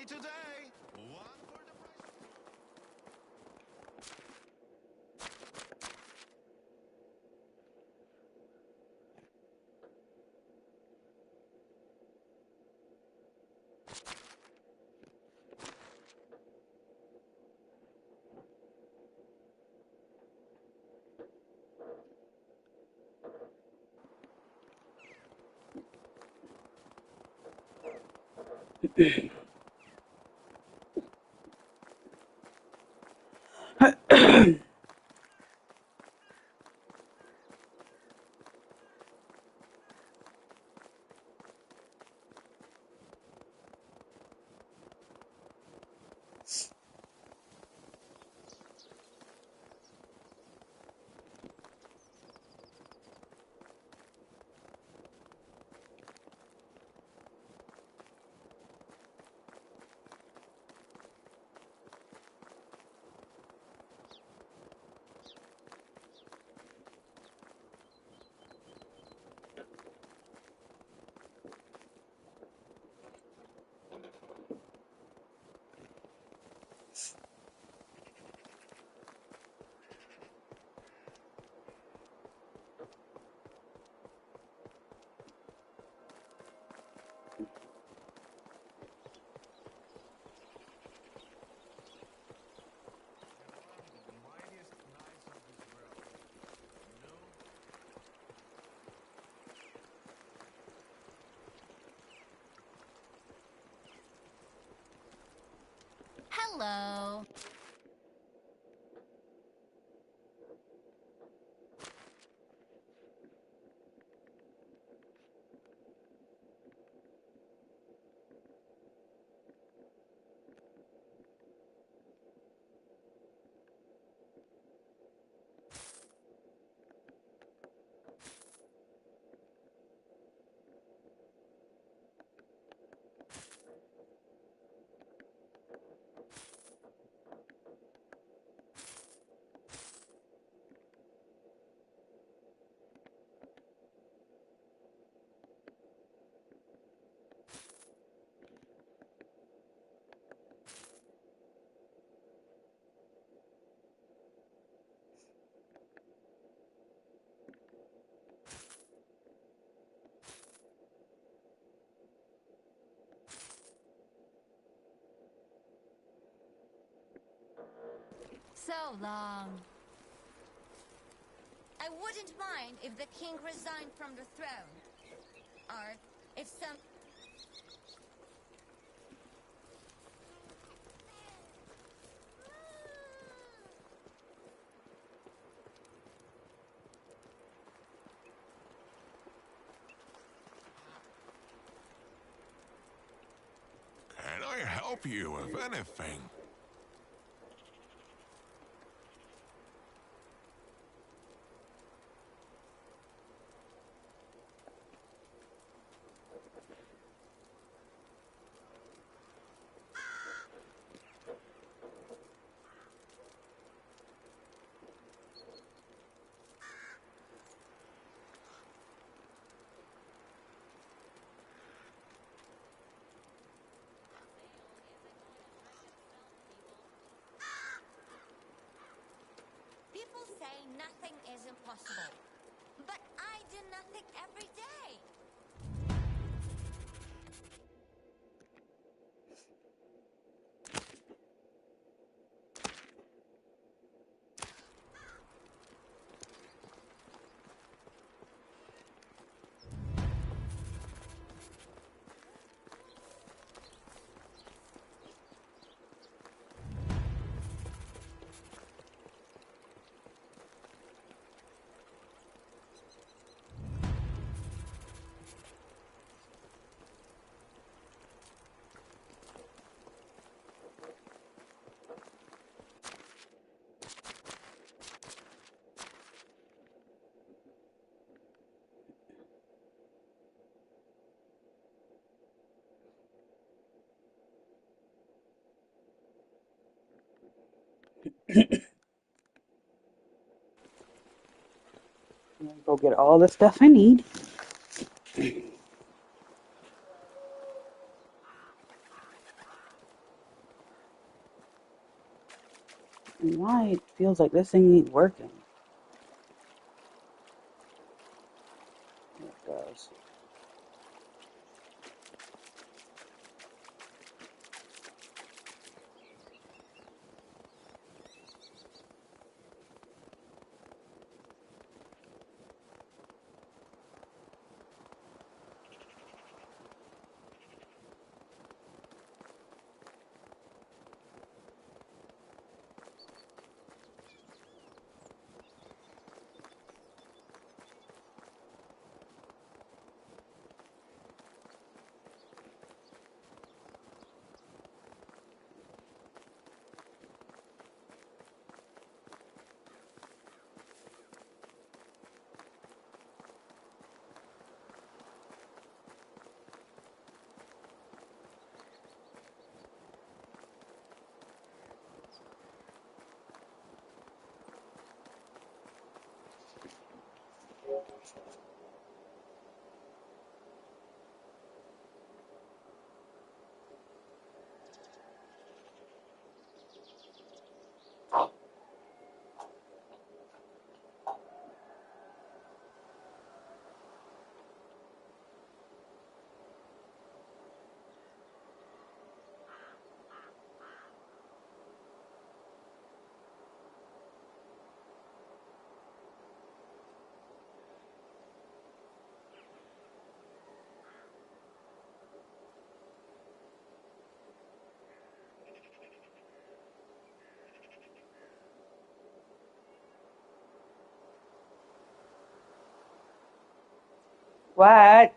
Only today. One for the price. Hello. So long. I wouldn't mind if the king resigned from the throne. Or if some... Can I help you with anything? People say nothing is impossible. But I do nothing every day. Go get all the stuff I need. And why it feels like this thing ain't working. There it goes. What?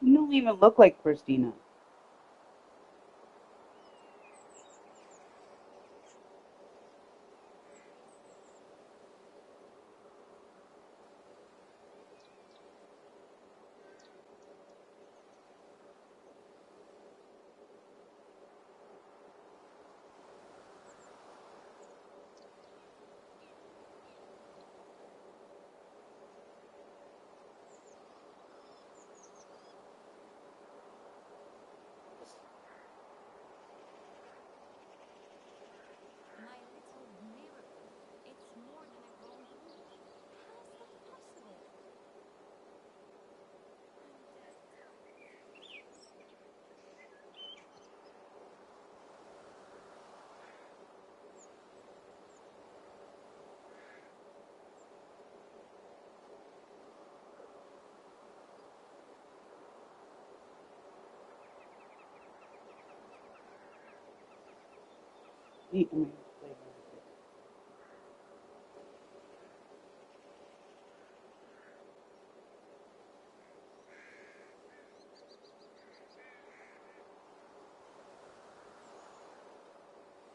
You don't even look like Christina. My little miracle. It's more than a grown wound. How is that possible? I'm dead.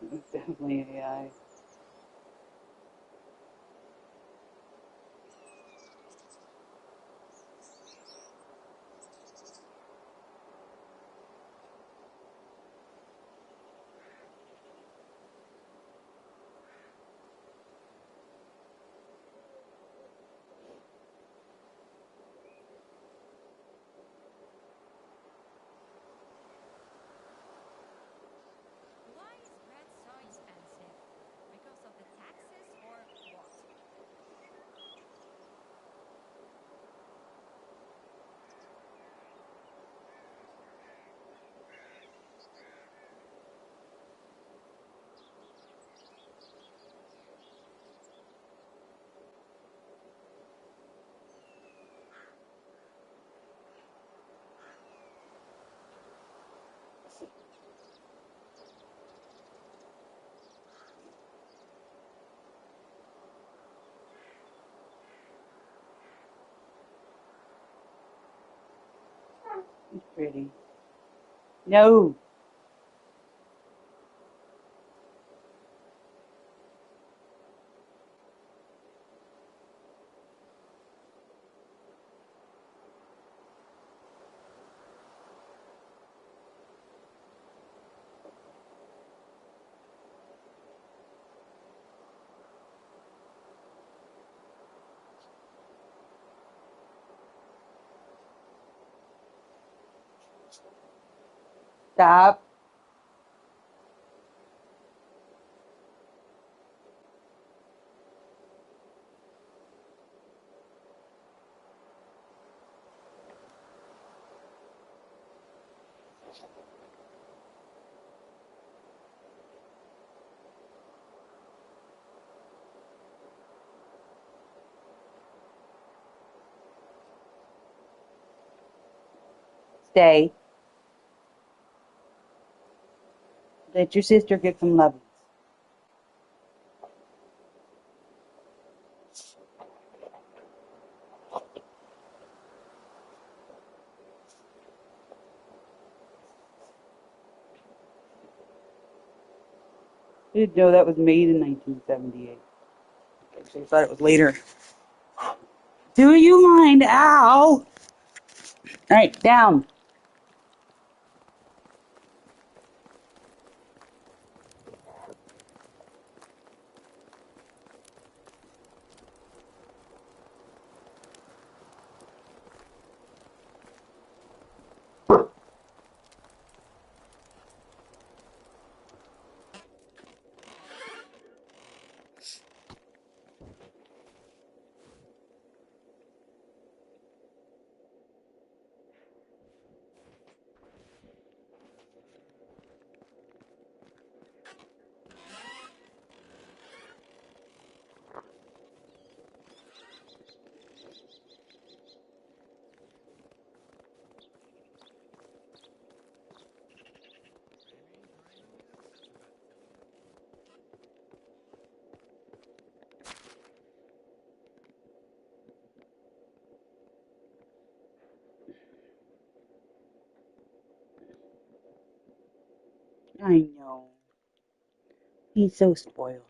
I mean, it's definitely AI. Why is bread so expensive? Because of the taxes or what? It's pretty. No. Stop. Stay. Let your sister get some lovings. I didn't know that was made in 1978. I thought it was later. Do you mind? Ow! Alright, down. He's so spoiled.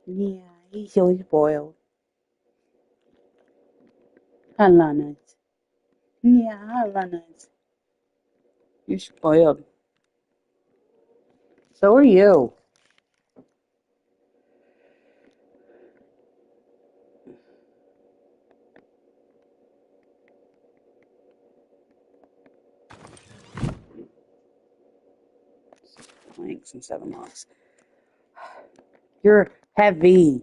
Yeah, he's so spoiled. Hello, nuts. Yeah, hello, nuts. You're spoiled. So are you. Planks and 7 logs. You're heavy.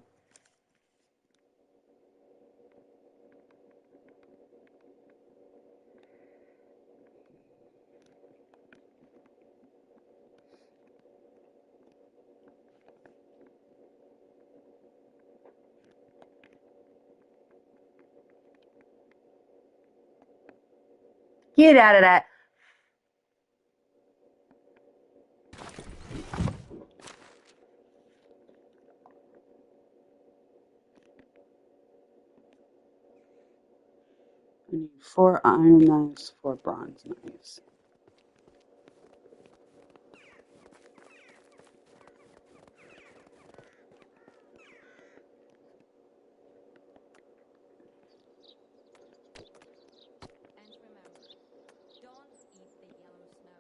Get out of that. I need 4 iron knives, 4 bronze knives. And remember, don't eat the yellow snow.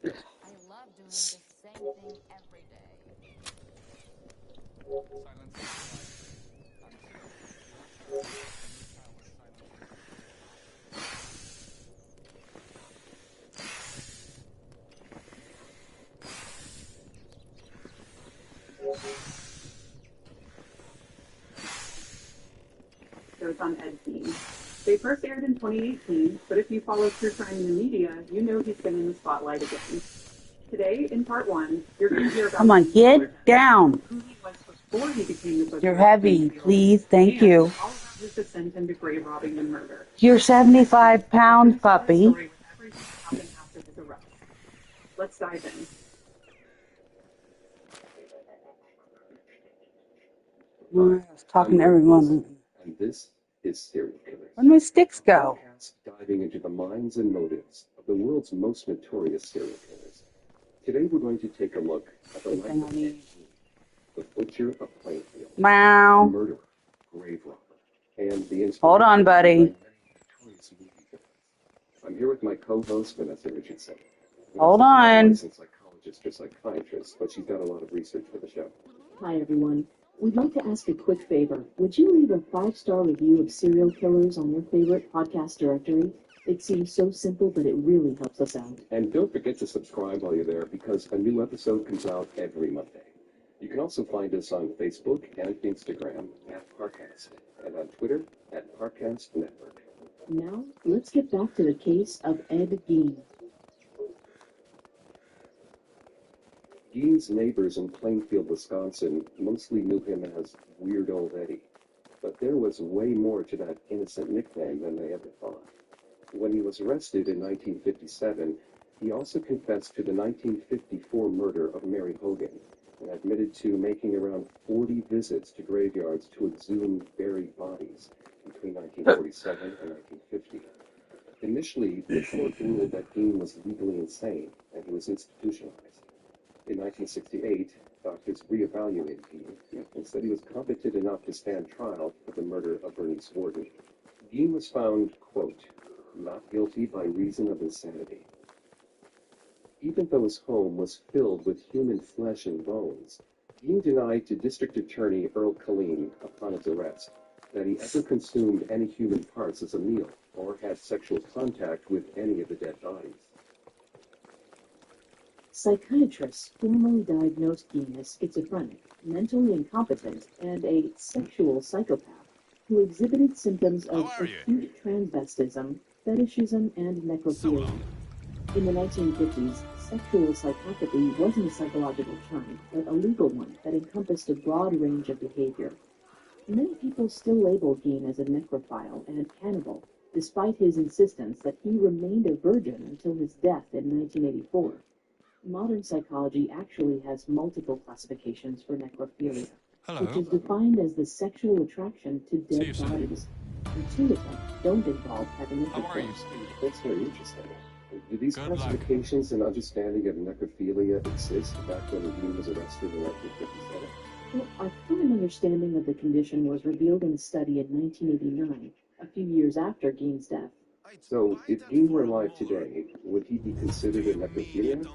I love doing the same thing every day. So it's on Ed Team. They first aired in 2018, but if you follow true crime in the media, you know he's been in the spotlight again. Today, in part 1, you're going to hear about. Come on, get down. Who he was before he became the butcher. You're heavy, please. Thank you. All about his descent into grave robbing and murder. You're 75-pound puppy. Story with everything that happened after his arrest. Let's dive in. Well, I was talking to everyone. And this is Serial Killers. Where'd my sticks go? Diving into the minds and motives of the world's most notorious serial killers. Today we're going to take a look at the life of the butcher of Plainfield, Wow. the murderer, grave robber, and the Hold on, buddy. I'm here with my co-host Vanessa Richardson. Hold on. Licensed psychologist or psychiatrist, but she's done a lot of research for the show. Hi, everyone. We'd like to ask a quick favor. Would you leave a 5-star review of serial killers on your favorite podcast directory? It seems so simple, but it really helps us out. And don't forget to subscribe while you're there, because a new episode comes out every Monday. You can also find us on Facebook and Instagram at Parcast, and on Twitter at Parcast Network. Now, let's get back to the case of Ed Gein. Gein's neighbors in Plainfield, Wisconsin mostly knew him as Weird Old Eddie, but there was way more to that innocent nickname than they ever thought. When he was arrested in 1957, he also confessed to the 1954 murder of Mary Hogan and admitted to making around 40 visits to graveyards to exhume buried bodies between 1947 and 1950. Initially, the court ruled that Gein was legally insane and he was institutionalized. In 1968, doctors reevaluated Gein and said he was competent enough to stand trial for the murder of Bernice Worden. Gein was found, quote, not guilty by reason of insanity. Even though his home was filled with human flesh and bones, Gein denied to District Attorney Earl Killeen upon his arrest that he ever consumed any human parts as a meal or had sexual contact with any of the dead bodies. Psychiatrists formally diagnosed Gein as schizophrenic, mentally incompetent, and a sexual psychopath who exhibited symptoms of acute transvestism, fetishism, and necrophilia. In the 1950s, sexual psychopathy wasn't a psychological term, but a legal one that encompassed a broad range of behavior. Many people still label Gein as a necrophile and cannibal, despite his insistence that he remained a virgin until his death in 1984. Modern psychology actually has multiple classifications for necrophilia, which is defined as the sexual attraction to dead bodies. And two of them don't involve having intercourse. That's very interesting. Do these classifications and understanding of necrophilia exist back when Gein was arrested in 1957? Well, our current understanding of the condition was revealed in a study in 1989, a few years after Gein's death. So, if Gein were alive today, would he be considered a necrophiliac?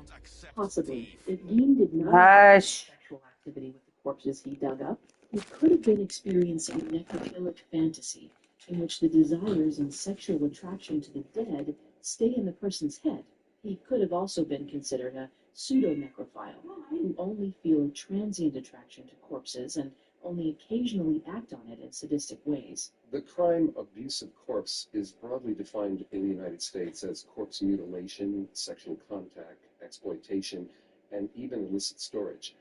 Possibly. If Gein did not have sexual activity with the corpses he dug up, he could have been experiencing necrophilic fantasy, in which the desires and sexual attraction to the dead stay in the person's head. He could have also been considered a pseudo-necrophile, who only feel a transient attraction to corpses and only occasionally act on it in sadistic ways. The crime abuse of corpse is broadly defined in the United States as corpse mutilation, sexual contact, exploitation, and even illicit storage.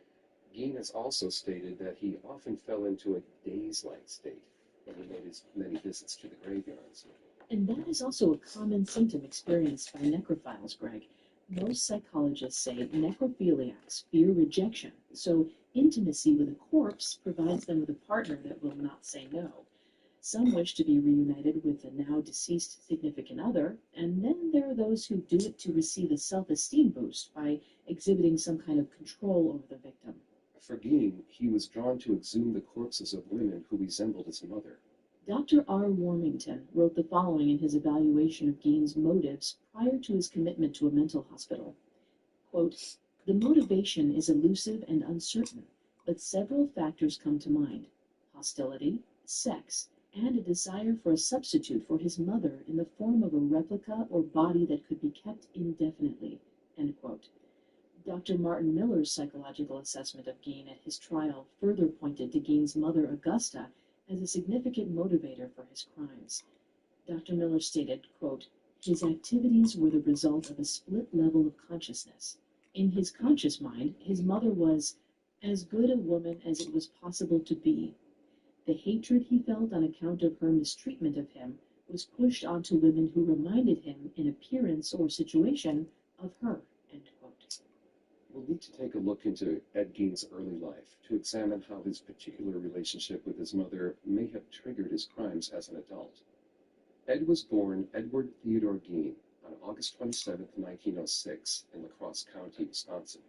Gein has also stated that he often fell into a daze-like state when he made his many visits to the graveyards. And that is also a common symptom experienced by necrophiles, Greg. Most psychologists say necrophiliacs fear rejection, so intimacy with a corpse provides them with a partner that will not say no. Some wish to be reunited with a now deceased significant other, and then there are those who do it to receive a self-esteem boost by exhibiting some kind of control over the victim. For Gein, he was drawn to exhume the corpses of women who resembled his mother. Dr. R. Warmington wrote the following in his evaluation of Gein's motives prior to his commitment to a mental hospital. Quote, the motivation is elusive and uncertain, but several factors come to mind: hostility, sex, and a desire for a substitute for his mother in the form of a replica or body that could be kept indefinitely. End quote. Dr. Martin Miller's psychological assessment of Gein at his trial further pointed to Gein's mother, Augusta, as a significant motivator for his crimes. Dr. Miller stated, quote, his activities were the result of a split level of consciousness. In his conscious mind, his mother was as good a woman as it was possible to be. The hatred he felt on account of her mistreatment of him was pushed onto women who reminded him, in appearance or situation, of her. End quote. We'll need to take a look into Ed Gein's early life to examine how his particular relationship with his mother may have triggered his crimes as an adult. Ed was born Edward Theodore Gein on August 27, 1906, in La Crosse County, Wisconsin.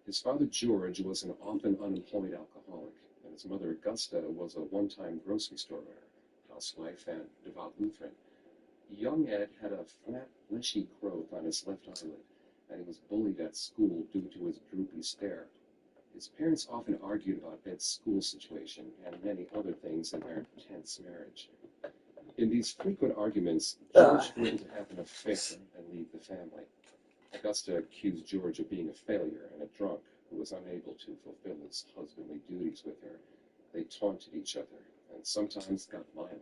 His father, George, was an often unemployed alcoholic, and his mother, Augusta, was a one-time grocery store owner, housewife, and devout Lutheran. Young Ed had a flat, fleshy growth on his left eyelid, and he was bullied at school due to his droopy stare. His parents often argued about Ed's school situation and many other things in their tense marriage. In these frequent arguments, George threatened to have an affair and leave the family. Augusta accused George of being a failure and a drunk who was unable to fulfill his husbandly duties with her. They taunted each other and sometimes got violent.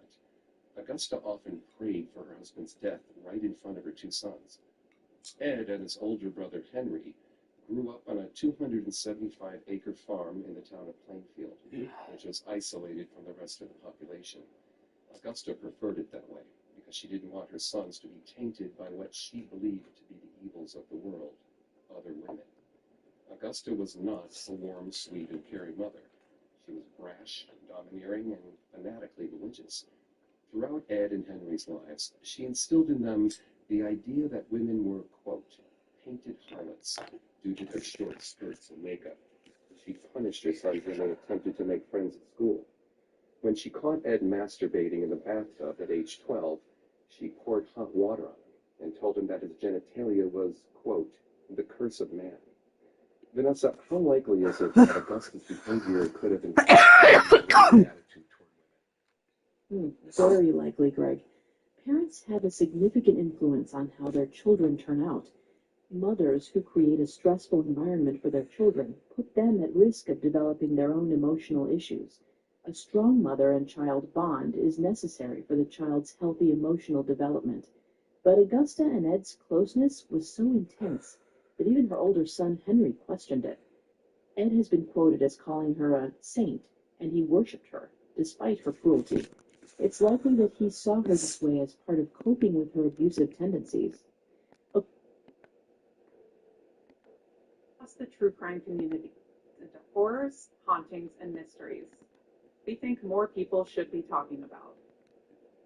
Augusta often prayed for her husband's death right in front of her two sons. Ed and his older brother Henry grew up on a 275-acre farm in the town of Plainfield, which was isolated from the rest of the population. Augusta preferred it that way because she didn't want her sons to be tainted by what she believed to be the evils of the world, other women. Augusta was not a warm, sweet, and caring mother. She was brash, domineering, and fanatically religious. Throughout Ed and Henry's lives, she instilled in them the idea that women were, quote, painted harlots due to their short skirts and makeup. She punished her sons when they attempted to make friends at school. When she caught Ed masturbating in the bathtub at age 12, she poured hot water on him and told him that his genitalia was, quote, the curse of man. Vanessa, how likely is it that Augusta's behavior could have been attitude toward women? Very likely, Greg. Parents have a significant influence on how their children turn out. Mothers who create a stressful environment for their children put them at risk of developing their own emotional issues. A strong mother and child bond is necessary for the child's healthy emotional development. But Augusta and Ed's closeness was so intense that even her older son Henry questioned it. Ed has been quoted as calling her a saint, and he worshipped her, despite her cruelty. It's likely that he saw her this way as part of coping with her abusive tendencies. Plus the true crime community into horrors, hauntings, and mysteries we think more people should be talking about.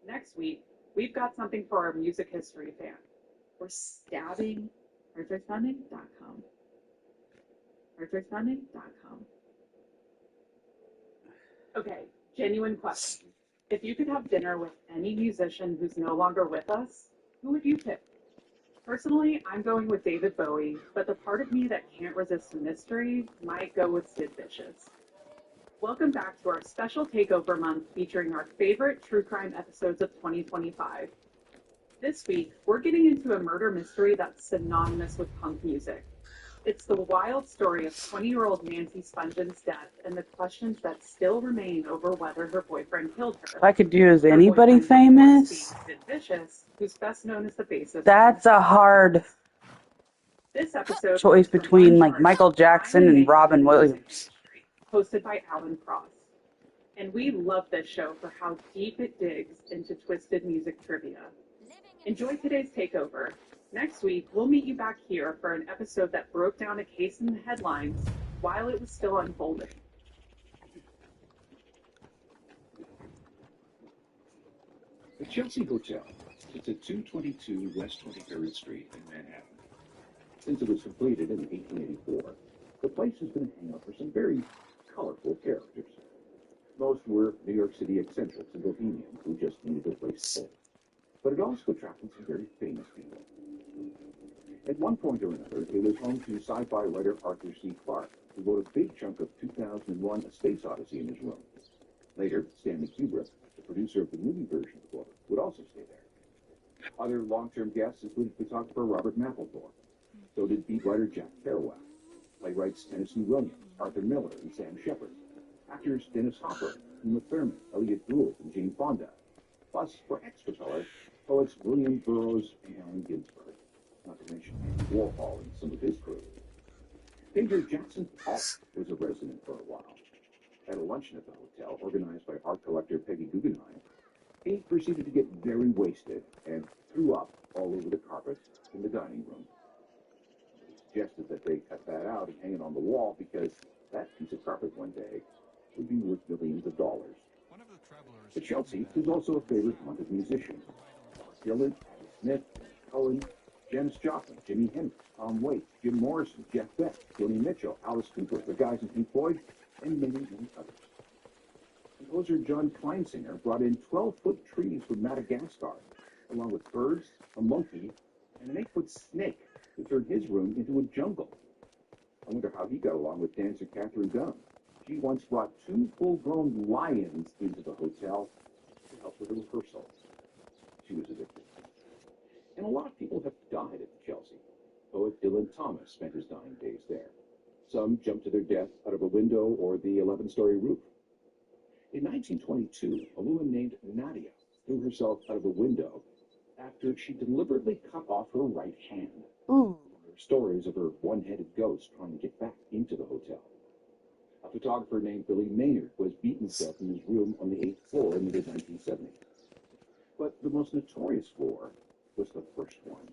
Next week, we've got something for our music history fan. We're stabbing arthurspending.com. arthurspending.com. Okay, genuine question. If you could have dinner with any musician who's no longer with us, who would you pick? Personally, I'm going with David Bowie, but the part of me that can't resist a mystery might go with Sid Vicious. Welcome back to our special takeover month featuring our favorite true crime episodes of 2025. This week, we're getting into a murder mystery that's synonymous with punk music. It's the wild story of 20-year-old Nancy Spongen's death and the questions that still remain over whether her boyfriend killed her. If I could do, is anybody famous? Sid Vicious, who's best known as the bassist. That's a hard This episode choice between like Michael Jackson and Robin Williams. Hosted by Alan Cross. And we love this show for how deep it digs into twisted music trivia. Enjoy today's takeover. Next week, we'll meet you back here for an episode that broke down a case in the headlines while it was still unfolding. The Chelsea Hotel sits at 222 West 23rd Street in Manhattan. Since it was completed in 1884, the place has been a hangout for some very colorful characters. Most were New York City eccentrics and bohemians who just needed a place to live. But it also attracted some very famous people. At one point or another, it was home to sci-fi writer Arthur C. Clarke, who wrote a big chunk of 2001: A Space Odyssey in his room. Later, Stanley Kubrick, the producer of the movie version of the book, would also stay there. Other long-term guests included photographer Robert Mapplethorpe. So did beat writer Jack Kerouac, playwrights Tennessee Williams, Arthur Miller, and Sam Shepard, actors Dennis Hopper, Uma Thurman, Elliott Gould, and Jane Fonda. Plus, for extra color, poets William Burroughs and Allen Ginsberg, not to mention Andy Warhol and some of his crew. Painter Jackson Pollock was a resident for a while. At a luncheon at the hotel, organized by art collector Peggy Guggenheim, he proceeded to get very wasted and threw up all over the carpet in the dining room. It suggested that they cut that out and hang it on the wall because that piece of carpet one day would be worth millions of dollars. But Chelsea was also a favorite haunt of musicians. Dylan, Smith, Cohen, Janis Joplin, Jimi Hendrix, Tom Waits, Jim Morrison, Jeff Beck, Joni Mitchell, Alice Cooper, the guys in Pink Floyd, and many, many others. Composer John Kleinsinger brought in 12-foot trees from Madagascar, along with birds, a monkey, and an 8-foot snake to turn his room into a jungle. I wonder how he got along with dancer Catherine Dunham. She once brought 2 full-grown lions into the hotel to help with the rehearsal. she was addicted. And a lot of people have died at Chelsea. Poet Dylan Thomas spent his dying days there. Some jumped to their death out of a window or the 11-story roof. In 1922, a woman named Nadia threw herself out of a window after she deliberately cut off her right hand. Ooh. There are stories of her one-headed ghost trying to get back into the hotel. A photographer named Billy Maynard was beaten to death in his room on the 8th floor in the mid-1970s. But the most notorious floor was the first one.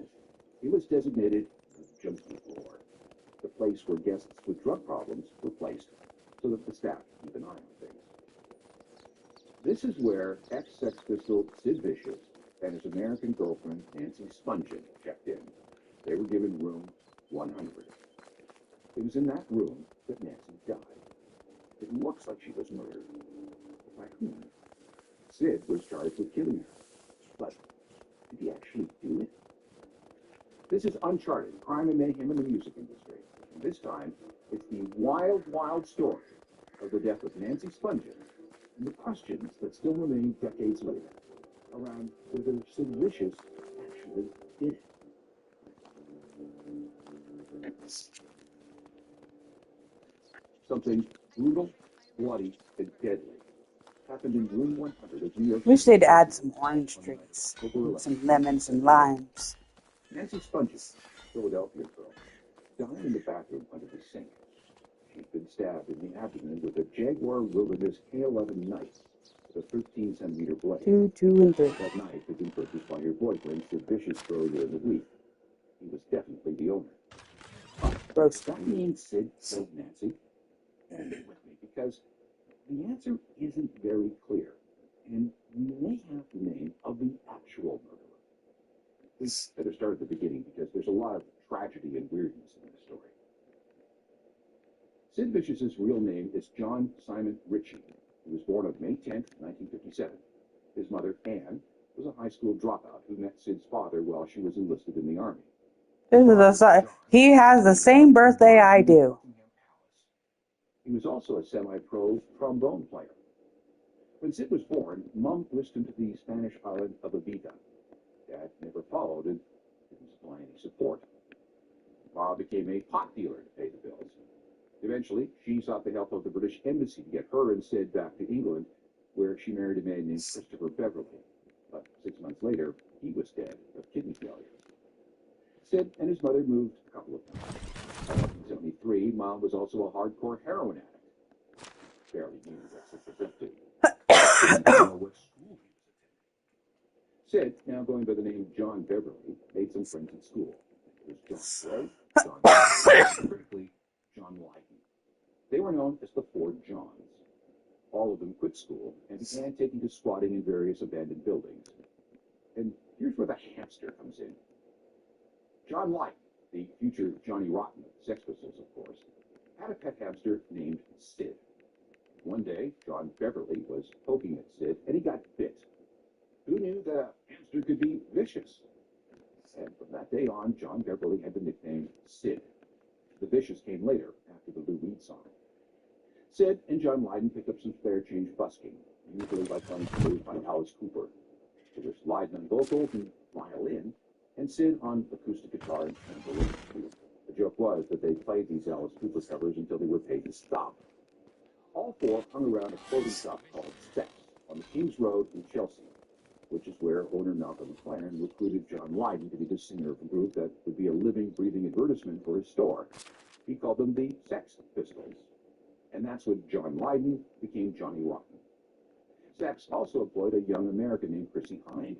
It was designated the junkie floor, the place where guests with drug problems were placed so that the staff could keep an eye on things. This is where ex-Sex Pistol Sid Vicious and his American girlfriend Nancy Spungen checked in. They were given room 100. It was in that room that Nancy died. It looks like she was murdered. By whom? Sid was charged with killing her. But did he actually do it? This is Uncharted, crime and mayhem in the music industry. And this time, it's the wild, wild story of the death of Nancy Spungen and the questions that still remain decades later around whether Sid Vicious actually did it. Something brutal, bloody, and deadly happened in room 100 of New York Wish City. they'd add some orange drinks, some lemons and limes. Nancy Spungen, Philadelphia girl, died in the bathroom under the sink. She'd been stabbed in the abdomen with a Jaguar Wilderness K11 knife with a 13-centimeter blade. 2, 2, and 3. That knife had been purchased by her boyfriend, Sid Vicious, earlier in the week. He was definitely the owner. Does that mean Sid killed Nancy? Bear with me, because the answer isn't very clear, and we may have the name of the actual murderer. We better start at the beginning, because there's a lot of tragedy and weirdness in this story. Sid Vicious's real name is John Simon Ritchie. He was born on May 10, 1957. His mother, Anne, was a high school dropout who met Sid's father while she was enlisted in the Army. He has the same birthday I do. He was also a semi-pro trombone player. When Sid was born, Mom whisked him to the Spanish island of Ibiza. Dad never followed and didn't supply any support. Ma became a pot dealer to pay the bills. Eventually, she sought the help of the British Embassy to get her and Sid back to England, where she married a man named Christopher Beverly. But 6 months later, he was dead of kidney failure. Sid and his mother moved a couple of times. In 1973, Mom was also a hardcore heroin addict. Barely knew what Sid was up to. Didn't know what school he was attending. Sid, now going by the name John Beverly, made some friends at school. It was John Gray, John Beverly, and critically, John Lydon. They were known as the Four Johns. All of them quit school and began taking to squatting in various abandoned buildings. And here's where the hamster comes in. John Lydon, the future Johnny Rotten of the Sex Pistols, of course, had a pet hamster named Sid. One day, John Beverly was poking at Sid, and he got bit. Who knew that a hamster could be vicious? And from that day on, John Beverly had the nickname Sid. The vicious came later, after the Lou Reed song. Sid and John Lydon picked up some spare change busking, usually by playing tunes by Alice Cooper. It was Lydon on vocals and violin, and Sid on acoustic guitar and mandolin. The joke was that they played these Alice Cooper covers until they were paid to stop. All four hung around a clothing shop called Sex on the King's Road in Chelsea, which is where owner Malcolm McLaren recruited John Lydon to be the singer of a group that would be a living, breathing advertisement for his store. He called them the Sex Pistols. And that's when John Lydon became Johnny Rotten. Sex also employed a young American named Chrissy Hind.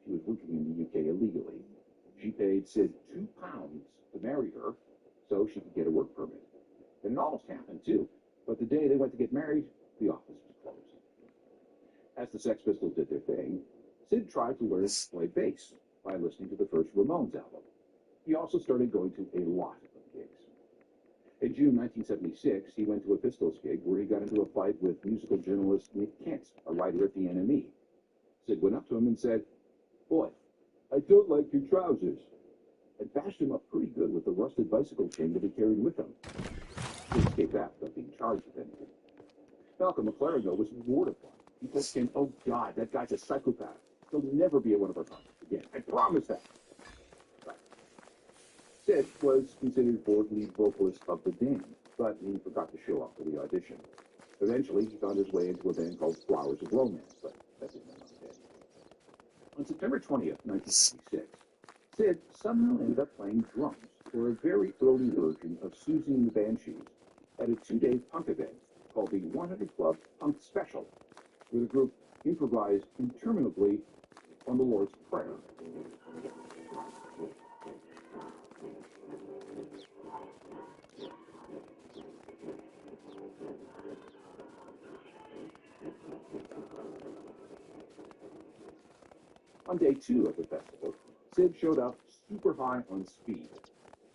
She was working in the UK illegally. She paid Sid £2 to marry her so she could get a work permit. And it almost happened, too. But the day they went to get married, the office was closed. As the Sex Pistols did their thing, Sid tried to learn to play bass by listening to the first Ramones album. He also started going to a lot of gigs. In June 1976, he went to a Pistols gig where he got into a fight with musical journalist Nick Kent, a writer at the NME. Sid went up to him and said, "Boy, I don't like your trousers," and bashed him up pretty good with the rusted bicycle chain that he carried with him. He escaped that without being charged with anything. Malcolm McLaren, though, was mortified. He told Kent, "Oh, God, that guy's a psychopath. He'll never be at one of our concerts again. I promise that. Right. Sid was considered for lead vocalist of the Damned, but he forgot to show up for the audition. Eventually, he found his way into a band called Flowers of Romance, but that didn't end on day. On September 20th, 1966, Sid somehow ended up playing drums for a very early version of Susie and the Banshees at a 2-day punk event called the 100 Club Punk Special, where the group improvised interminably on the Lord's Prayer. On day 2 of the festival, Sid showed up super high on speed.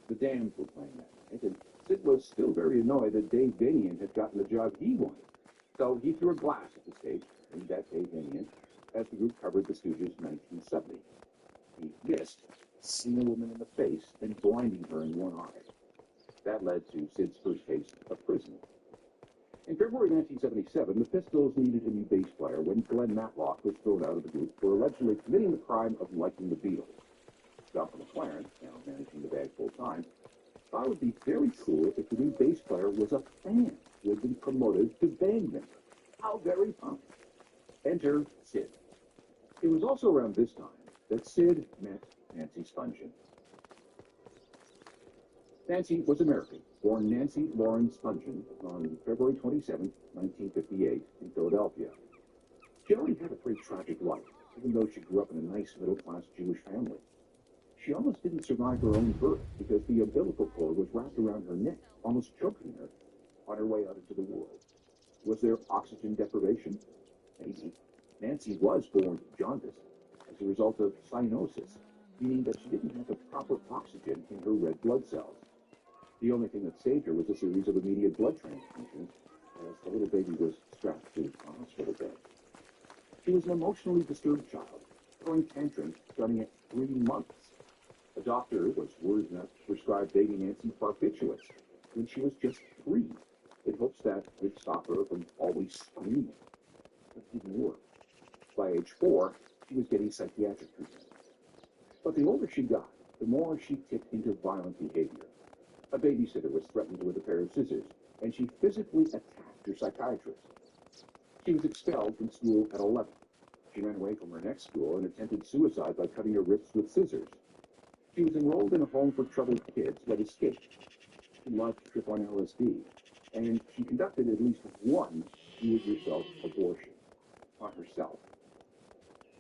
The Damned were playing that night, and Sid was still very annoyed that Dave Vanian had gotten the job he wanted. So he threw a glass at the stage, aimed at Dave Vanian, as the group covered the Stooges' 1970. He missed, hitting a woman in the face and blinding her in one eye. That led to Sid's first taste of prison. In February 1977, the Pistols needed a new bass player when Glenn Matlock was thrown out of the group for allegedly committing the crime of liking the Beatles. Dr. McLaren, now managing the band full-time, thought it would be very cool if the new bass player was a fan who had been promoted to band member. How very fun. Enter Sid. It was also around this time that Sid met Nancy Spungen. Nancy was American, born Nancy Lauren Spungen on February 27, 1958, in Philadelphia. She already had a pretty tragic life, even though she grew up in a nice middle-class Jewish family. She almost didn't survive her own birth because the umbilical cord was wrapped around her neck, almost choking her on her way out into the world. Was there oxygen deprivation? Maybe. Nancy was born with jaundice as a result of cyanosis, meaning that she didn't have the proper oxygen in her red blood cells. The only thing that saved her was a series of immediate blood transfusions as the little baby was strapped to a hospital bed. She was an emotionally disturbed child, throwing tantrums starting at 3 months. A doctor was worried enough to prescribe baby Nancy barbiturates when she was just 3, in hopes that would stop her from always screaming. It didn't work. By age 4, she was getting psychiatric treatment. But the older she got, the more she tipped into violent behavior. A babysitter was threatened with a pair of scissors, and she physically attacked her psychiatrist. She was expelled from school at 11. She ran away from her next school and attempted suicide by cutting her wrists with scissors. She was enrolled in a home for troubled kids that escaped. She loved to trip on LSD, and she conducted at least one do-it-yourself abortion on herself.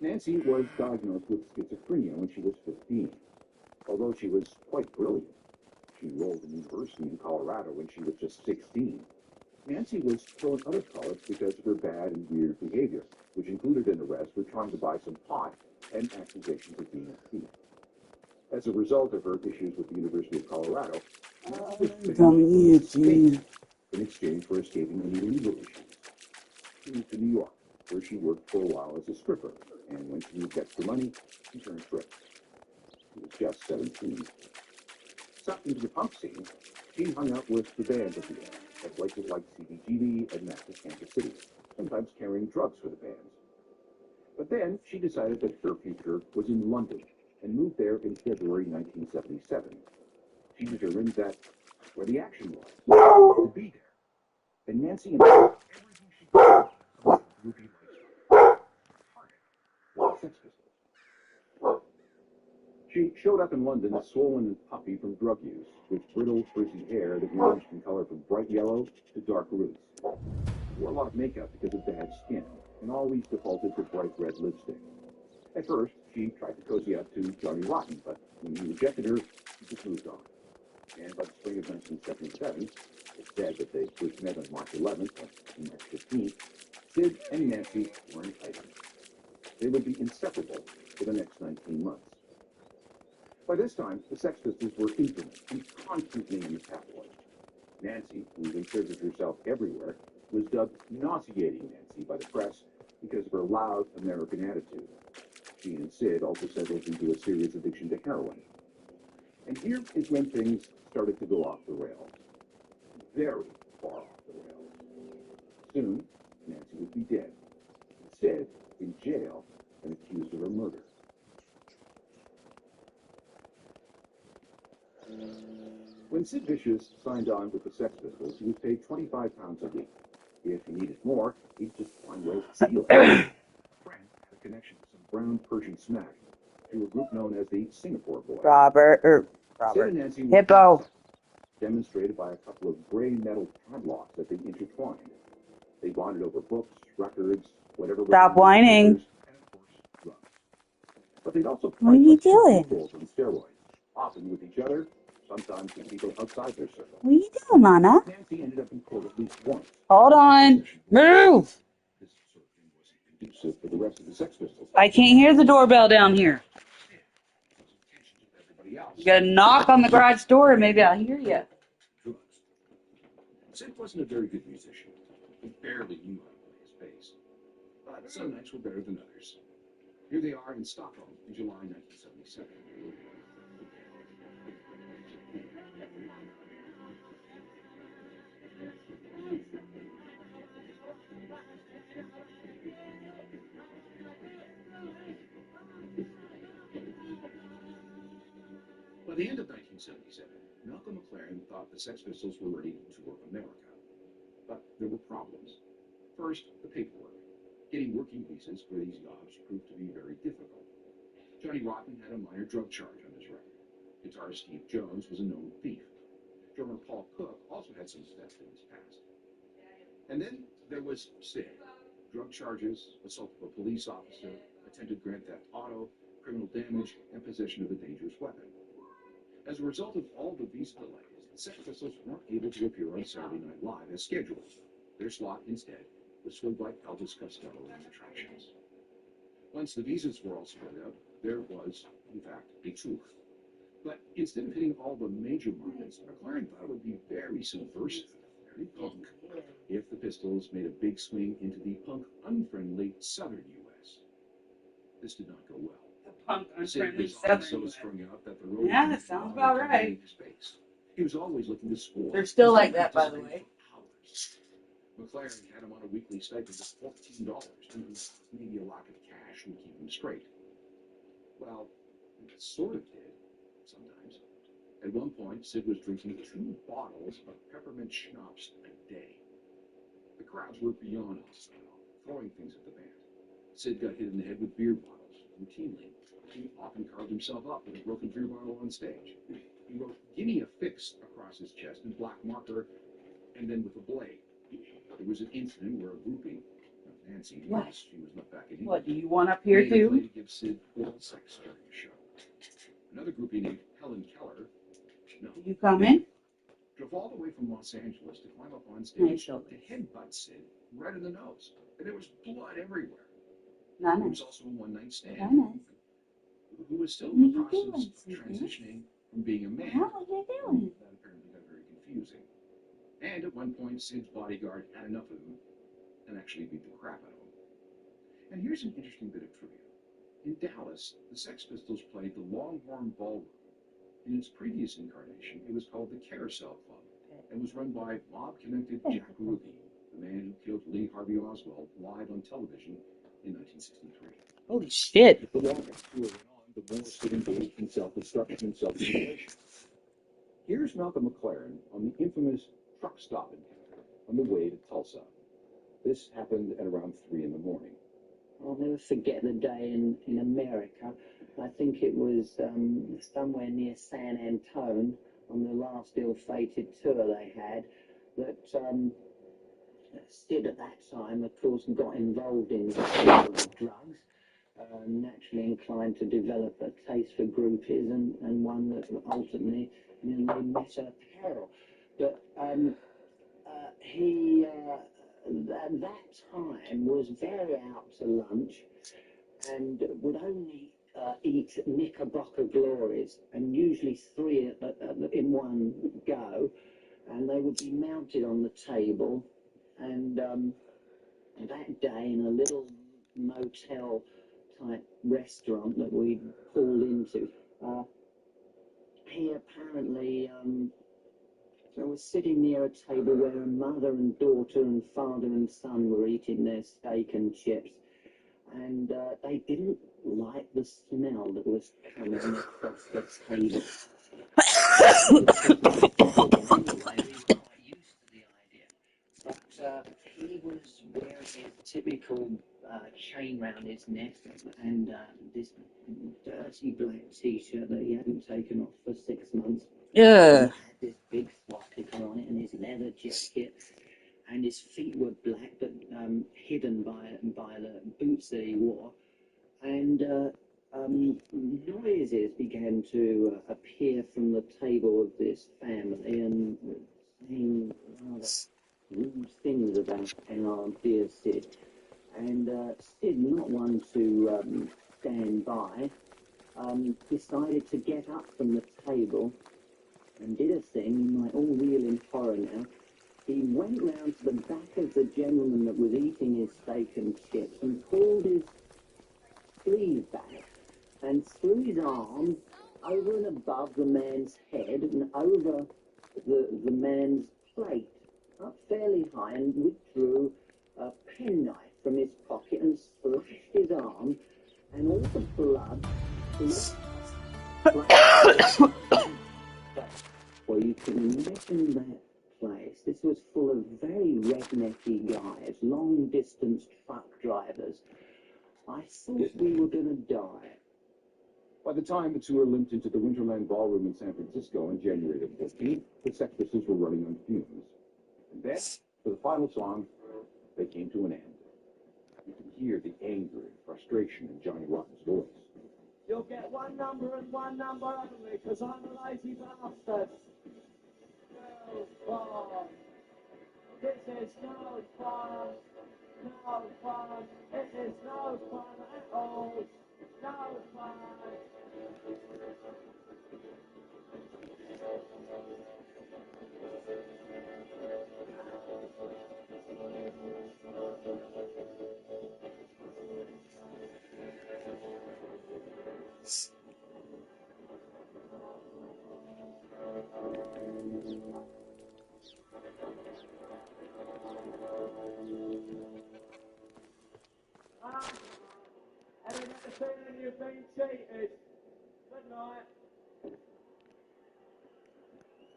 Nancy was diagnosed with schizophrenia when she was 15. Although she was quite brilliant, she enrolled in university in Colorado when she was just 16. Nancy was thrown out of college because of her bad and weird behavior, which included an arrest for trying to buy some pot and accusations of being a thief. As a result of her issues with the University of Colorado, in exchange for escaping any legal issues. She moved to New York, where she worked for a while as a stripper, and when she needed extra money, she turned trick. She was just 17. Sucked into the punk scene, she hung out with the band at the end, at places like CBGB and Massive Kansas City, sometimes carrying drugs for the bands. But then she decided that her future was in London, and moved there in February 1977. She determined that where the action was, to be there. And Nancy and everything she did was Ruby Lifestyle. Sex Pistols. She showed up in London swollen and puffy from drug use, with brittle, frizzy hair that ranged in color from bright yellow to dark roots. She wore a lot of makeup because of bad skin, and always defaulted to bright red lipstick. At first, she tried to cozy up to Johnny Rotten, but when he rejected her, she just moved on. And by the spring of 1977, it's said that they first met on March 11th and March 15th, Sid and Nancy were entitled. They would be inseparable for the next 19 months. By this time, the Sex Pistols were infamous and constantly in the tabloids. Nancy, who inserted herself everywhere, was dubbed Nauseating Nancy by the press because of her loud American attitude. She and Sid also settled into a serious addiction to heroin. And here is when things started to go off the rails. Very far off the rails. Soon, Nancy would be dead. Sid in jail and accused of her When Sid Vicious signed on with the Sex Pistols, he was paid £25 a week. If he needed more, he'd just find ways to steal it. Friend had a connection to some brown Persian smack through a group known as the Singapore Boys. Robert. Sid and Nancy were Hippo. demonstrated by a couple of gray metal padlocks that they intertwined. They bonded over books, records, whatever. Stop whining. And of course, drugs. But they'd also What are you doing? on steroids, often with each other, sometimes with people outside their circle. What are you doing, Nana? Nancy ended up in court at least once. Hold on. Move! This sort of thing wasn't conducive for the rest of the Sex Pistols. I can't hear the doorbell down here. You gotta knock on the garage door and maybe I'll hear you. Drugs. Sid wasn't a very good musician. He barely knew how to play his bass. But some nights were better than others. Here they are in Stockholm in July 1977. By the end of 1977, Malcolm McLaren thought the Sex Pistols were ready to tour America. But there were problems. First, the paperwork. Getting working visas for these jobs proved to be very difficult. Johnny Rotten had a minor drug charge on his record. Guitarist Steve Jones was a known thief. Drummer Paul Cook also had some theft in his past. And then there was Sid. Drug charges, assault of a police officer, attempted grand theft auto, criminal damage, and possession of a dangerous weapon. As a result of all the visa delays, the Sex Pistols weren't able to appear on Saturday Night Live as scheduled. Their slot, instead, was filled by Elvis Costello and attractions. Once the visas were all sorted out, there was, in fact, a tour. But instead of hitting all the major markets, McLaren thought it would be very subversive, very punk, if the Pistols made a big swing into the punk-unfriendly southern U.S. This did not go well. Punk unfriendly so southern. strung out that the road Yeah, that sounds about right. He was always looking to score. They're still like that, by the way. McLaren had him on a weekly stipend of $14, and maybe a lack of cash would keep him straight. Well, it sort of did, sometimes. At one point, Sid was drinking 2 bottles of peppermint schnapps a day. The crowds were beyond hostile, throwing things at the band. Sid got hit in the head with beer bottles routinely. He often carved himself up with a broken beer bottle on stage. He wrote "Give me a fix" across his chest in black marker, and then with a blade. There was an incident where a groupie, Nancy, What? she was not back in What, do you want up here too? to give Sid oral sex during the show. Another groupie named Helen Keller, You coming? drove all the way from Los Angeles to climb up on stage Nice. to headbutt Sid right in the nose. And there was blood everywhere. Nana. There was also a one-night stand. Nana. Who was still What in are the you process doing, of transitioning from being a man. How are you doing? That apparently got very confusing. And at one point, Sid's bodyguard had enough of him and actually beat the crap out of him. And here's an interesting bit of trivia. In Dallas, the Sex Pistols played the Longhorn Ballroom. In its previous incarnation, it was called the Carousel Club and was run by mob-connected Jack Ruby, the man who killed Lee Harvey Oswald live on television in 1963. Holy shit. The longer tour went on, the more Sid engaged in self-destruction and self-mutilation. Here's Malcolm McLaren on the infamous truck stop encounter on the way to Tulsa. This happened at around 3 in the morning. I'll never forget the day in America. I think it was somewhere near San Antone on the last ill-fated tour they had that Sid at that time, of course, got involved in drugs. Naturally inclined to develop a taste for groupies and one that ultimately nearly met her peril. But he at that time was very out to lunch and would only eat Knickerbocker glories, and usually 3 in one go, and they would be mounted on the table. And that day, in a little motel type restaurant that we pulled into, he apparently was sitting near a table where a mother and daughter and father and son were eating their steak and chips, and they didn't like the smell that was coming across the table. used to the idea. But he was wearing his typical chain round his neck and this dirty black t-shirt that he hadn't taken off for 6 months. Yeah. He had this big swastika on it and his leather jacket, and his feet were black but hidden by the boots that he wore. And noises began to appear from the table of this family and saying rather rude things about our dear Sid. And Sid, not one to stand by, decided to get up from the table and did a thing you might all reel in horror now. He went round to the back of the gentleman that was eating his steak and chips and pulled his sleeve back and threw his arm over and above the man's head and over the man's plate, up fairly high, and withdrew a penknife from his pocket and slashed his arm, and all the blood well, you can imagine that place. This was full of very rednecky guys, long-distance truck drivers. I thought we were going to die. By the time the two were limped into the Winterland Ballroom in San Francisco on January 15th, the Sex Pistols were running on fumes. And then, for the final song, they came to an end. You can hear the anger and frustration in Johnny Rotten's voice. You'll get one number and one number only, because I'm a lazy bastard. No fun. This is no fun. No fun. This is no fun at all. No fun. I don't understand you've been cheated. Good night.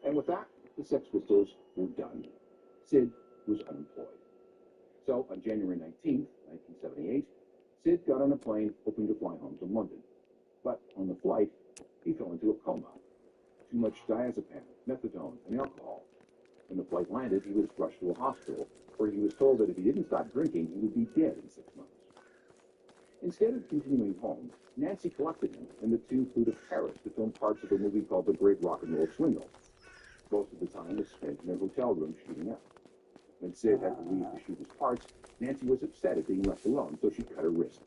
And with that, the Sex Pistols were done. Sid was unemployed. So, on January 19th, 1978, Sid got on a plane hoping to fly home to London. But on the flight, he fell into a coma. Too much diazepam, methadone, and alcohol. When the flight landed, he was rushed to a hospital, where he was told that if he didn't stop drinking, he would be dead in 6 months. Instead of continuing home, Nancy collected him, and the two flew to Paris to film parts of a movie called The Great Rock and Roll Swindle. Most of the time was spent in their hotel room shooting up. When Sid had to leave to shoot his parts, Nancy was upset at being left alone, so she cut her wrists.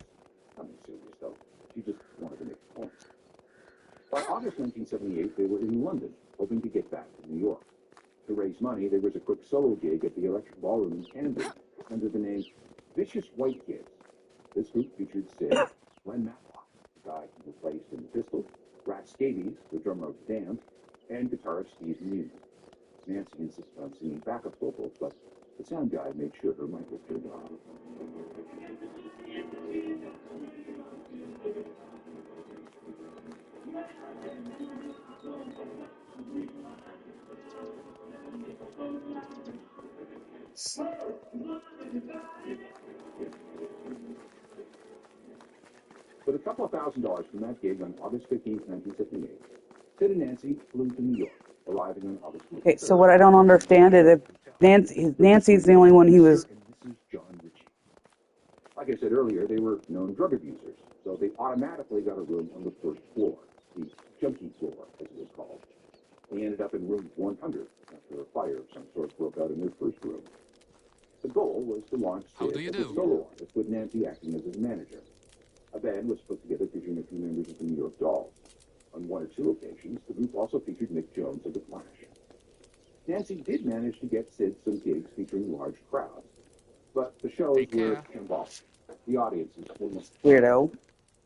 Nothing serious, though. She just wanted to make a point. By August 1978, they were in London, hoping to get back to New York. To raise money, there was a quick solo gig at the Electric Ballroom in Camden under the name Vicious White Kids. This group featured Sid, Glenn Matlock, the guy who replaced in the Pistols, Rat Scabies, the drummer of Damned, and guitarist Steve Newman. Nancy insisted on singing backup vocals, but the sound guy made sure her mic was turned on. With a couple of $1,000 from that gig on August 15, 1978, Sid and Nancy flew to New York, arriving on August 23rd. Okay, so what I don't understand is if Nancy's the only one he was... And this is John Ritchie. Like I said earlier, they were known drug abusers, so they automatically got a room on the first floor, the junkie floor, as it was called. They ended up in room 100 after a fire of some sort broke out in their first room. The goal was to launch Sid as a solo artist, with Nancy acting as his manager. A band was put together featuring a few members of the New York Dolls. On one or two occasions, the group also featured Mick Jones of The Flash. Nancy did manage to get Sid some gigs featuring large crowds, but the shows were symbolic. The audiences were not Weirdo.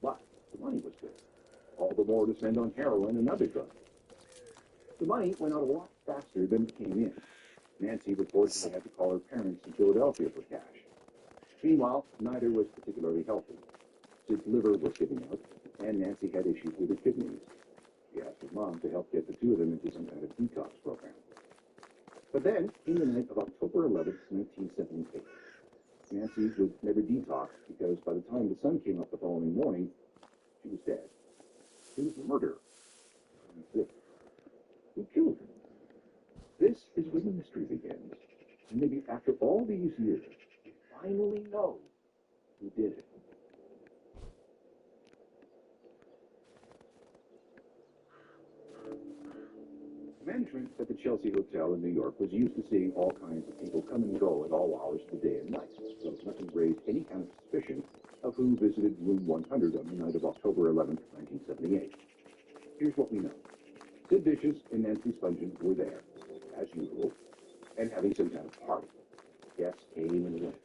but the money was good. All the more to spend on heroin and other drugs. The money went out a lot faster than it came in. Nancy reportedly had to call her parents in Philadelphia for cash. Meanwhile, neither was particularly healthy. Sid's liver was giving out, and Nancy had issues with her kidneys. She asked her mom to help get the two of them into some kind of detox program. But then, in the night of October 11th, 1978, Nancy would never detox because by the time the sun came up the following morning, she was dead. It was a murder. Who killed her? This is where the mystery begins. And maybe after all these years, we finally know who did it. Management at the Chelsea Hotel in New York was used to seeing all kinds of people come and go at all hours of the day and night, so nothing raised any kind of suspicion of who visited room 100 on the night of October 11th, 1978. Here's what we know. Sid Vicious and Nancy Spungen were there, as usual, and having some kind of party. Guests came and went.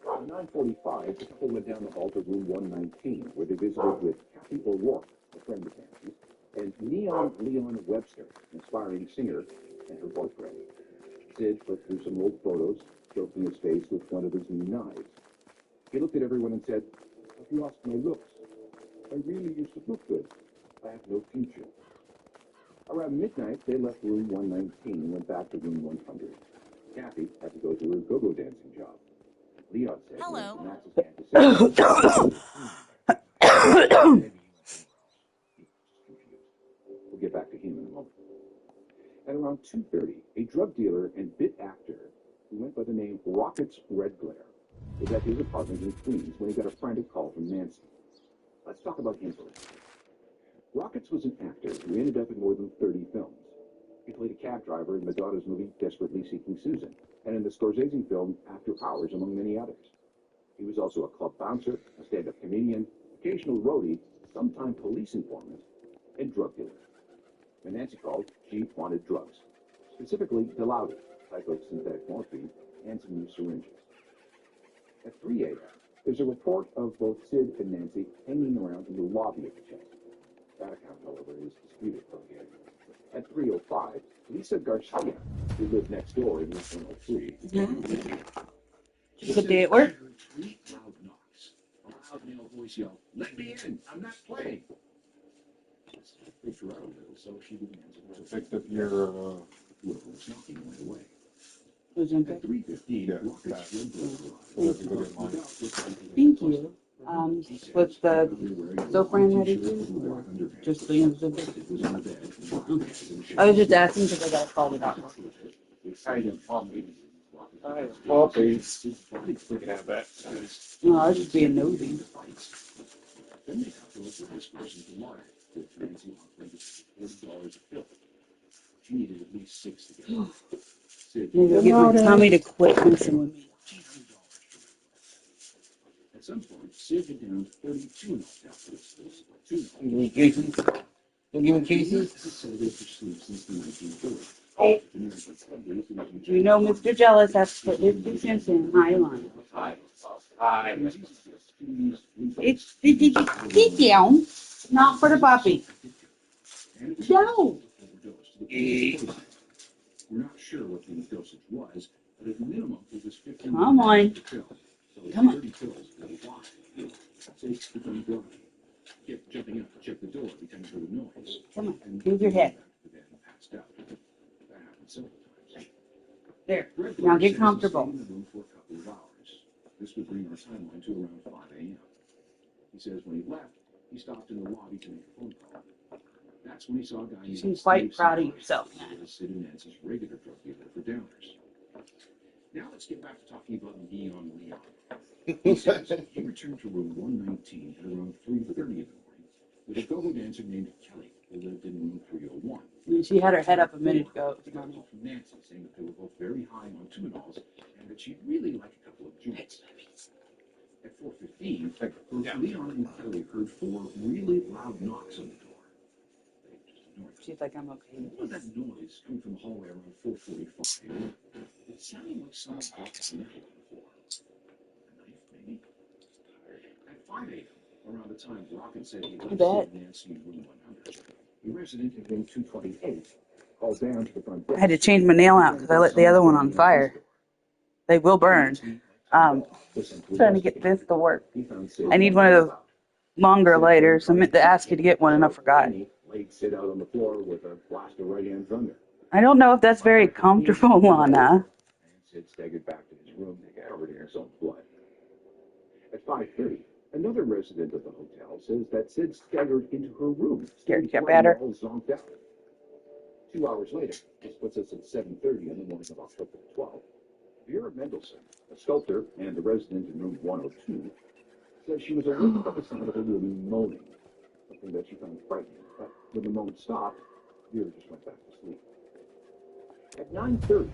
At 9:45, the couple went down the hall to room 119, where they visited with Kathy O'Rourke, a friend of Nancy's, and Neon Leon Webster, an aspiring singer, and her boyfriend. Sid flipped through some old photos, stroking his face with one of his new knives. He looked at everyone and said, "I've lost my looks. I really used to look good. I have no future." Around midnight, they left room 119 and went back to room 100. Kathy had to go to her go-go dancing job. Leon said, Hello. We'll get back to him in a moment. At around 2:30, a drug dealer and bit actor who went by the name Rockets Red Glare was at his apartment in Queens when he got a frantic call from Nancy. Let's talk about him for a second. Rockets was an actor who ended up in more than 30 films. He played a cab driver in Madonna's movie Desperately Seeking Susan, and in the Scorsese film After Hours, among many others. He was also a club bouncer, a stand-up comedian, occasional roadie, sometime police informant, and drug dealer. When Nancy called, she wanted drugs, specifically Dilaudid, type of synthetic morphine, and some new syringes. At 3 a.m., there's a report of both Sid and Nancy hanging around in the lobby of the Chelsea. That account, however, is disputed from here. At 3:05, Lisa Garcia, who lived next door in Room 103, Good day at work. Three loud knocks. A loud male voice yelled, "Let me in! I'm not playing!" Freaked her out a little, so she began to Picked up your whoever was knocking went away. Who's in At 3:15, Yeah, Rockets Thank you. What's the soap brand that is? Just the I was just asking because I got to call the doctor. well, please. You can have that. No, I was just being nosy. Then they got to look for this person to water. Nancy offered $40 a pill. She needed at least 6 to get off. Maybe I'll get my tummy to quit messing with me. At some point, Sid had down 32 and all tablets. You give me cases? You give me cases? Oh. Do you know Mr. Jealous has to put his 2 cents in Highline? It's sit down, not for the puppy. No. We're not sure what the dosage was, but at minimum it was 15. Come on. Come on. 30 pills at a while. So become blind. Kept jumping up to check the door every time he heard a noise. Come on. Move your head. Then passed out. That happened several times. There. Now get comfortable. He stayed in the room for a couple of hours. This would bring our timeline to around 5 a.m. He says when he left, he stopped in the lobby to make a phone call. That's when he saw a guy. You seem quite proud of yourself, man. Sid and Nancy's regular drug dealer for downers. Now let's get back to talking about Neon Leon. He says he returned to room 119 at around 3:30 in the morning with a go-go dancer named Kelly who lived in room 301. She had her head up a minute ago. He got a call from Nancy saying that they were both very high on Tumenols and that she'd really like a couple of joints. At 4:15, Leon and Kelly heard 4 really loud knocks on the door. She's like, I'm okay. What was that noise coming from the hallway around 4:45? It sounded like someone walked on the floor. A knife, maybe? At 5 a.m., around the time Rocket said he left Nancy in room 100, the resident in room 228 called down to the front desk. I had to change my nail out because I lit the other one on fire. They will burn. Trying to get this to work. I need one of those longer lighters. I meant to ask you to get one and I forgot. laid Sid out on the floor with a blast of right-hand thunder. I don't know if that's very comfortable, Lana. And Sid staggered back to his room to get over to his own blood. At 5:30, another resident of the hotel says that Sid staggered into her room, Scared to get better. all zonked out. 2 hours later, this puts us at 7:30 on the morning of October 12th. Vera Mendelsohn, a sculptor and a resident in room 102, says she was awake by the sound of a woman moaning, something that she found frightening. But when the moan stopped, Vera just went back to sleep. At 9:30,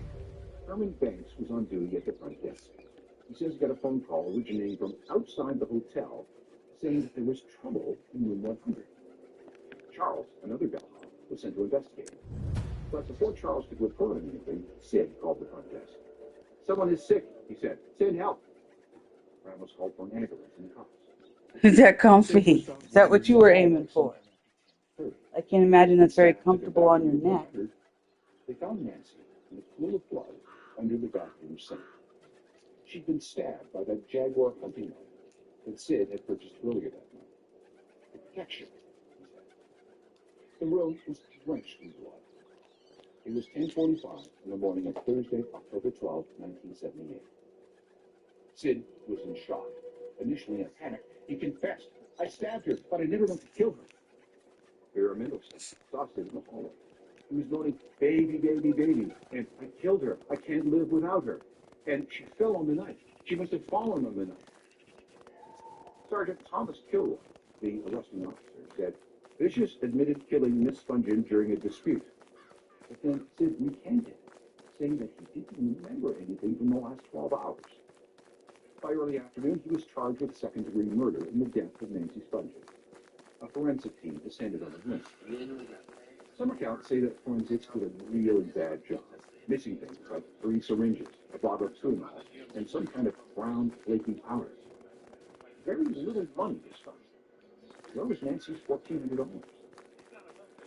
Herman Banks was on duty at the front desk. He says he got a phone call originating from outside the hotel saying that there was trouble in room 100. Charles, another bellhop, was sent to investigate. But before Charles could report on anything, Sid called the front desk. "Someone is sick," he said. "Send help." Ramos called for an ambulance and cops. Is that comfy? Is that what you were aiming for? I can't imagine that's very comfortable on your neck. They found Nancy in a pool of blood under the bathroom sink. She'd been stabbed by that Jaguar hunting knife that Sid had purchased earlier that night. For protection, he said. The room was drenched in blood. It was 10:45 in the morning of Thursday, October 12, 1978. Sid was in shock. Initially in panic, he confessed, "I stabbed her, but I never meant to kill her." Vera Mendelsohn saw Sid in the hallway. He was moaning, "Baby, baby, baby," and "I killed her. I can't live without her." And she fell on the knife. She must have fallen on the knife. Sergeant Thomas Kilroy, the arresting officer, said, "Vicious admitted killing Miss Spungen during a dispute." But then Sid recanted, saying that he didn't remember anything from the last 12 hours. By early afternoon, he was charged with second-degree murder in the death of Nancy Spungen. A forensic team descended on the room. Some accounts say that forensics did a really bad job, missing things like 3 syringes, a bottle of Tylenol, and some kind of brown, flaky powder. Very little money was found. Where was Nancy's $1,400?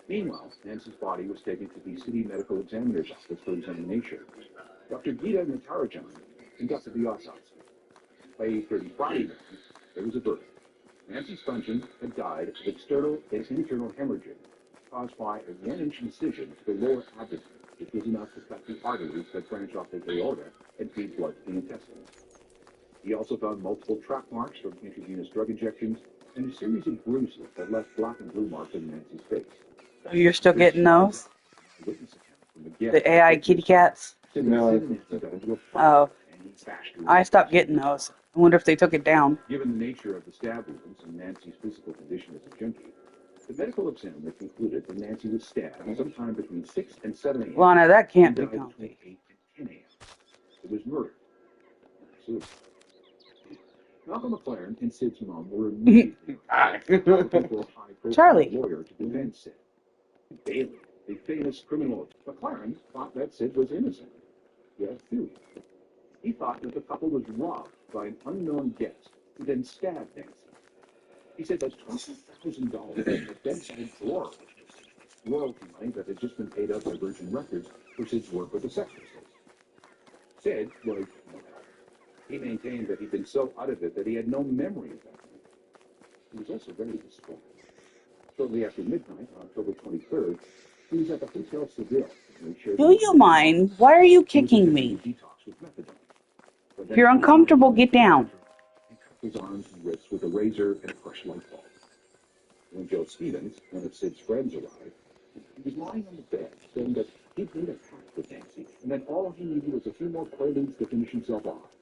Meanwhile, Nancy's body was taken to the city medical examiner's office for examination. Dr. Gita Natarajan conducted the autopsy. By 8:30 Friday morning, there was a verdict. Nancy Spungen had died of external and internal hemorrhaging caused by a 1-inch incision to the lower abdomen, which was enough to cut the arteries that branch off the aorta and feed blood to the intestines. He also found multiple trap marks from intravenous drug injections and a series of bruises that left black and blue marks on Nancy's face. Oh, you're still getting those? The AI kitty cats? No. Oh. I stopped getting those. I wonder if they took it down. Given the nature of the stab wounds and Nancy's physical condition as a junkie, the medical examiner concluded that Nancy was stabbed sometime between 6 and 7 a.m. Lana, that can't be and died comfy. between 8 and 10 a.m. It was murder. Suicide. Malcolm McLaren and Sid's mom were immediately looking for a high-profile Charlie. lawyer to defend Sid. Bailey, the famous criminal. McLaren thought that Sid was innocent. He had a theory. He thought that the couple was robbed by an unknown guest who then stabbed Nancy. He said those $20,000 had been in a drawer, royalty money that had just been paid out by Virgin Records for Sid's work with the Sex Pistols. Sid was no help. He maintained that he'd been so out of it that he had no memory of that night. He was also very distraught. Shortly after midnight, on October 23rd, he was at the Hotel Seville. Do you mind? Why are you kicking me? If you're uncomfortable, get down. He cut his arms and wrists with a razor and a crushed light bulb. When Joe Stevens, one of Sid's friends, arrived, he was lying on the bed, saying that he'd made a pact with Nancy, and that all he needed was a few more quaaludes to finish himself off.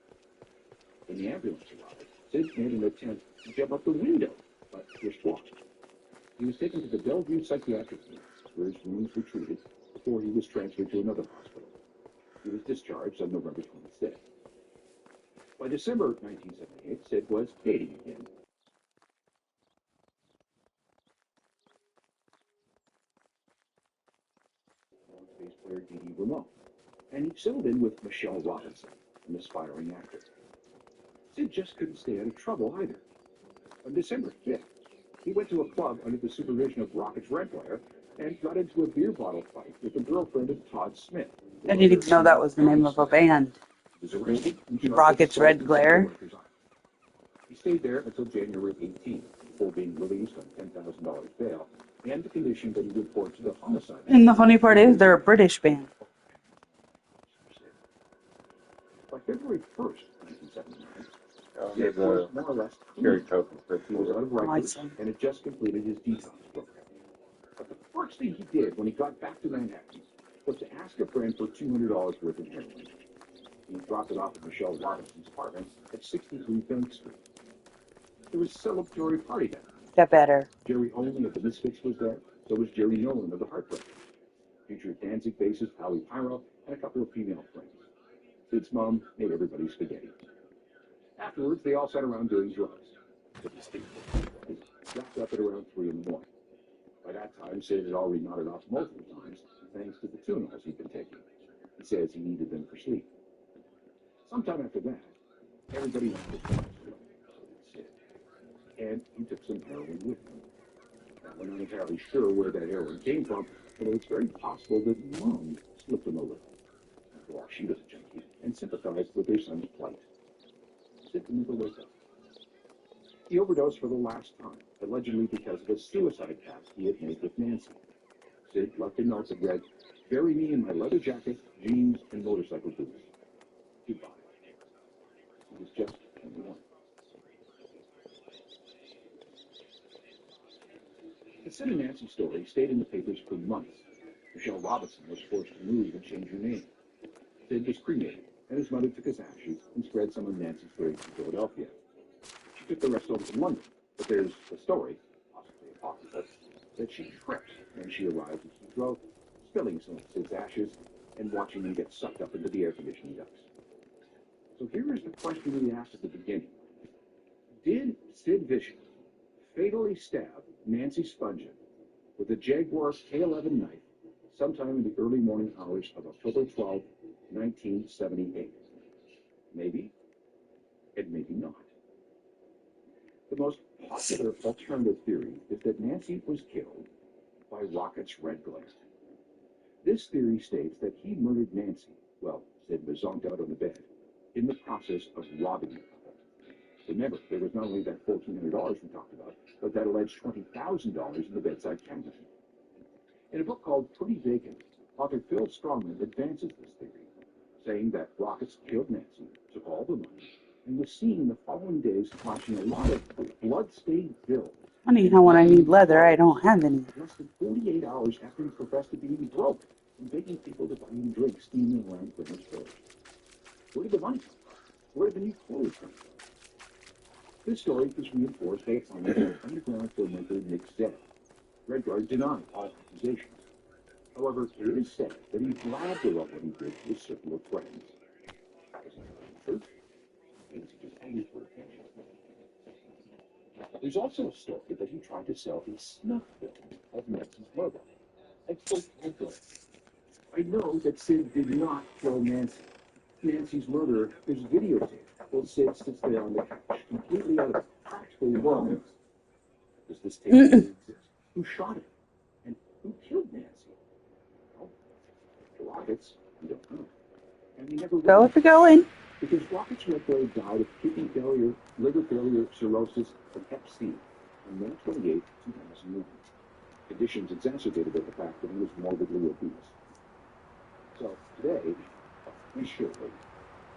When the ambulance arrived, Sid made an attempt to jump up the window, but was blocked. He was taken to the Bellevue Psychiatric Unit, where his wounds were treated, before he was transferred to another hospital. He was discharged on November 26th. By December 1978, Sid was dating again. Bass player Dee Ramone, and he settled in with Michelle Robinson, an aspiring actor. Sid just couldn't stay out of trouble either. On December 5th, he went to a club under the supervision of Rocket's Red Glare and got into a beer bottle fight with the girlfriend of Todd Smith. I didn't even know that was the name of a band. He was arrested and charged Rocket's with Red Glare. Rikers Island. He stayed there until January 18th, before being released on $10,000 bail and the condition that he reported to the homicide. And the funny part is, they're a British band. By February 1st, 1979, Sid was more or less Carrie clean. Topher. He was out of Rikers Awesome. and had just completed his detox program. But the first thing he did when he got back to Manhattan was to ask a friend for $200 worth of heroin. He dropped it off at Michelle Robinson's apartment at 63 Bank Street. There was a celebratory party that night. Got better. Jerry Only of the Misfits was there, so was Jerry Nolan of the Heartbreakers. Featured Danzig bassist Howie Pyro and a couple of female friends. Sid's mom made everybody spaghetti. Afterwards, they all sat around doing drugs. Sid wrapped up at around 3 in the morning. By that time, Sid had already nodded off multiple times, thanks to the Tuneals he'd been taking. He says he needed them for sleep. Sometime after that, everybody went to the drugs, so did Sid. And he took some heroin with him. Now, we're not entirely sure where that heroin came from, although it's very possible that Mom slipped him a little. After all, she was a junkie and sympathized with her son's plight. Sid would never wake up. He overdosed for the last time, allegedly because of a suicide pact he had made with Nancy. Sid left a note that read, "Bury me in my leather jacket, jeans, and motorcycle boots. Goodbye." He was just 21. The Sid and Nancy story stayed in the papers for months. Michelle Robinson was forced to move and change her name. Sid was cremated, and his mother took his ashes and spread some of Nancy's graves in Philadelphia. She took the rest over to London, but there's a story, possibly apocryphal, that she tripped when she arrived at Heathrow, spilling some of Sid's ashes and watching him get sucked up into the air conditioning ducts. So here is the question we asked at the beginning. Did Sid Vicious fatally stab Nancy Spungen with a Jaguar K11 knife sometime in the early morning hours of October 12, 1978? Maybe, and maybe not. The most popular alternative theory is that Nancy was killed by Rocket's red glare. This theory states that he murdered Nancy, well, Sid was zonked out on the bed, in the process of robbing the couple. Remember, there was not only that $1,400 we talked about, but that alleged $20,000 in the bedside cabinet. In a book called Pretty Vacant, author Phil Strongman advances this theory, saying that Rockets killed Nancy, took all the money, and was seen the following days flashing a lot of blood-stained bills. Funny how when I need leather, I don't have any. Less than 48 hours after he professed to being broke and begging people to buy him drinks steaming around Britain's stores. Where did the money come from? Where did the new clothes come from? This story was reinforced by a comment from underground filmmaker Nick Zedd. Redguard denied all accusations. However, it is said that he blabbed about what he did to a circle of friends. Was he telling the truth? Or was he just angry for attention? There's also a story that he tried to sell a snuff film of Nancy's murder. I know that Sid did not kill Nancy. Nancy's murder is videotaped while Sid sits there on the couch, completely out of practical world. Does this tape exist? Who shot him? And who killed Nancy? Well, the Rockets, we don't know. And we never Go if you're going. because Rockets Redgrave died of kidney failure, liver failure, cirrhosis, and hep C on May 28, 2001. Conditions exacerbated by the fact that he was morbidly obese. So today, officially,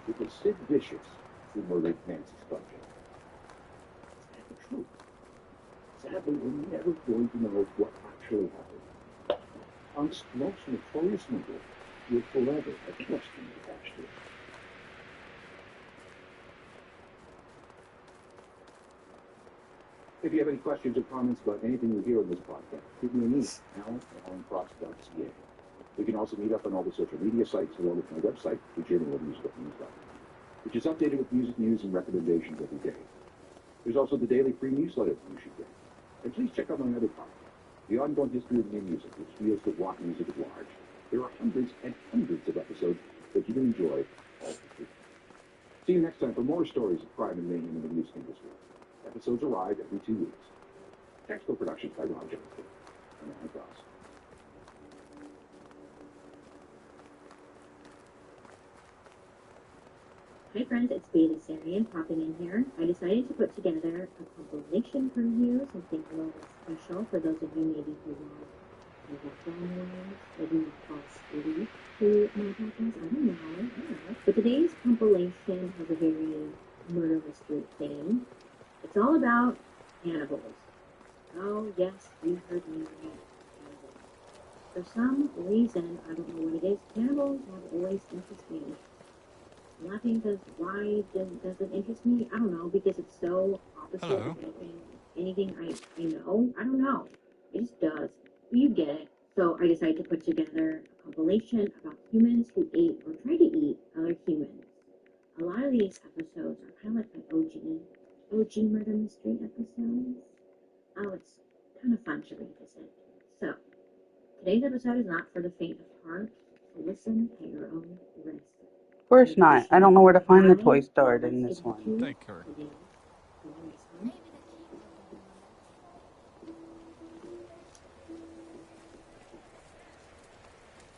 it was Sid Vicious who murdered Nancy Spungen. That's the truth. Sadly, we're never going to know what actually happened. Punk's most notorious murder will forever have question attached to it. If you have any questions or comments about anything you hear on this podcast, give me an email, alan@alanfrost.ca. We can also meet up on all the social media sites along with my website, thejournalofmusic.com, which is updated with music news and recommendations every day. There's also the daily free newsletter you should get. And please check out my other podcast, The Ongoing History of New Music, which deals with rock music at large. There are hundreds and hundreds of episodes that you can enjoy all for free. See you next time for more stories of crime and mayhem in the music industry. Episodes arrive every 2 weeks. Technical production by Ron Johnson. I'm Alan Frost. Hi friends, it's Bailey Sarian popping in here. I decided to put together a compilation for you, something a little bit special for those of you maybe who love background noise, maybe you fall asleep to my podcast. I don't know. But today's compilation has a very murder mystery theme. It's all about cannibals. Oh yes, you heard me right. Cannibals. For some reason, I don't know what it is, cannibals have always interested me. Laughing because why does it interest me? I don't know, because it's so opposite of anything I know. I don't know. It just does. You get it. So I decided to put together a compilation about humans who ate or tried to eat other humans. A lot of these episodes are kind of like my OG murder mystery episodes. Oh, it's kind of fun to revisit. So today's episode is not for the faint of heart, so listen at your own risk. Of course not. I don't know where to find the toy store in this one. Thank her.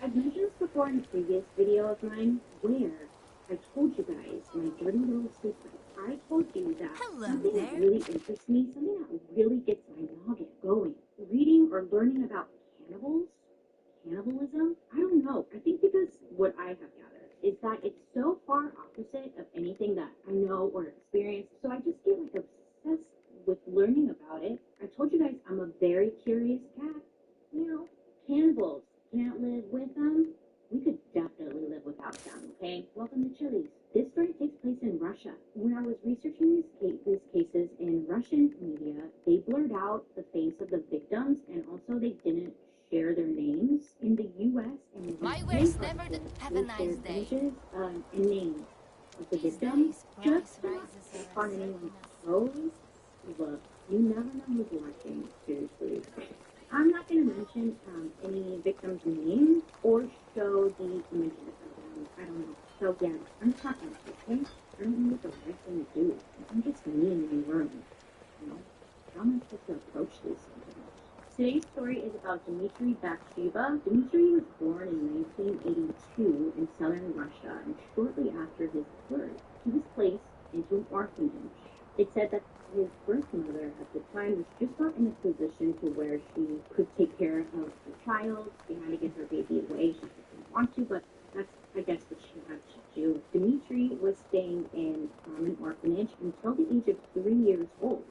I've mentioned this before in a previous video of mine where I told you guys my dirty little secret. I told you that something that really interests me, something that really gets my noggin going, reading or learning about cannibalism, I don't know. I think because what I have gathered is that it's so far opposite of anything that I know or experience. So I just get like obsessed with learning about it. I told you guys I'm a very curious cat. Cannibals can't live with them. We could definitely live without them, okay? Welcome to Chili's. This story takes place in Russia. When I was researching these cases in Russian media, they blurred out the face of the victims and also they didn't share their names. In the U.S. and the My UK, words never have a they nice shared day. images and names of the These victims days, just price to not rises step are on a anyone's sickness. toes. Look, you never know who's watching, seriously. I'm not going to mention any victims' names or show the images of them. I don't know. So again, I'm talking, okay? I don't know what the right thing to do. I'm just me in my room. How am I supposed to approach these things? Today's story is about Dmitry Bathsheba. Dmitry was born in 1982 in southern Russia, and shortly after his birth, he was placed into an orphanage. It said that his birth mother at the time was just not in a position to where she could take care of the child. She had to get her baby away. She didn't want to, but that's, I guess, what she had to do. Dmitry was staying in an orphanage until the age of 3 years old.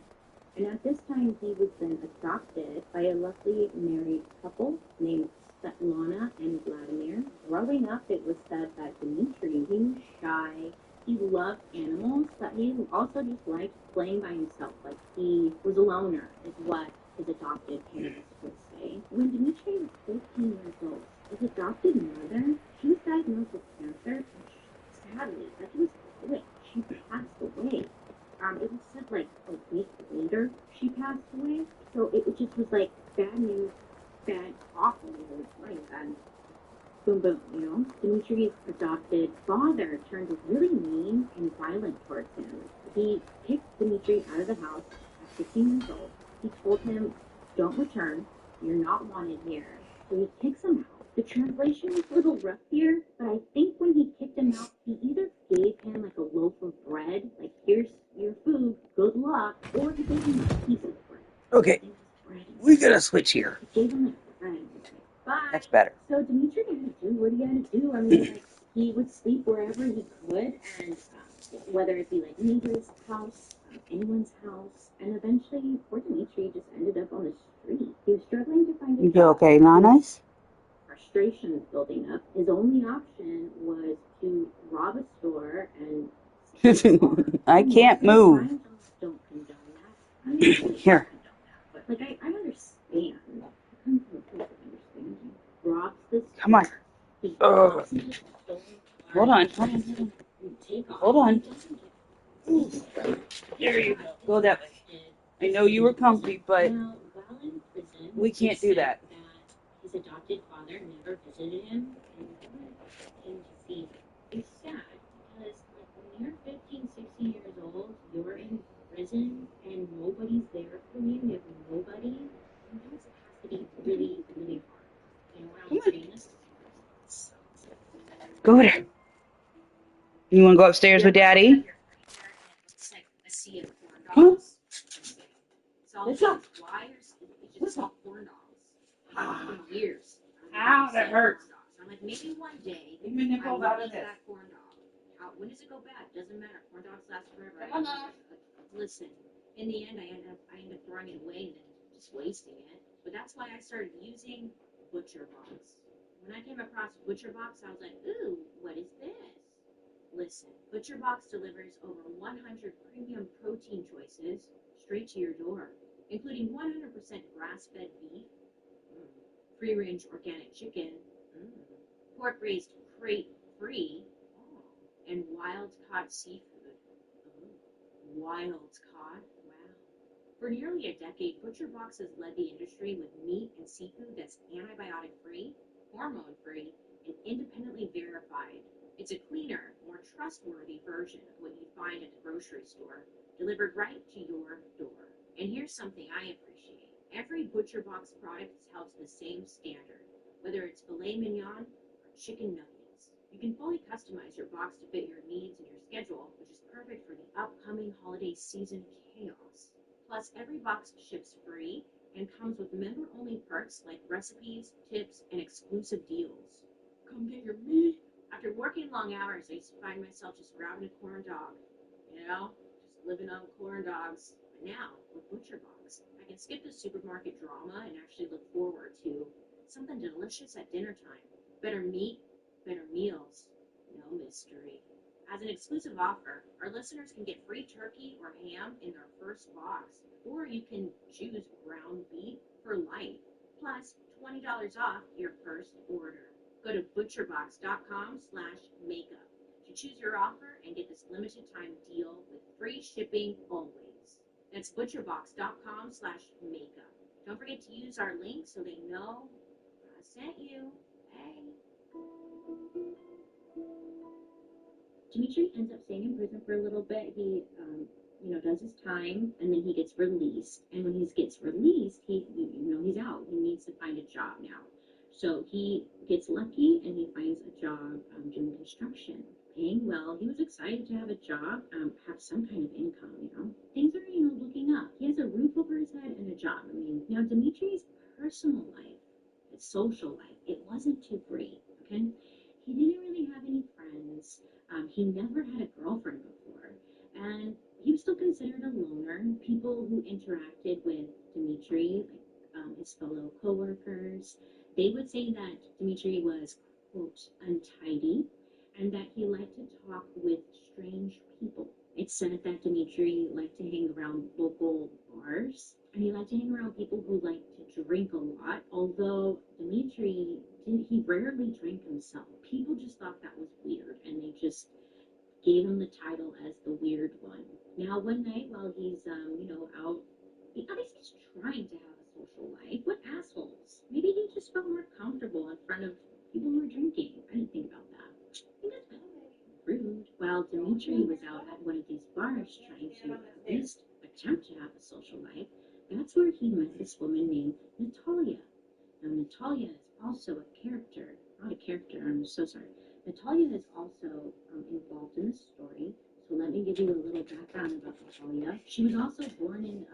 And at this time, he was then adopted by a lovely married couple named Svetlana and Vladimir. Growing up, it was said that Dmitry, he was shy, he loved animals, but he also just liked playing by himself. Like, he was a loner, is what his adopted parents would say. When Dmitry was 14 years old, his adopted mother, she was diagnosed with cancer, and sadly, that was quick. She passed away. It was said like a week later she passed away. So it just was like bad news, bad, awful news, and boom, boom, Dimitri's adopted father turned really mean and violent towards him. He kicked Dimitri out of the house at 15 years old. He told him, don't return, you're not wanted here. So he kicks him out. The translation is a little rough here, but I think when he kicked him out, he either gave him like a loaf of bread, like here's your food, good luck, or he gave him a piece of bread. Okay, we gotta switch here. He gave him like bread and was like, bye. That's better. So Dimitri had to do what he had to do. I mean, like he would sleep wherever he could, and whether it be like neighbor's house, anyone's house, and eventually poor Dimitri just ended up on the street. He was struggling to find a job. You okay, Nanas? Frustrations building up. His only option was to rob a store and I can't move. don't condone that. I mean, Here. but like I understand. I come from a place of understanding. Robs this. Come on. Hold on. Hold on. There you go. Go that way. I know you were comfy, but we can't do that. His adopted father never visited him and came to see him. It's sad because like when you're 15, 16 years old, you're in prison and nobody's there for you. You have nobody. Sometimes it has to be really, really hard. When I was saying this, Go there. You want to go upstairs with Daddy? I see it corn Huh? dogs. It's all why it's just all corn dogs. For years. Ow, that hurts. I'm like, maybe one day Leave me nipples I out will of eat this. that corn dog. When does it go bad? Doesn't matter. Corn dogs last forever. Come on. Listen, in the end, I end up throwing it away and then just wasting it. But that's why I started using ButcherBox. When I came across ButcherBox, I was like, ooh, what is this? Listen, ButcherBox delivers over 100 premium protein choices straight to your door, including 100% grass-fed beef, free-range organic chicken, pork-raised crate-free, and wild-caught seafood. Wild-caught? Wow. For nearly a decade, ButcherBox has led the industry with meat and seafood that's antibiotic-free, hormone-free, and independently verified. It's a cleaner, more trustworthy version of what you'd find at the grocery store, delivered right to your door. And here's something I appreciate. Every ButcherBox product is held to the same standard, whether it's filet mignon or chicken nuggets. You can fully customize your box to fit your needs and your schedule, which is perfect for the upcoming holiday season chaos. Plus, every box ships free and comes with member-only perks like recipes, tips, and exclusive deals. Come get your meat. After working long hours, I used to find myself just grabbing a corn dog, just living on corn dogs. But now, with ButcherBox, I can skip the supermarket drama and actually look forward to something delicious at dinner time. Better meat, better meals, no mystery. As an exclusive offer, our listeners can get free turkey or ham in their first box, or you can choose ground beef for life, plus $20 off your first order. Go to butcherbox.com/makeup to choose your offer and get this limited time deal with free shipping always. That's butcherbox.com/makeup. Don't forget to use our link so they know I sent you. Hey. Dimitri ends up staying in prison for a little bit. He, does his time, and then he gets released. And when he gets released, he's out. He needs to find a job now. So he gets lucky, and he finds a job doing construction, paying well. He was excited to have a job, have some kind of income. Things are, looking up. He has a roof over his head and a job. Now Dimitri's personal life, his social life, it wasn't too great, okay? He didn't really have any friends. He never had a girlfriend before, and he was still considered a loner. People who interacted with Dimitri, like his fellow coworkers, they would say that Dimitri was, quote, untidy, and that he liked to talk with strange people. It's said that Dimitri liked to hang around local bars, and he liked to hang around people who liked to drink a lot, although Dimitri he rarely drank himself. People just thought that was weird, and they just gave him the title as the weird one. Now, one night while he's, out, at least he's trying to have a social life. What assholes? Maybe he just felt more comfortable in front of people who were drinking. I didn't think about that. I think that's rude. While Dimitri was out at one of these bars trying to at least attempt to have a social life, that's where he met this woman named Natalia. Now, Natalia is also a character. Not a character, I'm so sorry. Natalia is also involved in this story, so let me give you a little background about Natalia. She was also born in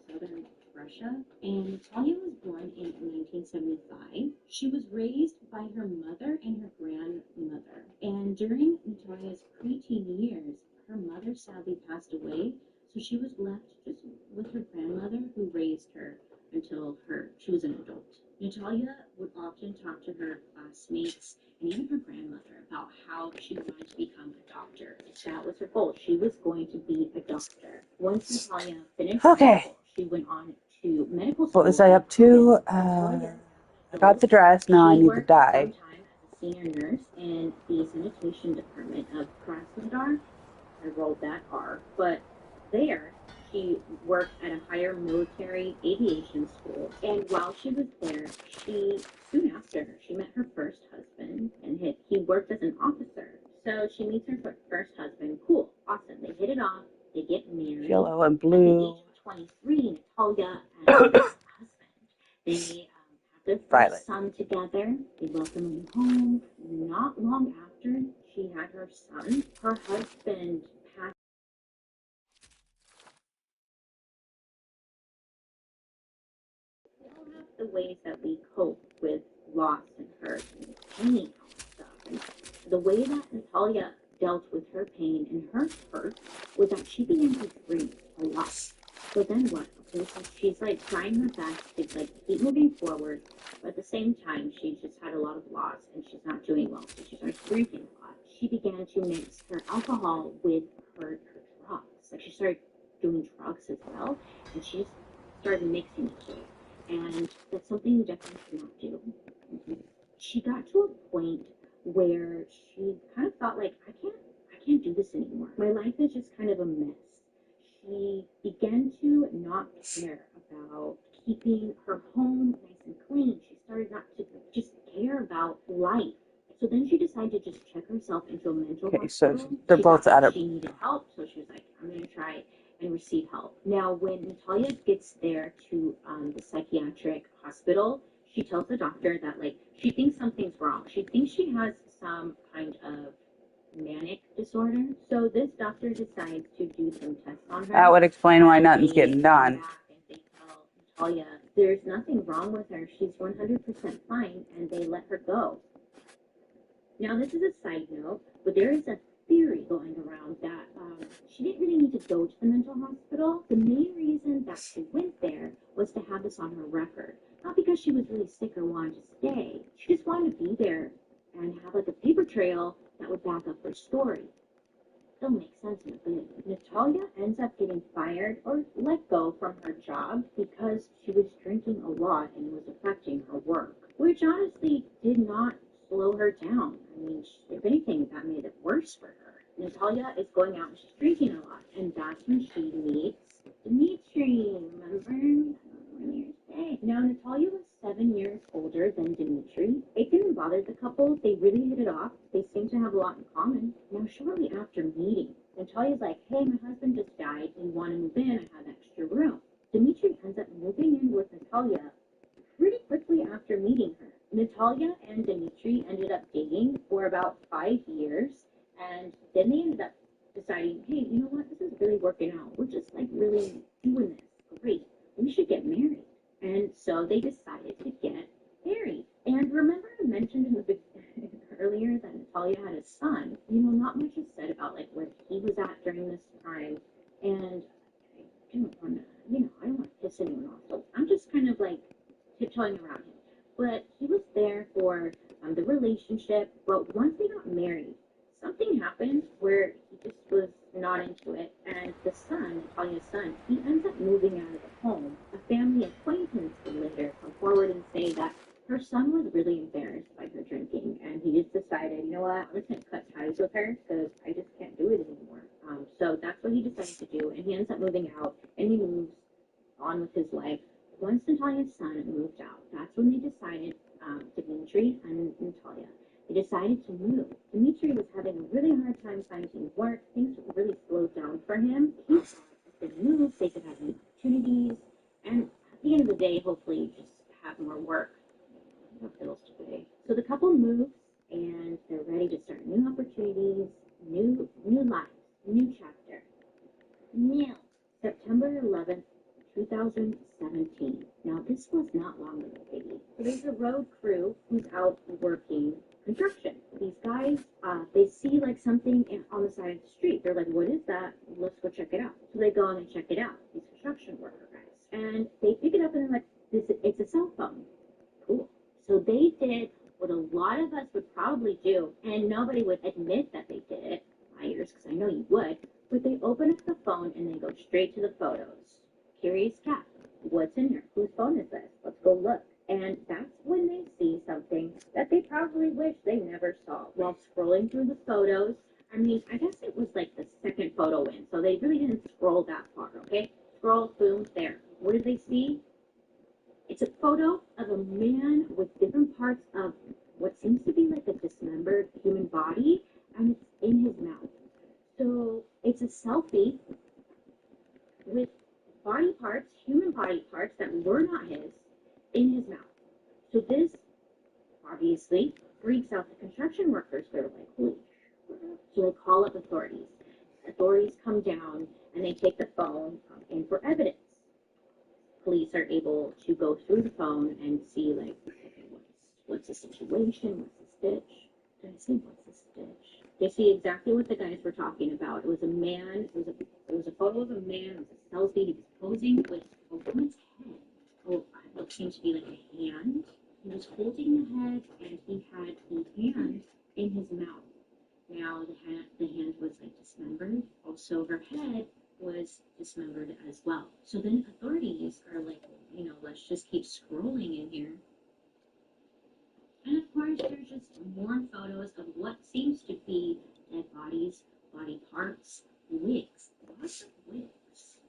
southern Russia, and Natalia was born in 1975. She was raised by her mother and her grandmother, and during Natalia's preteen years, her mother sadly passed away, so she was left just with her grandmother, who raised her until she was an adult. Natalia would often talk to her classmates and even her grandmother about how she wanted to become a doctor. That was her goal. She was going to be a doctor. Once Natalia finished school, she went on to medical school. What was I up to? I got the dress. Now I need to dye. She worked some time as a senior nurse in the sanitation department of Krasnodar. I rolled that R. But there, she worked at a higher military aviation school, and while she was there, soon after, she met her first husband, and he worked as an officer. So she meets her first husband. Cool, awesome. They hit it off. They get married. Yellow and blue. At the age of 23, Natalia and her husband, they have their first son together. They welcome him home. Not long after, she had her son, her husband passed. We all have the ways that we cope with loss and hurt and pain and stuff. And the way that Natalia dealt with her pain and her hurt was that she began to drink a lot. So then what? Okay, so she's like trying her best to like keep moving forward, but at the same time, she just had a lot of loss and she's not doing well. So she starts drinking a lot. She began to mix her alcohol with her drugs. Like she started doing drugs as well, and she just started mixing the two. And that's something you definitely cannot do. She got to a point where she kind of thought like, I can't do this anymore. My life is just kind of a mess. She began to not care about keeping her home nice and clean. She started not to just care about life. So then she decided to just check herself into a mental hospital. So they're both out of. She needed help, so she was like, I'm going to try and receive help. Now, when Natalia gets there to the psychiatric hospital, she tells the doctor that like she thinks something's wrong. She thinks she has some kind of manic disorder. So this doctor decides to do some tests on her. That would explain why nothing's getting done. They tell Natalia there's nothing wrong with her. She's 100% fine, and they let her go. Now, this is a side note, but there is a theory going around that she didn't really need to go to the mental hospital. The main reason that she went there was to have this on her record. Not because she was really sick or wanted to stay. She just wanted to be there and have like a paper trail that would back up her story. It'll make sense in a bit. Natalia ends up getting fired or let go from her job because she was drinking a lot and it was affecting her work, which honestly did not slow her down. I mean, if anything, that made it worse for her. Natalia is going out and she's drinking a lot, and that's when she meets Dimitri. Remember? Now, Natalia was 7 years older than Dimitri. It didn't bother the couple. They really hit it off. They seem to have a lot in common. Now, shortly after meeting, Natalia's like, hey, my husband just died. You want to move in? I have extra room. Dimitri ends up moving in with Natalia pretty quickly after meeting her. Natalia and Dimitri ended up dating for about 5 years, and then they ended up deciding, hey, you know what, this is really working out. We're just like really doing this. Great. We should get married. And so they decided to get married. And remember I mentioned in the earlier that Natalia had a son. You know, not much is said about like where he was at during this time. And I don't want to, I don't want to piss anyone off. So I'm just kind of like tiptoeing around him. But he was there for the relationship. But once they got married, something happened where he just was not into it. And the son, Natalia's son, he ends up moving out of the home. A family acquaintance would later come forward and say that her son was really embarrassed by her drinking. And he just decided, you know what, I'm just going to cut ties with her because I just can't do it anymore. So that's what he decided to do. And he ends up moving out and he moves on with his life. Once Natalia's son moved out, that's when they decided, Dimitri and Natalia, they decided to move. Dimitri was having a really hard time finding work. Things really slowed down for him. He thought if they moved, they could have new opportunities. And at the end of the day, hopefully just have more work. No bills to pay. So the couple moves, and they're ready to start new opportunities, new lives, new chapter. Now, September 11th, 2017. Now, this was not long ago, baby. So there's a road crew who's out working construction. These guys, they see like something on the side of the street. They're like, what is that? Let's go check it out. So they go and check it out, these construction worker guys. And they pick it up and they're like, it's a cell phone. Cool. So they did what a lot of us would probably do, and nobody would admit that they did it. Liars, because I know you would. But they open up the phone and they go straight to the photos. Curious cat. What's in here? Whose phone is this? Let's go look. And that's when they see something that they probably wish they never saw. While scrolling through the photos, I mean, I guess it was like the second photo in, so they really didn't scroll that far, okay? Scroll, boom, there. What did they see? It's a photo of a man with different parts of what seems to be like a dismembered human body, and it's in his mouth. So it's a selfie with body parts, human body parts that were not his, in his mouth. So this obviously freaks out the construction workers. They're like, holy So they call up authorities. Authorities come down and they take the phone in for evidence. Police are able to go through the phone and see, like, okay, what's the situation? What's the stitch? Did I say what's the stitch? They see exactly what the guys were talking about. It was a man. It was a photo of a man. It was a selfie. He was posing with a woman's head. Oh, it seemed to be like a hand. He was holding the head, and he had the hand in his mouth. Now the hand was like dismembered. Also, her head was dismembered as well. So then authorities are like, let's just keep scrolling in here. And of course, there's just more photos of what seems to be dead bodies, body parts, wigs. Lots of wigs.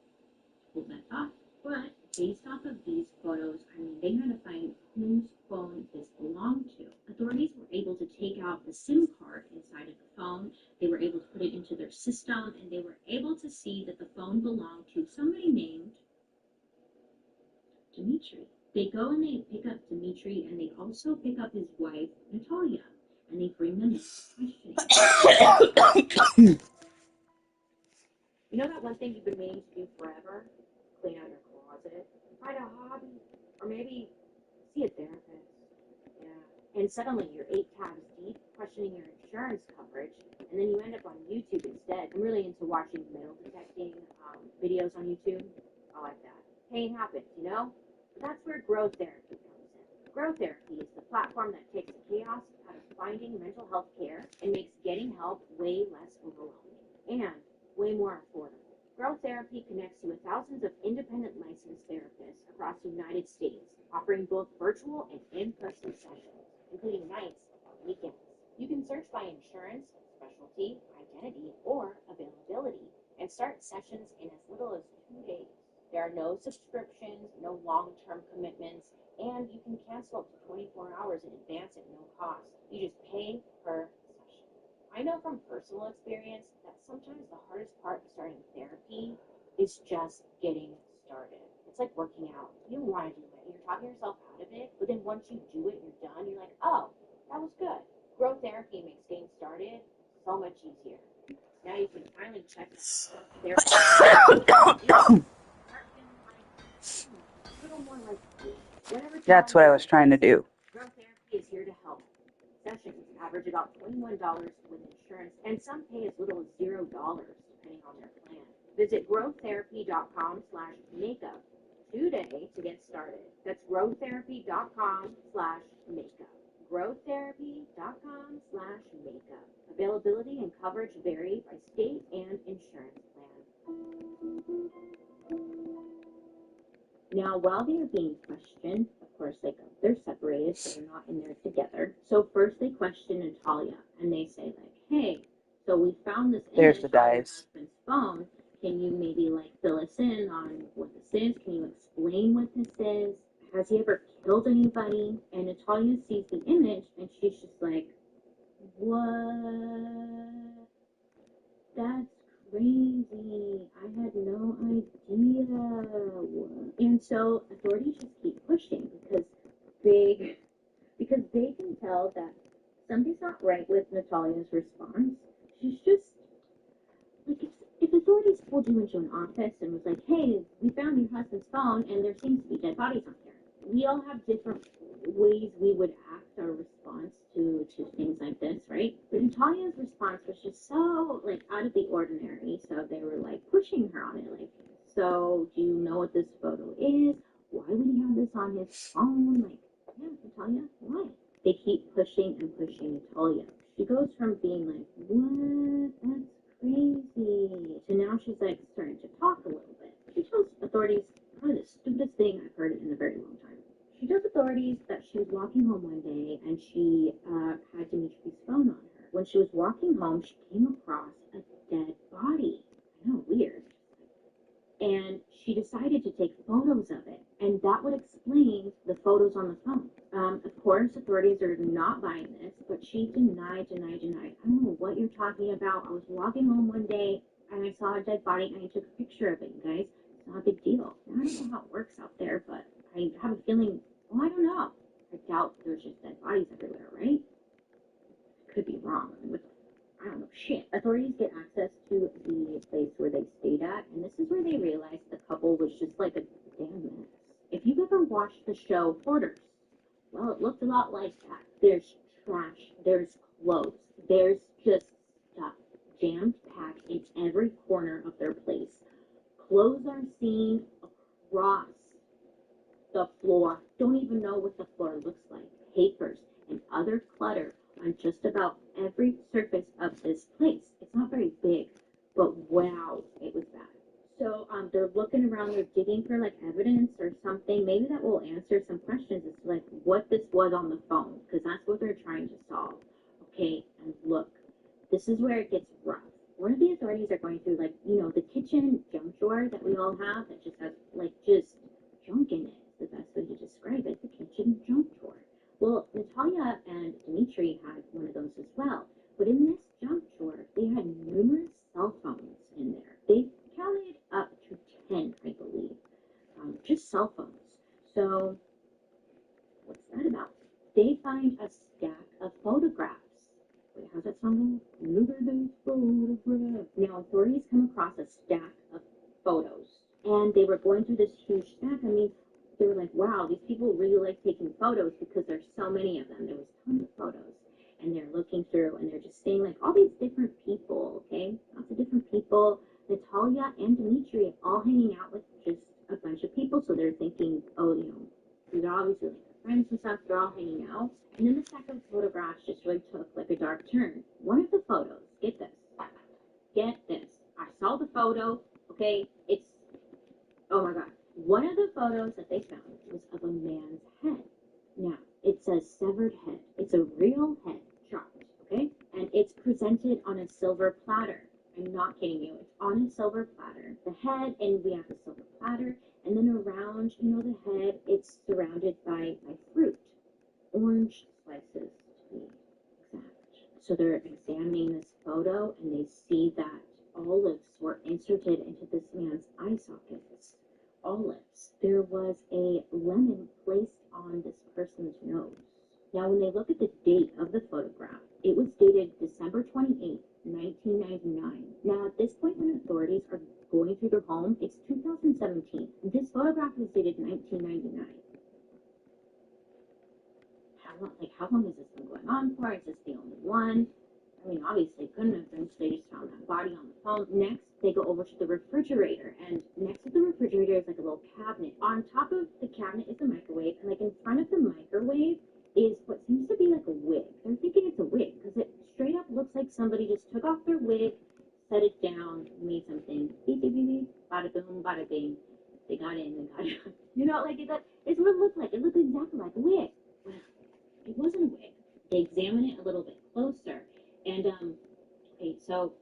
Hold that thought. But based off of these photos, they had to find whose phone this belonged to. Authorities were able to take out the SIM card inside of the phone. They were able to put it into their system, and they were able to see that the phone belonged to somebody named Dimitri. They go and they pick up Dimitri, and they also pick up his wife, Natalia, and they bring them in for questioning. You know that one thing you've been meaning to do forever? Clean out your closet, find a hobby, or maybe see a therapist. Yeah. And suddenly you're 8 tabs deep, questioning your insurance coverage, and then you end up on YouTube instead. I'm really into watching metal detecting videos on YouTube. I like that. Pain happens, But that's where growth therapy comes in. Growth therapy is the platform that takes the chaos out of finding mental health care and makes getting help way less overwhelming and way more affordable. Growth therapy connects you with thousands of independent licensed therapists across the United States, offering both virtual and in-person sessions, including nights and weekends. You can search by insurance, specialty, identity, or availability, and start sessions in as little as 2 days. There are no subscriptions, no long-term commitments, and you can cancel up to 24 hours in advance at no cost. You just pay per session. I know from personal experience that sometimes the hardest part of starting therapy is just getting started. It's like working out. You don't want to do it. You're talking yourself out of it, but then once you do it, you're done. You're like, oh, that was good. Growth therapy makes getting started so much easier. Now you can finally check therapy. That's what I was trying to do. Growth therapy is here to help. Sessions average about $21 with insurance, and some pay as little as $0 depending on their plan. Visit growththerapy.com/makeup today to get started. That's growththerapy.com/makeup. growththerapy.com/makeup. Availability and coverage vary by state and insurance plan. Now, while they are being questioned, of course, they're separated, so they're not in there together. So first they question Natalia, and they say, hey, so we found this image on your husband's phone. Can you maybe, fill us in on what this is? Can you explain what this is? Has he ever killed anybody? And Natalia sees the image, and she's just like, what? That's crazy. I had no idea. And so authorities just keep pushing because they can tell that something's not right with Natalia's response. She's just if authorities pulled you into an office and was like, hey, we found your husband's phone and there seems to be dead bodies on here. We all have different ways we would act our response to things like this, right? But Natalia's response was just so out of the ordinary. So they were pushing her on it, so do you know what this photo is? Why would he have this on his phone? Yeah, Natalia, why? They keep pushing and pushing Natalia. She goes from being what? That's crazy. To now she's starting to talk a little bit. She tells authorities probably the stupidest thing I've heard in a very long time. She tells authorities that she was walking home one day and she had Dimitri's phone on her. When she was walking home, she came across a dead body. I know, weird. And she decided to take photos of it, and that would explain the photos on the phone. Of course, authorities are not buying this, but she denied. I don't know what you're talking about. I was walking home one day, and I saw a dead body, and I took a picture of it, you guys. It's not a big deal. Now, I don't know how it works out there, but I have a feeling, I don't know. I doubt there's just dead bodies everywhere, right? Could be wrong. I I don't know, shit. Authorities get access to the place where they stayed at, and this is where they realized the couple was just like a damn mess. If you've ever watched the show Hoarders, well, it looked a lot like that. There's trash, there's clothes, there's just stuff jammed packed in every corner of their place. Clothes are seen across the floor. Don't even know what the floor looks like. Papers and other clutter on just about every surface of this place. It's not very big, but wow, it was bad. So they're looking around, they're digging for like evidence or something. Maybe that will answer some questions as to like what this was on the phone, because that's what they're trying to solve. Okay, and look, this is where it gets rough. One of the authorities are going through, like, you know, the kitchen junk drawer that we all have that just has like just junk in it. Is the best way to describe it, the kitchen junk drawer. Well, Natalia and Dmitri had one of those as well. But in this junk drawer, they had numerous cell phones in there. They counted up to 10, I believe. Just cell phones. So, what's that about? They find a stack of photographs. Wait, how's that song go? Look at this photograph. Now, authorities come across a stack of photos. And they were going through this huge stack. I mean, they were like, wow, these people really like taking photos because there's so many of them. There was tons of photos. And they're looking through and they're just seeing like all these different people, okay? Lots of different people. Natalia and Dmitri all hanging out with just a bunch of people. So they're thinking, oh, you know, these are obviously like friends and stuff. They're all hanging out. And then the stack of photographs just really took like a dark turn. One of the photos, get this. I saw the photo, okay? It's, oh my God. One of the photos that they found was of a man's head. Now, it's a severed head. It's a real head chopped, okay? And it's presented on a silver platter. I'm not kidding you. It's on a silver platter. The head, and we have the silver platter, and then around, you know, the head, it's surrounded by fruit. Orange slices, to be exact. So they're examining this photo, and they see that olives were inserted into this man's eye sockets. Olives. There was a lemon placed on this person's nose. Now, when they look at the date of the photograph, it was dated December 28th, 1999. Now, at this point when authorities are going through their home, it's 2017. This photograph was dated 1999. How long has this been going on for? Is this the only one? I mean, obviously, it couldn't have been, so they just found that body on the phone. Next, they go over to the refrigerator, and next to the refrigerator is like a little cabinet. On top of the cabinet is a microwave, and like in front of the microwave is what seems to be like a wig. They're thinking it's a wig, because it straight up looks like somebody just took off their wig, set it down, made something, beep, beep, beep, beep, bada boom, bada bing. They got in, they got out. You know, like, it's what it looked like. It looked exactly like a wig. Well, it wasn't a wig. They examined it a little bit closer. And, okay, so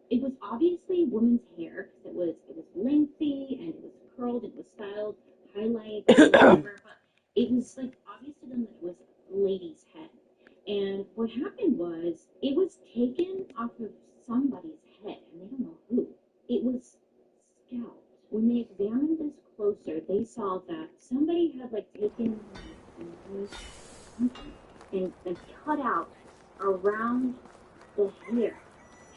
it was obviously a woman's hair, because it was lengthy, and it was curled, it was styled, highlights, whatever, but it was, like, obvious to them that it was a lady's head. And what happened was, it was taken off of somebody's head, and they don't know who. It was scalped. When they examined this closer, they saw that somebody had, like, taken and cut out around the hair.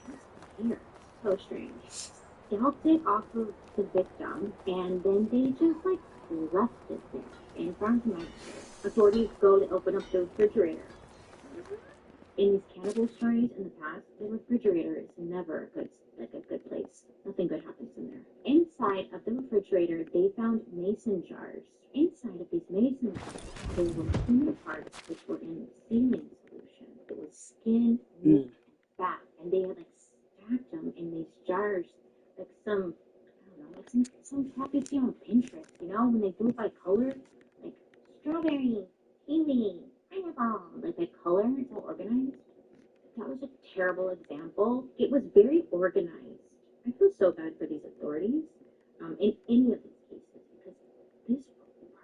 Just the hair. So strange. Scalped it off of the victim, and then they just like left it there in front of my face. Authorities go to open up the refrigerator. In these cannibal stories in the past, the refrigerator is never a good place. Nothing good happens in there. Inside of the refrigerator, they found mason jars. Inside of these mason jars, there were human parts which were in saline solution. It was skin, meat, and fat, and they had like stacked them in these jars, like some, I don't know, like some crap you see on Pinterest. You know, when they do it by color, like strawberry, kiwi, pineapple, like by color, it's all organized. That was a terrible example. It was very organized. I feel so bad for these authorities in any of these cases, because this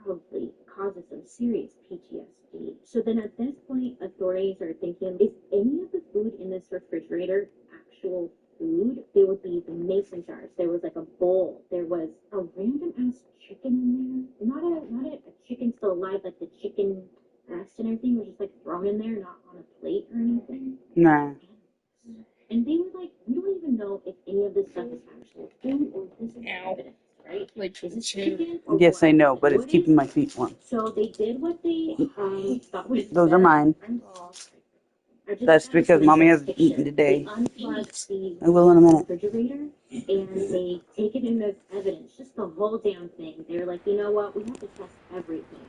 probably causes some serious PTSD. So then at this point, authorities are thinking, is any of the food in this refrigerator actual food? There would be the mason jars. There was like a bowl. There was a random ass chicken in there. Not a chicken still alive, like the chicken breast and everything was just like thrown in there, not on a plate or anything. Nah. And they were like, we don't even know if any of this stuff is actual food or this is evidence, right? Is this chicken or Yes, I what? know, but it's What keeping is my it? feet warm. So they did what they thought was Those are best. mine. I just That's found because this mommy really hasn't picture. eaten today. They unplugged the I will in a minute. refrigerator and they take it into evidence, just the whole damn thing. They're like, you know what? We have to test everything.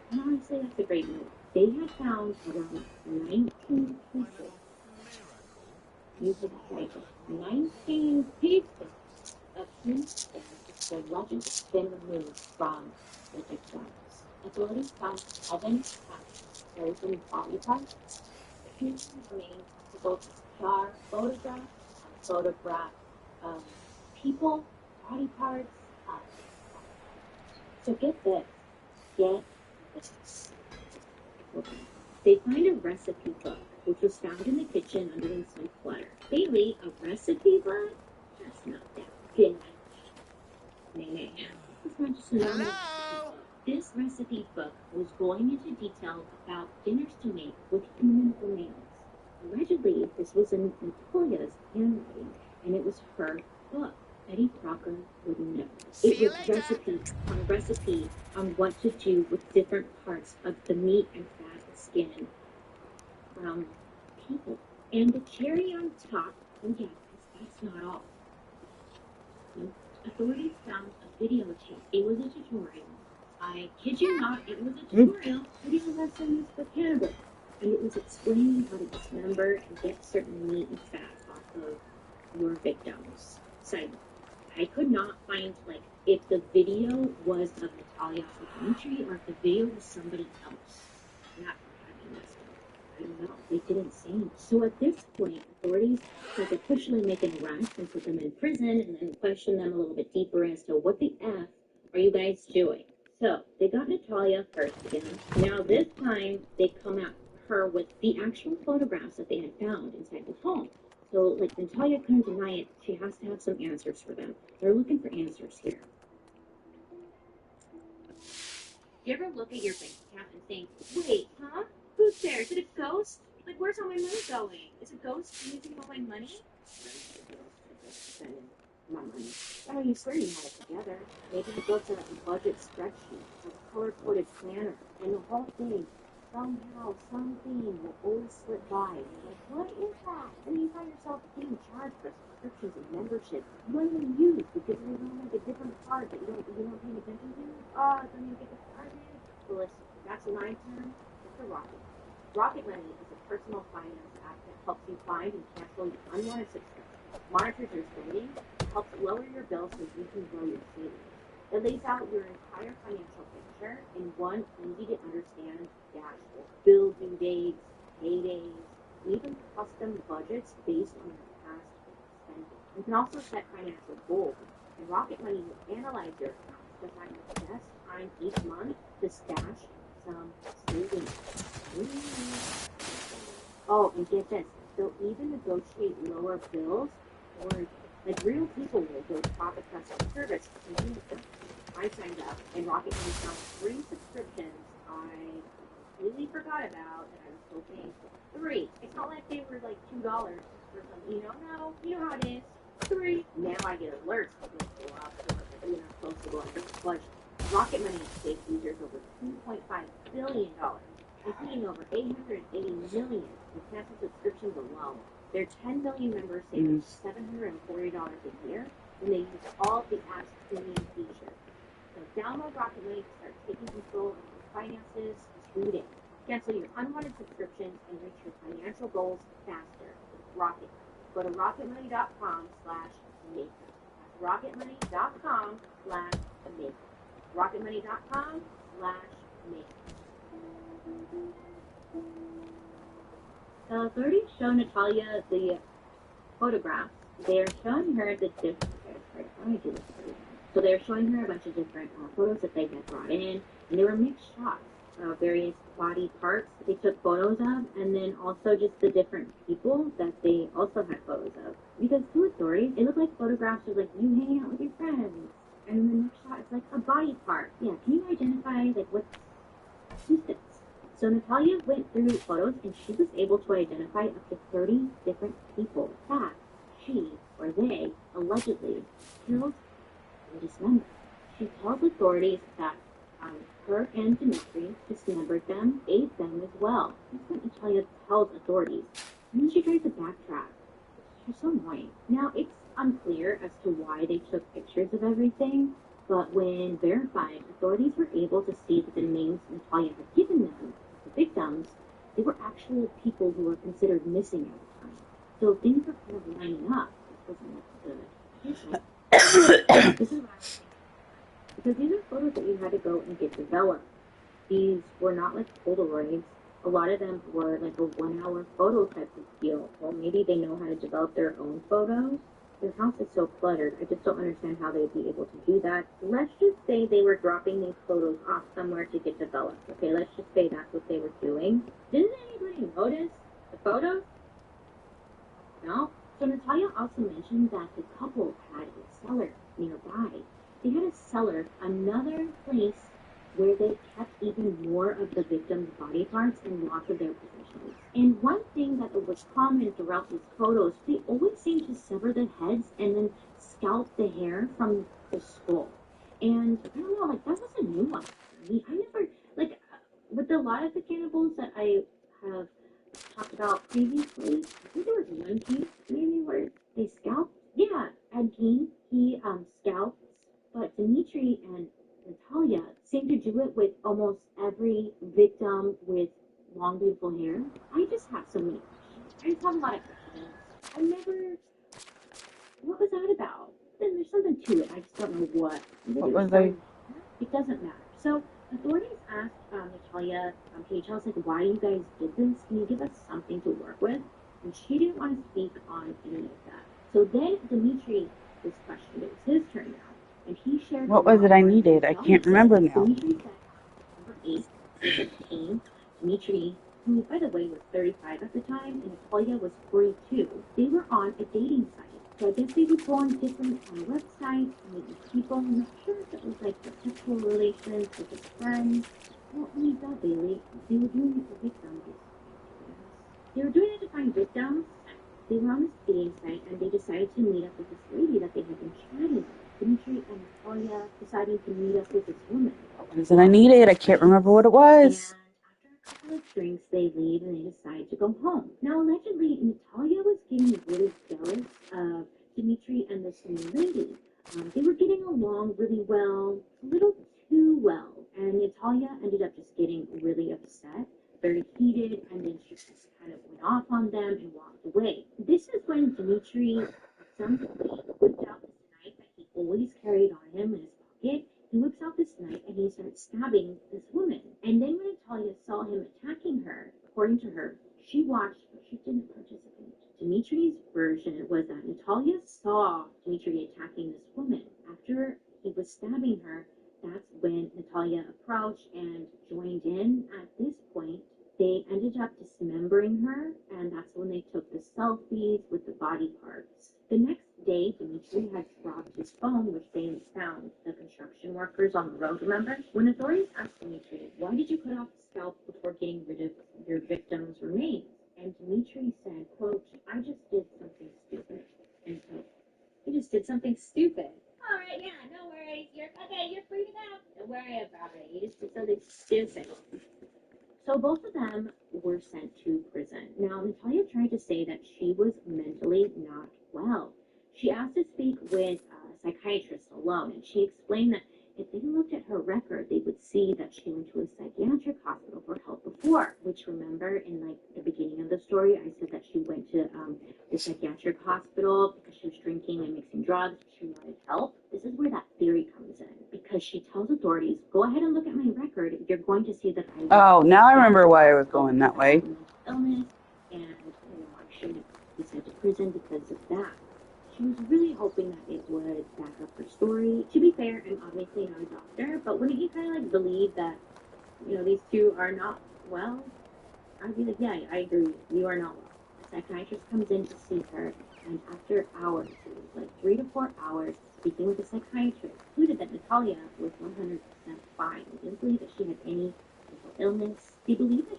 And honestly, that's a great move. They had found around 19 people. You heard that right. 19 pieces of human skin that allegedly been removed from the victims. Authorities found 7 frozen body parts. 2 remains to both jar photographs, photograph people, body parts. So get this. Get this. They find a recipe book, which was found in the kitchen underneath some clutter. Bailey, a recipe book? That's not that good. Nay. It's not just a normal recipe book. This recipe book was going into detail about dinners to make with human remains. Allegedly, this was in Natalia's handwriting, and it was her book. Betty Crocker would know. It was recipe on what to do with different parts of the meat and fat and skin from people. And the cherry on top, oh yeah, that's not all. Authorities found a videotape. It was a tutorial. I kid you not, it was a tutorial. Video lessons for cannabis. And it was explaining how to dismember and get certain meat and fat off of your victims. Side note, I could not find, like, if the video was of Natalia or Dimitri or if the video was somebody else. That had me messed up. I don't know. They didn't say anything. So at this point, authorities like officially make an arrest and put them in prison and then question them a little bit deeper as to what the F are you guys doing? So they got Natalia first again. Now this time they come at her with the actual photographs that they had found inside the home. So like Natalia couldn't deny it. She has to have some answers for them. They're looking for answers here. Do you ever look at your bank account and think, wait, huh? Who's there? Is it a ghost? Like, where's all my money going? Is a ghost using all my money? My money. Oh, you swear you had it together. Maybe you built a budget spreadsheet, a color-coded planner, and the whole thing, somehow, something will always slip by. And you're like, what is that? And then you find yourself being charged for subscriptions and memberships you don't even use because you're on like a different card that you're not paying attention to. Oh, don't even get the card in. Well, listen, that's a line term. It's a rocket. Rocket Money is a personal finance app that helps you find and cancel your unwanted subscriptions, monitors your spending, helps lower your bills so you can grow your savings. It lays out your entire financial picture in one easy-to-understand dashboard. Bill due dates, paydays, even custom budgets based on your past spending. You can also set financial goals, and Rocket Money will analyze your accounts to find the best time each month to stash some savings. Oh, and get this, they'll even negotiate lower bills, or like real people will go profit customer service to use them. I signed up, and Rocket Money found 3 subscriptions I completely forgot about that I was still paying for. 3. It's not like they were like $2 for something, no, you know how it is. 3. Now I get alerts to go up, or you're not supposed to go under the budget. Rocket Money has saved users over $2.5 billion, including over $880 million in canceled subscriptions alone. Their 10 million members save $740 a year, and they use all of the app's premium features. So download Rocket Money to start taking control of your finances today. Cancel your unwanted subscriptions and reach your financial goals faster with Rocket Money. Go to rocketmoney.com/maker. That's rocketmoney.com/maker. rocketmoney.com/maker. The authorities show Natalia the photographs. They're showing her the different. So they're showing her a bunch of different photos that they had brought in, and they were mixed shots of various body parts that they took photos of, and then also just the different people that they also had photos of. Because to authorities, it looked like photographs of like you hanging out with your friends, and the next shot is like a body part. Yeah, can you identify like who's this? So Natalia went through photos and she was able to identify up to 30 different people that she or they allegedly killed and dismembered. She tells authorities that her and Dmitri dismembered them, ate them as well. That's what Natalia tells authorities. And then she tries to backtrack. She's so annoying. Now, it's unclear as to why they took pictures of everything, but when verified, authorities were able to see that the names Natalia had given them, the victims, they were actual people who were considered missing at the time. So things were kind of lining up. This wasn't good. This is what I was thinking. Because these are photos that you had to go and get developed. These were not like Polaroids. A lot of them were like a 1 hour photo type of deal. Well, maybe they know how to develop their own photos. Their house is so cluttered. I just don't understand how they'd be able to do that. Let's just say they were dropping these photos off somewhere to get developed. Okay, let's just say that's what they were doing. Didn't anybody notice the photos? No? So Natalia also mentioned that the couple had a cellar nearby. They had a cellar, another place where they kept even more of the victims' body parts and lots of their possessions. And one thing that was common throughout these photos, they always seemed to sever the heads and then scalp the hair from the skull. And I don't know, like, that was a new one for me. I never, like, with a lot of the cannibals that I have talked about previously, I think there was one case maybe where they scalped. Yeah, Ed Gein, he scalped, but Dmitri and Natalia seem to do it with almost every victim with long, beautiful hair. I just have so many questions. I just have a lot of questions. I never. What was that about? There's something to it. I just don't know what. What was they? It doesn't matter. So authorities asked Natalia, "Can you tell us like why you guys did this? Can you give us something to work with?" And she didn't want to speak on any of that. So then Dmitri was questioned. It was his turn now. And he shared What was it I needed? I can't remember now. Dmitri said number 8 was obtained. Dmitri, who by the way was 35 at the time, and Natalia was 42. They were on a dating site. So I guess they would go on different websites and meet with people. I'm not sure if it was like for sexual relations with his friends. Well, I mean, that Bailey, they were doing it for victims. They were doing it to find victims. They were on this dating site and they decided to meet up with this lady that they had been chatting with. Dmitri and Natalia decided to meet up with this woman. What was it I needed? I can't remember what it was. And after a couple of drinks, they leave and they decide to go home. Now, allegedly, Natalia was getting really jealous of Dmitri and this new lady. They were getting along really well, a little too well. And Natalia ended up just getting really upset, very heated, and then she just kind of went off on them and walked away. This is when Dmitri, at some point, whipped out this knife that he always carried on him in his pocket. He whips out this knife and he starts stabbing this woman. And then when Natalia saw him attacking her, according to her, she watched, but she didn't participate. Dmitri's version was that Natalia saw Dmitri attacking this woman. After he was stabbing her, that's when Natalia approached and joined in. At this point, they ended up dismembering her, and that's when they took the selfies with the body parts. The next day, Dmitri had dropped his phone, which they found the construction workers on the road, remember? When authorities asked Dmitri, why did you cut off the scalp before getting rid of your victim's remains? And Dmitri said, quote, I just did something stupid. And so, he just did something stupid. All right, yeah, no worries. You're freaking out. Don't worry about it. You just did something stupid. So both of them were sent to prison. Now, Natalia tried to say that she was mentally not well. She asked to speak with a psychiatrist alone, and she explained that if they looked at her record, they would see that she went to a psychiatric hospital for help before, which remember in like the beginning of the story, I said that she went to the psychiatric hospital because she was drinking and mixing drugs. She wanted help. This is where that theory comes in because she tells authorities, go ahead and look at my record. You're going to see that I Oh, now I remember why I was going that way. Illness, and I shouldn't be sent to prison because of that. She was really hoping that it would back up her story. To be fair, I'm obviously not a doctor, but wouldn't you kind of like believe that, these two are not well? I'd be like, yeah, I agree. You are not well. A psychiatrist comes in to see her, and after hours, it was like 3 to 4 hours, speaking with the psychiatrist, concluded that Natalia was 100% fine. They didn't believe that she had any mental illness. They believed that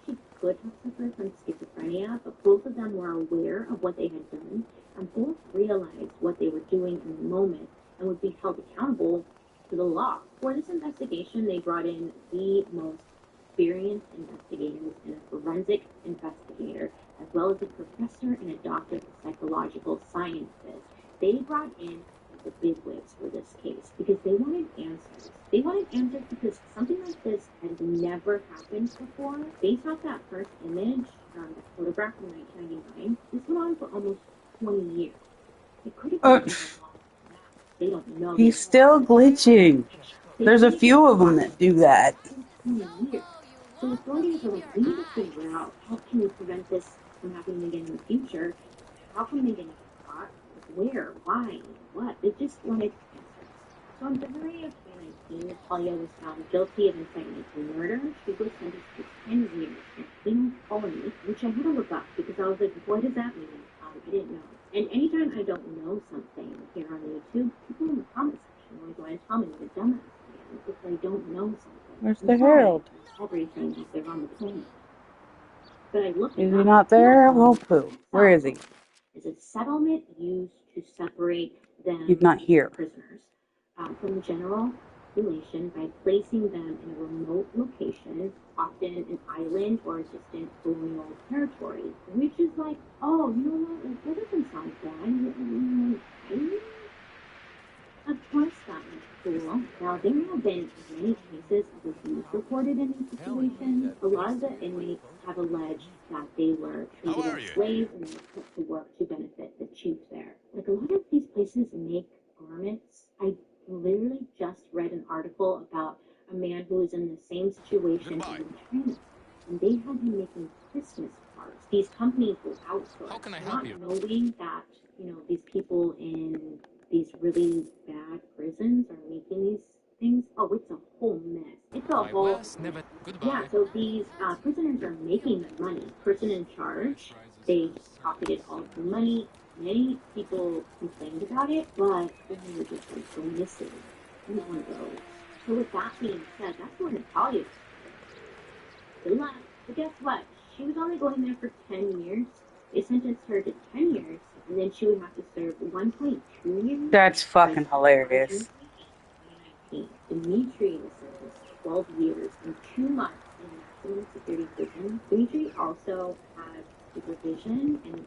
held accountable to the law. For this investigation, they brought in the most experienced investigators and a forensic investigator, as well as a professor and a doctor of psychological sciences. They brought in the bigwigs for this case because they wanted answers. They wanted answers because something like this had never happened before. Based off that first image, that photograph from 1999, this went on for almost 20 years. It could have been long. They don't know. He's still glitching. There's a few of them that do that. 20 years. So authorities are like, we need to figure out how can we prevent this from happening again in the future. How come they didn't get caught? Where? Why? What? They just wanted answers. So in February of 2019, Talia was found guilty of incitement to murder. She was sentenced to 10 years in penal colony, which I had to look up because I was like, what does that mean? I didn't know. And anytime I don't know something here on YouTube, people in the comment section always want to tell me what a dumbass I am if I don't know something. Where's the Herald? Everything is there on the planet. But I looked Is he not there? Well, poo. Where is he? Is a settlement used to separate them He's not here. prisoners from the general population by placing them in a remote location, often an island or a distant colonial territory, which is like, oh, you know what? Like, that doesn't sound bad. Of course, that was cool. Now, there have been many cases of abuse reported in these situations. A lot of the inmates have alleged that they were treated as slaves and they were put to work to benefit the chief there. Like, a lot of these places make garments. I literally just read an article about a man who was in the same situation in China, and they had him making Christmas cards. These companies will outsource, not knowing that, you know, these people in these really bad prisons are making these things. Oh, it's a whole mess. It's a whole mess. Yeah, so these prisoners are making the money. Person in charge, they pocketed all of the money. Many people complained about it, but then they were just like, go missing. No one goes. So with that being said, that's where Natalia left. But guess what? She was only going there for 10 years. They sentenced her to 10 years, and then she would have to serve 1.2 years. That's fucking hilarious. Dimitri was sentenced to 12 years and 2 months in maximum security prison. Dimitri also had supervision, and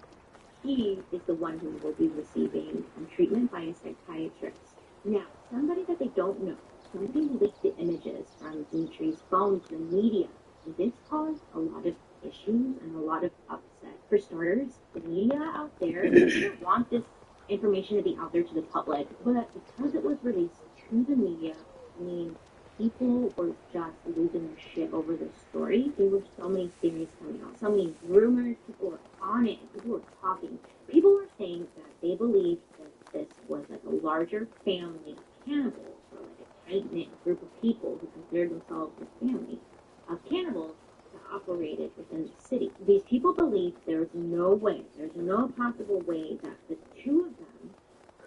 he is the one who will be receiving treatment by a psychiatrist. Now, somebody that they don't know, somebody leaked the images from Dimitri's phone to the media, and this caused a lot of issues and a lot of upset. For starters, the media out there didn't want this information to be out there to the public, but because it was released to the media, I mean, people were just losing their shit over this story. There were so many theories coming out, so many rumors, people were on it, people were talking. People were saying that they believed that this was like a larger family of cannibals, or like a tight-knit group of people who considered themselves a family of cannibals that operated within the city. These people believed there's no possible way that the two of them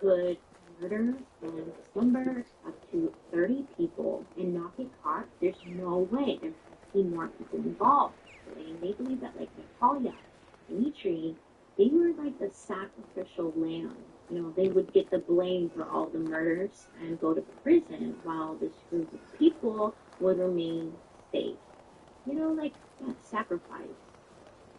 could murder and slumber up to 30 people and not get caught. There's no way. There has to be more people involved. And they believe that, like Natalia, Dimitri, they were like the sacrificial lamb. You know, they would get the blame for all the murders and go to prison while this group of people would remain safe. You know, like that sacrifice.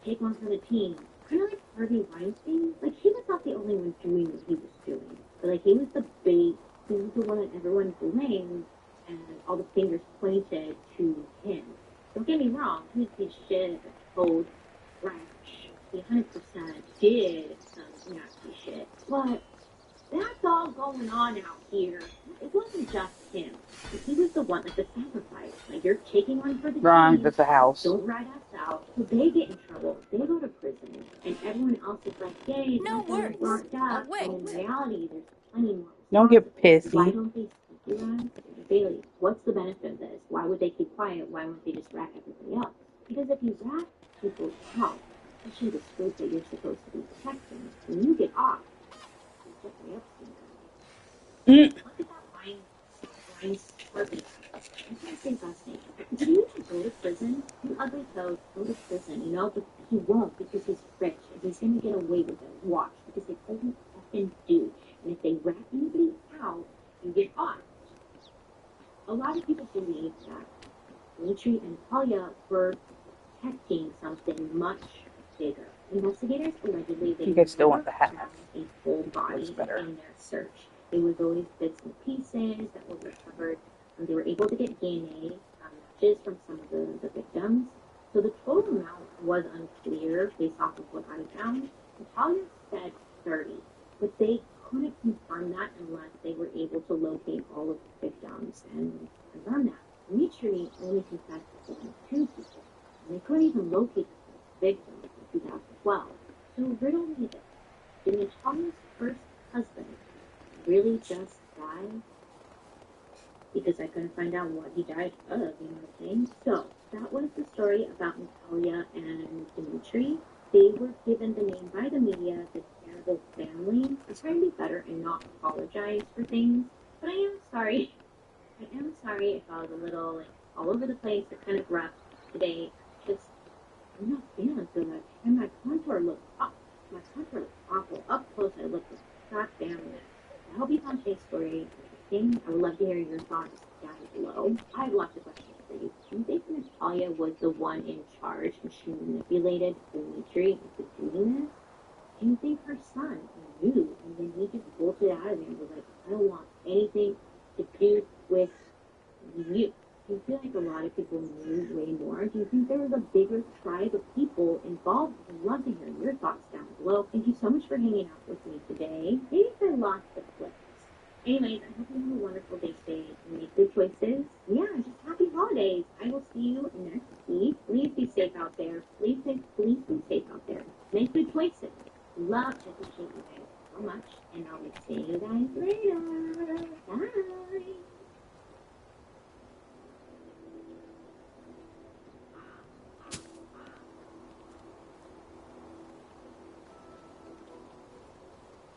Take one for the team. Kind of like Harvey Weinstein. Like, he was not the only one doing what he was doing. But, like, he was the bait. He was the one that everyone blamed, and all the fingers pointed to him. Don't get me wrong. He was a piece of shit, a toad, trash. He 100% did some nasty shit. But that's all going on out here. It wasn't just him. He was the one, like the sacrifice. Like, you're taking one for the Wrong, team. that's a house. Don't rat us out. So they get in trouble. They go to prison. And everyone else is like, yay, no worries. Locked up. And in reality, there's plenty more. Don't get pissy. Why don't they speak to us? Bailey, what's the benefit of this? Why would they keep quiet? Why won't they just rat everybody else? Because if you rat people out, especially the group that you're supposed to be protecting, when you get off, it's just the Epstein. Look at that Ryan's purpose. I can't say last name. Do you need to go to prison? You ugly toad, go to prison, you know? But he won't because he's rich and he's going to get away with it. Watch, because they often do. And if they rat anybody out you get caught. A lot of people believe that Dimitri and Talia were protecting something much bigger. Investigators allegedly they You guys still want the hat. found a full body better. in their search. It was always bits and pieces that were recovered, and they were able to get DNA matches from some of the victims. So the total amount was unclear based off of what I found. Natalia said 30, but they couldn't confirm that unless they were able to locate all of the victims and confirm that. Dimitri only confessed to killing 2 people, and they couldn't even locate the victims in 2012. So riddle me this. Did Natalia's first husband really just die? Because I couldn't find out what he died of, you know what I'm saying? So, that was the story about Natalia and Dimitri. They were given the name by the media, the terrible family. I try to be better and not apologize for things, but I am sorry. I am sorry if I was a little, all over the place or kind of rough today. Just, I'm not feeling so much. And my contour looks awful. Up close, I look like goddamn mess. I hope you found today's story interesting. I would love to hear your thoughts down below. I have lots of questions for you. Do you think Natalia was the one in charge and she manipulated Dimitri into doing this? Do you think her son knew and then he just bolted out of there and was like, I don't want anything to do with you? Do you feel like a lot of people knew way more? Do you think there was a bigger tribe of people involved? I'd love to hear your thoughts down below. Thank you so much for hanging out with me today. Maybe I lost the clips. Anyways, I hope you have a wonderful day today and make good choices. Yeah, just happy holidays. I will see you next week. Please be safe out there. Please be safe out there. Make good choices. Love and appreciate you guys so much. And I'll be seeing you guys later. Bye.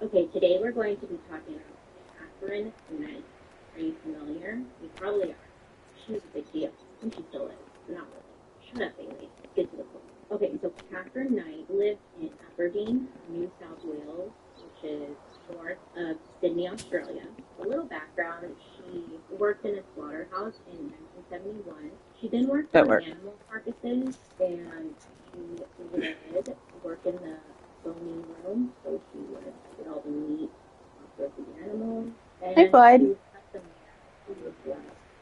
Okay, today we're going to be talking about Catherine Knight. Are you familiar? You probably are. She was a big deal. And she still is. Not really. Shut up, Bailey. Get to the point. Okay, so Catherine Knight lived in Aberdeen, New South Wales, which is north of Sydney, Australia. A little background, she worked in a slaughterhouse in 1971. She then worked on animal carcasses, and she would work in the boning room, so she would get all the meat off of the animals. Hey, bud.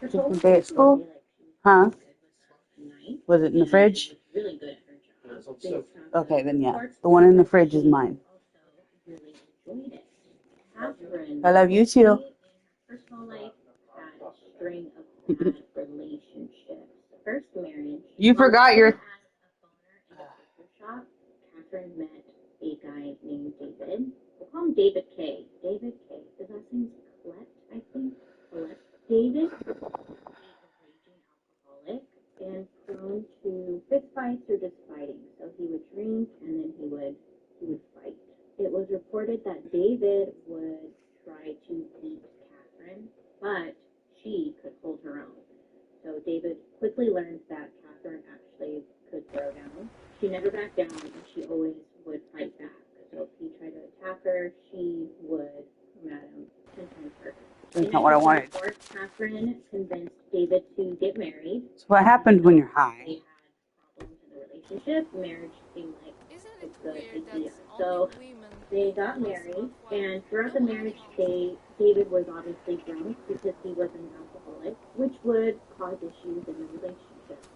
Just one day at school? Huh? Was it in the fridge? Really good at her job. Okay, then yeah. The one in the fridge is mine. Really enjoyed it. Catherine, I love you too. personal life had a string of bad relationships. First marriage. You forgot your. As a phoner in a paper shop, Catherine met a guy named David. We'll call him David K. David K. His last name is Collette, I think. Collette. David was a raging alcoholic and prone to fistfights or just fighting. So he would drink and then he would fight. It was reported that David would try to beat Catherine, but she could hold her own. So David quickly learned that Catherine actually could throw down. She never backed down, and she always would fight back. So if he tried to attack her, she would come at him 10 times harder. That's not what I wanted. Catherine convinced David to get married. So what happened when you're high? They had problems in the relationship. Marriage seemed like a good idea. So they got married, and throughout the marriage, David was obviously drunk because he was an alcoholic, which would cause issues in the relationship.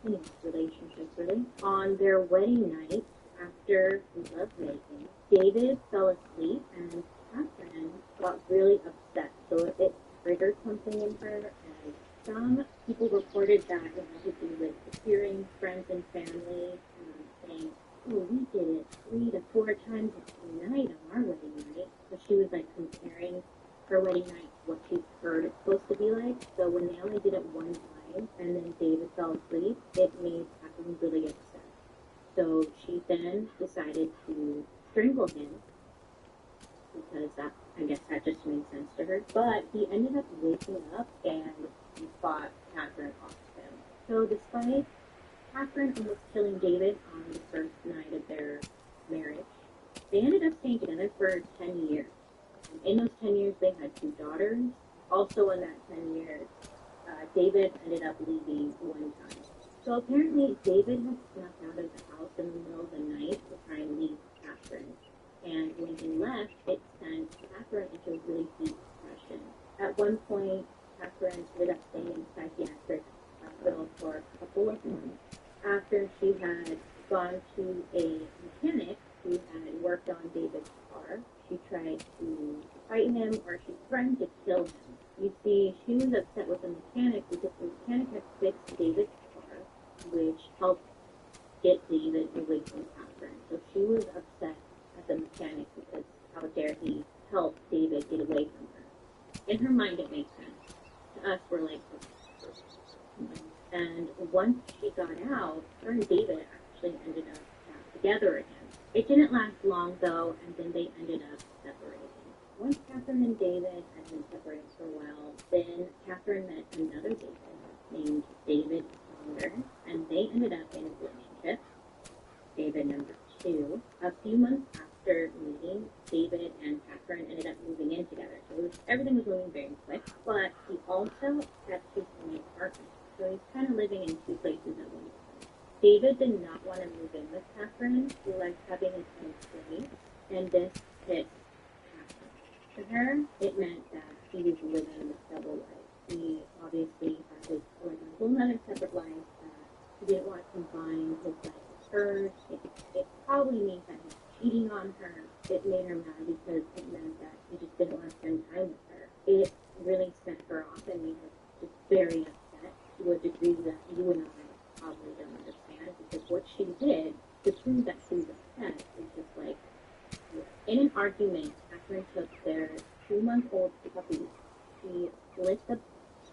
Any relationship, really. On their wedding night, after lovemaking, David fell asleep, and Catherine got really upset. So it triggered something in her, and some people reported that it had to do with hearing friends and family saying, oh, we did it 3 to 4 times a night on our wedding night. So she was like comparing her wedding night to what she heard it's supposed to be like. So when they only did it one time and then David fell asleep, it made Catherine really upset. So she then decided to strangle him because I guess that just made sense to her. But he ended up waking up and he fought Catherine off him. So despite Catherine almost killing David on the first night of their marriage, they ended up staying together for 10 years. In those 10 years, they had 2 daughters. Also, in that 10 years, David ended up leaving one time. So apparently, David had snuck out of the house in the middle of the night to try and leave Catherine. And when he left, it sent Catherine into a really deep depression. At one point, Catherine ended up staying in psychiatric hospital for a couple of months after she had gone to a mechanic who had worked on David's car. She tried to fight him, or she threatened to kill him. You see, she was upset with the mechanic because the mechanic had fixed David's car, which helped get David away from Catherine. So she was upset at the mechanic because how dare he help David get away from her. In her mind, it made sense. To us, we're like, and once she got out, her and David actually ended up back together again. It didn't last long though, and then they ended up separating. Once Catherine and David had been separated for a while, then Catherine met another David named David Saunders, and they ended up in a relationship. David number 2. A few months after meeting, David and Catherine ended up moving in together. So everything was moving very quick, but he also kept his own apartment. So he's kind of living in 2 places at once. David did not want to move in with Catherine. He liked having his own place, and this hit Catherine. To her, it meant that he was living a double life. He obviously had his like a whole other separate life that he didn't want to combine his life with hers. It probably means that he's cheating on her. It made her mad because it meant that he just didn't want to spend time with her. It really set her off and made her just very upset to a degree that you and I probably don't understand, because what she did to prove that she was upset is just like, in an argument, Catherine took their 2-month-old puppy. She slit the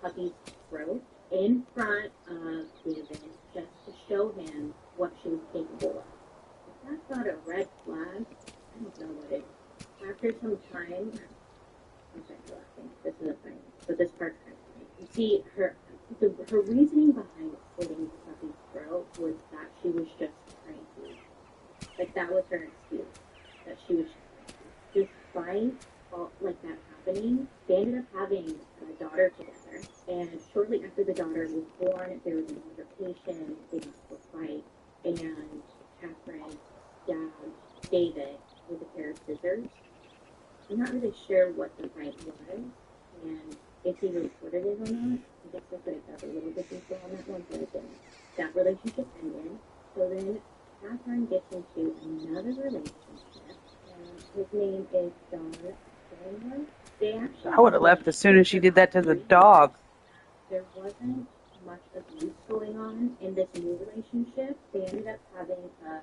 puppy's throat in front of David just to show him what she was capable of. If that's not a red flag, I don't know what it is. After some time, I'm sorry for laughing. This isn't funny, but this part's kind of funny. You see, her reasoning behind slitting the puppy's throat was that she was just crazy. Like, that was her excuse. That she was just crazy. Despite all, like, that happening, they ended up having a daughter together. And shortly after the daughter was born, there was an altercation. They got into a fight. And Catherine stabbed David with a pair of scissors. I'm not really sure what the fight was, and if he reported it or not. I guess I could have got a little bit deeper on that one, but I didn't. That relationship ended. So then Catherine gets into another relationship, and his name is John Chandler. They actually I would have left as soon as she did that to the dog. There wasn't much abuse going on in this new relationship. They ended up having a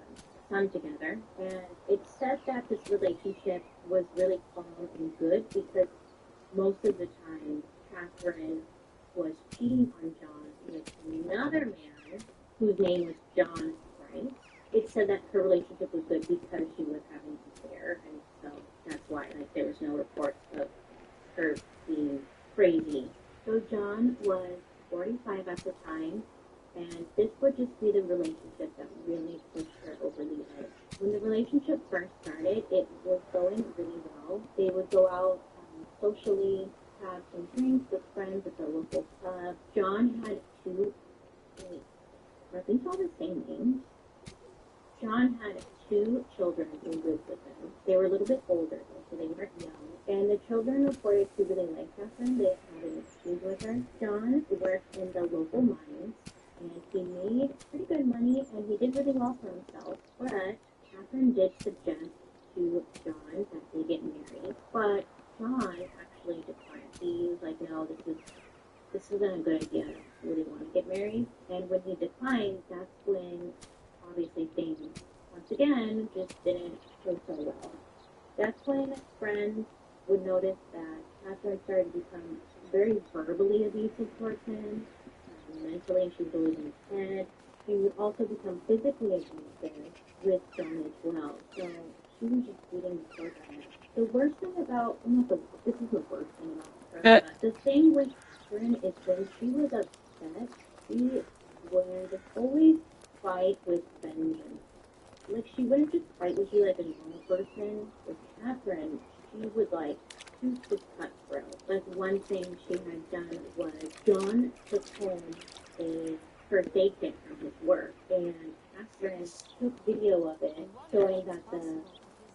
son together, and it's said that this relationship was really calm and good because most of the time Catherine was cheating on John with another man whose name was John Price. It said that her relationship was good because she was having an affair, and so that's why there was no reports of her being crazy. So John was 45 at the time, and this would just be the relationship that really pushed her over the edge. When the relationship first started, it was going really well. They would go out socially, have some drinks with friends at the local pub. John had 2, are these all the same names? John had 2 children who lived with him. They were a little bit older, so they weren't young. And the children reported to really like Catherine. They had an exchange with her. John worked in the local mines, and he made pretty good money, and he did really well for himself. But Catherine did suggest to John that they get married. But John actually declined. He was like, no, this isn't a good idea. I don't really want to get married. And when he declined, that's when obviously things, once again, just didn't go so well. That's when friends would notice that Catherine started to become very verbally abusive towards him. Mentally, she was losing his head. She would also become physically abusive with John as well. So she was just beating the fuck out of him. The worst thing about, this is the worst thing about her, but the thing with Catherine is when she was upset, she would always fight with vengeance. Like, she wouldn't just fight with you like a normal person. With Catherine, she would, like, super cutthroat. Like, one thing she had done was John took home a first aid kit from his work, and Catherine took video of it showing that the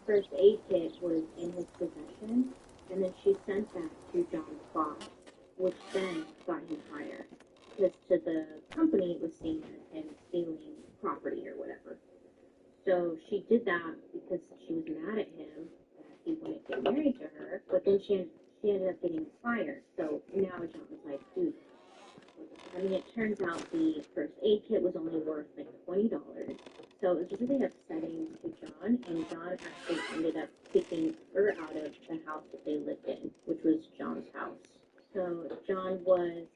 first aid kit was in his possession, and then she sent that to John's boss, which then got him fired. Because to the company, it was seen as him stealing property or whatever. So she did that because she was mad at him that he wouldn't get married to her, but then she ended up getting fired. So now John was like, dude, I mean, it turns out the first aid kit was only worth like $20. So it was really upsetting to John, and John actually ended up kicking her out of the house that they lived in, which was John's house. So John was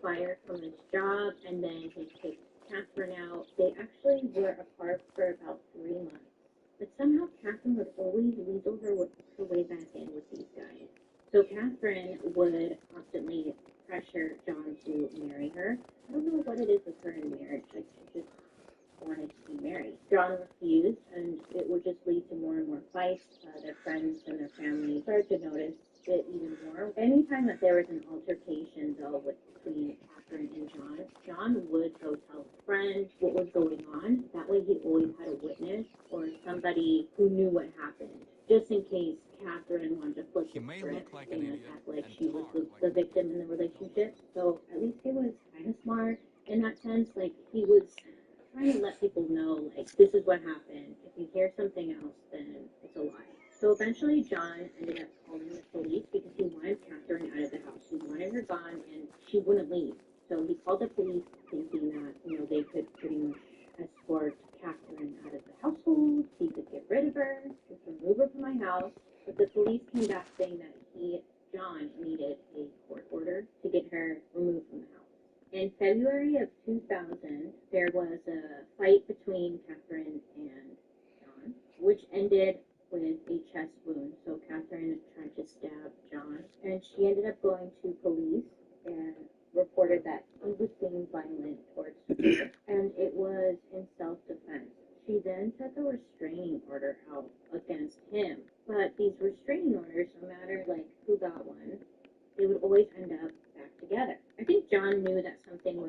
fired from his job, and then he kicked Catherine out. They actually were apart for about 3 months. But somehow Catherine would always weasel her way back in with these guys. So Catherine would constantly pressure John to marry her. I don't know what it is with her in marriage. Like, she just wanted to be married. John refused, and it would just lead to more and more fights. Their friends and their family started to notice it even more. Anytime that there was an altercation, though, between Catherine and John would go tell a friend what was going on. That way he always had a witness or somebody who knew what happened, just in case Catherine wanted to flip the script and act like she was the victim in the relationship. So at least he was kind of smart in that sense. Like, he was trying to let people know, like, this is what happened. If you hear something else, then it's a lie. So eventually John ended up calling the police because he wanted Catherine out of the house. He wanted her gone, and she wouldn't leave. So he called the police thinking that, they could pretty much escort Catherine out of the household. He could get rid of her, just remove her from my house. But the police came back saying that John, needed a court order to get her removed from the house. In February of 2000, there was a fight between Catherine and John, which ended with a chest wound. So Catherine tried to stab John, and she ended up going to police and reported that he was being violent towards her, and it was in self-defense. She then took a restraining order out against him, but these restraining orders, no matter who got one, they would always end up back together. I think John knew that something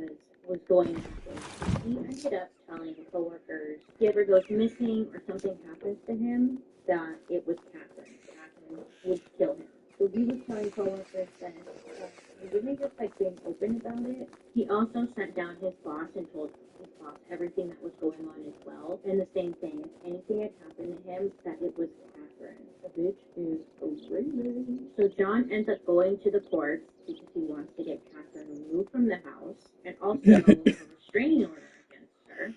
was going to happen. He ended up telling coworkers if he ever goes missing or something happens to him, that it was Catherine. Catherine would kill him. So he was telling coworkers that he really just being open about it. He also sat down his boss and told his boss everything that was going on as well. And the same thing, if anything had happened to him, that it was Catherine. The bitch is crazy. So John ends up going to the courts because he wants to get Catherine removed from the house and also a restraining order against her.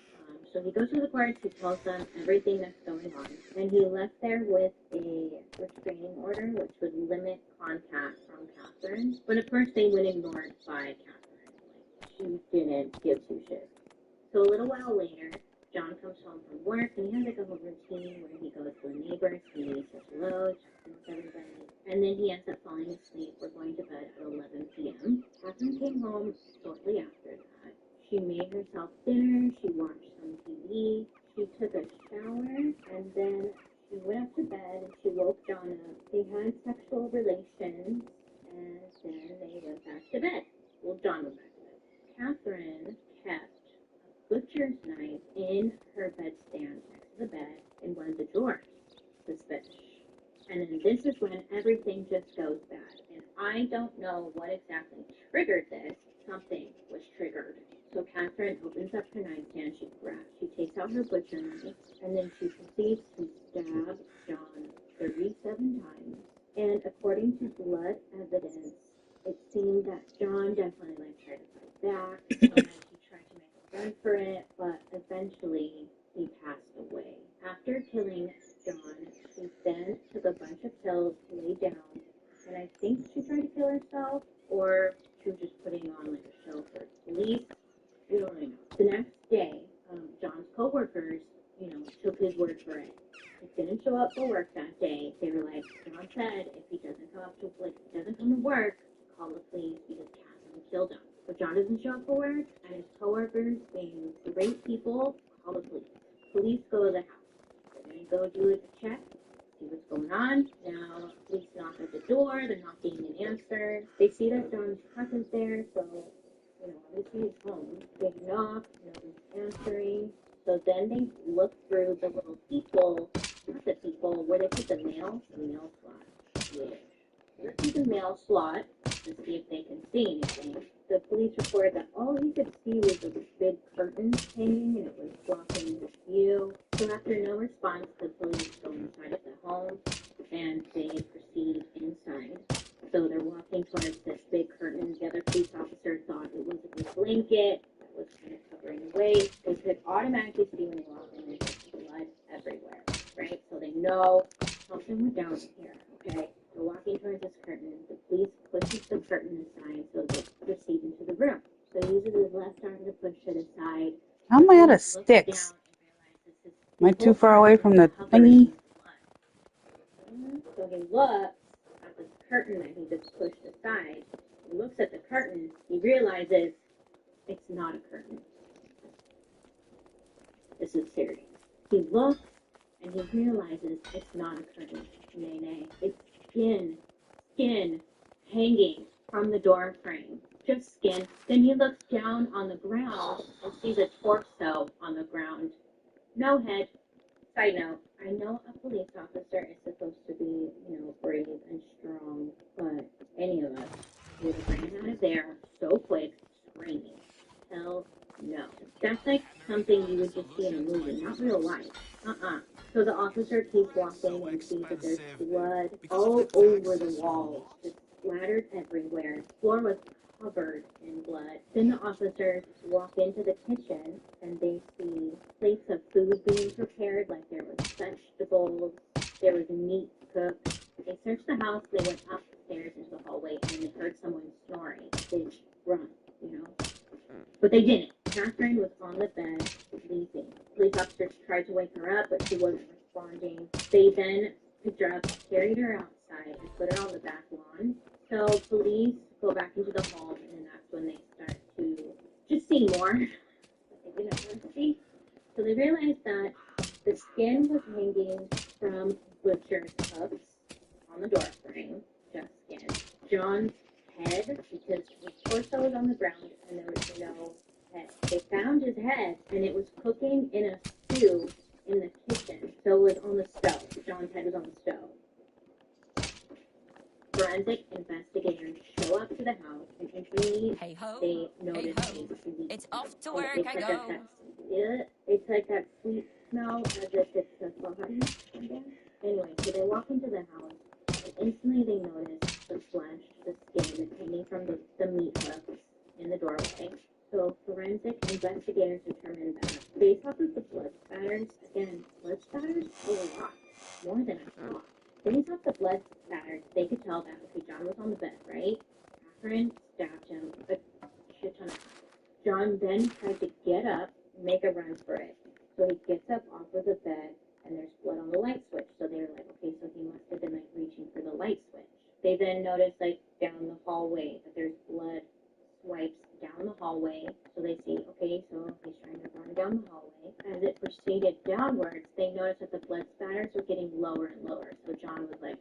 So he goes to the courts, he tells them everything that's going on, and he left there with a restraining order which would limit contact from Catherine. But of course they went ignored by Catherine. She didn't give two shits. So a little while later, John comes home from work, and he has a whole routine where he goes to the neighbors, he says hello, checks in with everybody, and then he ends up falling asleep. We're going to bed at 11 p.m. Catherine came home shortly after that. She made herself dinner, she watched some TV, she took a shower, and then she went up to bed and she woke John up. They had sexual relations, and then they went back to bed. Well, John went back to bed. Catherine kept butcher's knife in her bedstand next to the bed in one of the drawers. Suspicious. And then this is when everything just goes bad. And I don't know what exactly triggered this. Something was triggered. So Catherine opens up her nightstand, she takes out her butcher knife, and then she proceeds to stab John 37 times. And according to blood evidence, it seemed that John definitely tried to fight back. He tried to make a run for it, but eventually he passed away. After killing John, she then took a bunch of pills to lay down, and I think she tried to kill herself, or she was just putting on a show for police. We don't really know. The next day, John's coworkers, took his word for it. He didn't show up for work that day. They were like, John said if he doesn't come to work, call the police because Catherine killed him. But John doesn't show up for work, and his coworkers, being great people, call the police. Police go to the house. They're going to go do a check, see what's what's going on. Now, police knock at the door. They're not getting an answer. They see that John's truck is there, so, obviously he's home. They knock, nobody's answering. So then they look through the little people, not the people, where they put the mail slot. Yeah. They look through the mail slot to see if they can see anything. The police reported that all he could see was a big curtain hanging and it was blocking the view. So after no response, the police go inside of the home and they proceed inside. So they're walking towards this big curtain. The other police officer thought it was a big blanket that was kind of covering the way. They could automatically see when they walk in there's blood everywhere, right? So they know something went down here, okay? They're walking towards this curtain. The police pushes the curtain aside so they proceed into the room. So he uses his left arm to push it aside. How am I out of sticks? Am I too far away from the thingy? So he looks at this curtain that he just pushed aside. He looks at the curtain. He realizes it's not a curtain. This is serious. He looks and he realizes it's not a curtain. Nay. It's skin hanging from the door frame. Just skin. Then he looks down on the ground and sees a torso on the ground. No head. Side note, I know a police officer is supposed to be, brave and strong, but any of us would have ran out of there so quick, screaming. Hell no. That's like something you would just see in a movie, not real life. So the officer keeps walking and sees that there's blood all over the walls, just splattered everywhere. The floor was covered in blood. Then the officers walk into the kitchen and they see plates of food being prepared, like there was vegetables, there was meat cooked. They searched the house, they went upstairs into the hallway, and they heard someone snoring. They run, But they didn't. Catherine was on the bed, sleeping. Police officers tried to wake her up, but she wasn't responding. They then picked her up, carried her outside, and put her on the back lawn. So police go back into the home, and then that's when they start to just see more. They didn't want to see. So they realized that the skin was hanging from butcher's hooks on the door frame, just skin. John's head, because his torso was on the ground and there was no head. They found his head and it was cooking in a stew in the kitchen. So it was on the stove. John's head was on the stove. Forensic investigators show up to the house and instantly they notice a sweet It's off to smell. work It's I like go. it's like that sweet smell as if it's a body. Anyway, so they walk into the house and instantly they notice the flesh, the skin hanging from the meat hooks in the doorway. So forensic investigators determined that based off of the blood spatters, again, blood spatters a lot, more than I thought. Based off the blood spatters, they could tell that, okay, John was on the bed, right? Catherine stabbed him a shit ton of times. John then tried to get up and make a run for it. So he gets up off of the bed and there's blood on the light switch. So they were like, okay, so he must have been like reaching for the light switch. They then noticed like down the hallway that there's blood swipes down the hallway. So they see, okay, so he's trying to run down the hallway. As it proceeded downwards, they noticed that the blood spatters were getting lower and lower. So John was like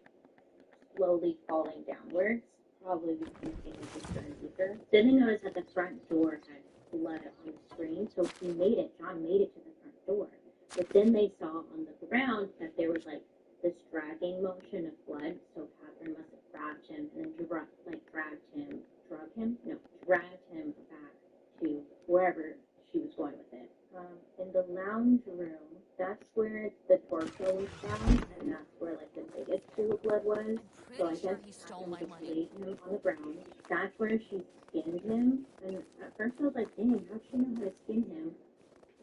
slowly falling downwards, probably because he was deeper and deeper. Then they noticed that the front door had blood on the screen, so John made it to the front door. But then they saw on the ground that there was like this dragging motion of blood, so Catherine must have grabbed him and then dragged him back to wherever she was going with it. In the lounge room, that's where the torso was found, and that's where like the biggest pool of blood was. So I guess Catherine just laid him on the ground. That's where she skinned him. And at first I was like, dang, how'd she know how to skin him?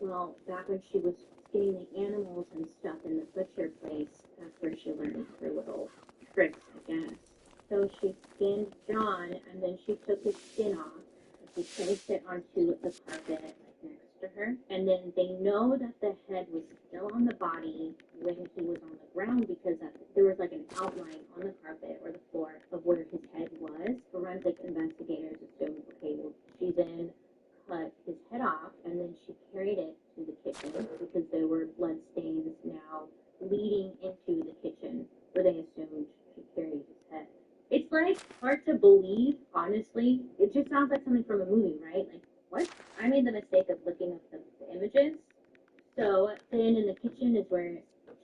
Well, back when she was skinning the animals and stuff in the butcher place, that's where she learned her little tricks, I guess. So she skinned John, and then she took his skin off, and she placed it onto the carpet, like next to her. And then they know that the head was still on the body when he was on the ground because there was like an outline on the carpet or the floor of where his head was. Forensic investigators assumed, okay, well, she then cut his head off, and then she carried it to the kitchen because there were blood stains now leading into the kitchen honestly, it just sounds like something from a movie, right? Like, what? I made the mistake of looking up the images. So then in the kitchen is where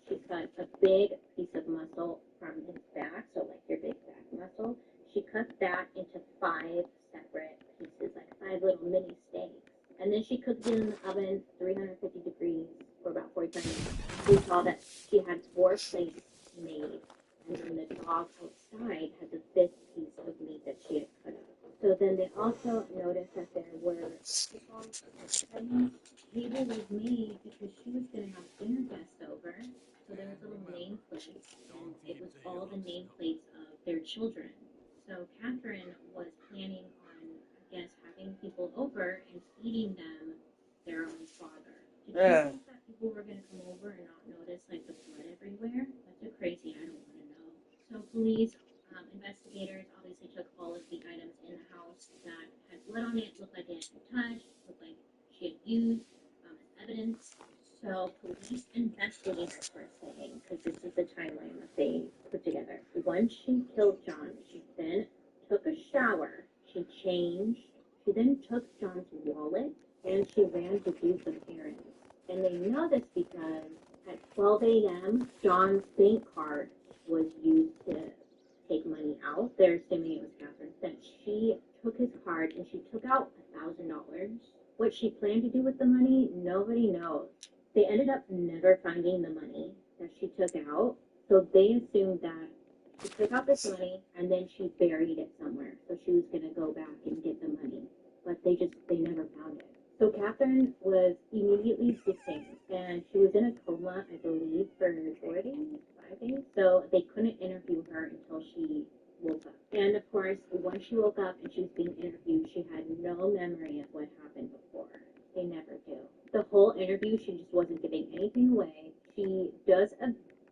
she cut a big piece of muscle from his back, so like your big back muscle. She cut that into 5 separate pieces, like 5 little mini steaks. And then she cooked it in the oven, 350 degrees, for about 45 minutes. We saw that she had 4 plates made, and then the dog outside had the 5th piece of meat that she had cut up. So then they also noticed that there were table was made because she was going to have dinner guests over. So there was little nameplates, and it was all the nameplates of their children. So Catherine was planning on, I guess, having people over and feeding them their own father. Did you think that people were going to come over and not notice like the blood everywhere? That's so crazy. I don't want to know. So police, investigators obviously took all of the items in the house that had blood on it, looked like it had been touched, looked like she had used evidence. So police investigators were saying, because this is the timeline that they put together. Once she killed John, she then took a shower, she changed, she then took John's wallet, and she ran to do some errands. And they know this because at 12 a.m., John's bank card was used to take money out. They're assuming it was Catherine. That she took his card and she took out $1,000. What she planned to do with the money, nobody knows. They ended up never finding the money that she took out, so they assumed that she took out this money and then she buried it somewhere. So she was going to go back and get the money, but they never found it. So Catherine was immediately detained, and she was in a coma, I believe, for 4 days, 5 days. So they couldn't interview her until she woke up. And of course, once she woke up and she was being interviewed, she had no memory of what happened before. They never do. The whole interview, she just wasn't giving anything away. She does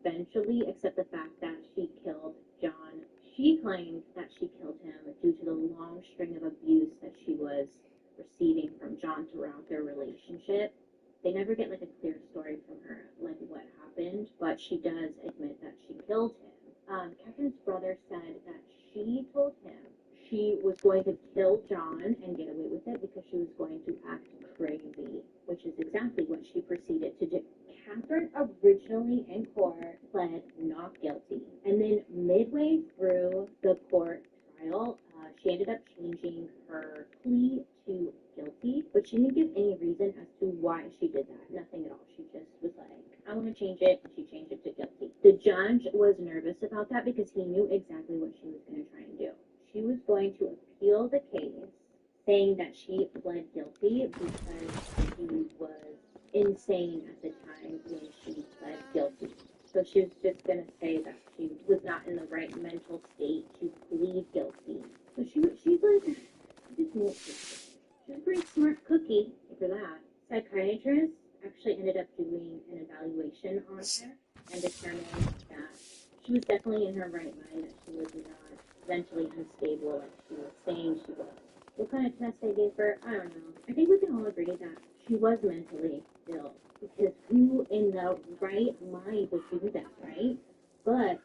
eventually accept the fact that she killed John. She claimed that she killed him due to the long string of abuse that she was receiving from John throughout their relationship. They never get like a clear story from her, like what happened, but she does admit that she killed him. Catherine's brother said that she told him she was going to kill John and get away with it because she was going to act crazy, which is exactly what she proceeded to do. Catherine originally in court pled not guilty, and then midway through the court trial, she ended up changing her plea to guilty, but she didn't give any reason as to why she did that. Nothing at all. She just was like, I want to change it, and she changed it to guilty. The judge was nervous about that because he knew exactly what she was going to try and do. She was going to appeal the case, saying that she pled guilty because she was insane at the time when she pled guilty. So she was just going to say that she was not in the right mental state to plead guilty. So she's like, she's a pretty smart cookie for that. Psychiatrist actually ended up doing an evaluation on her and determined that she was definitely in her right mind, that she was not mentally unstable like she was saying she was. What kind of test they gave her, I don't know. I think we can all agree that she was mentally ill, because who in the right mind would do that, right? But,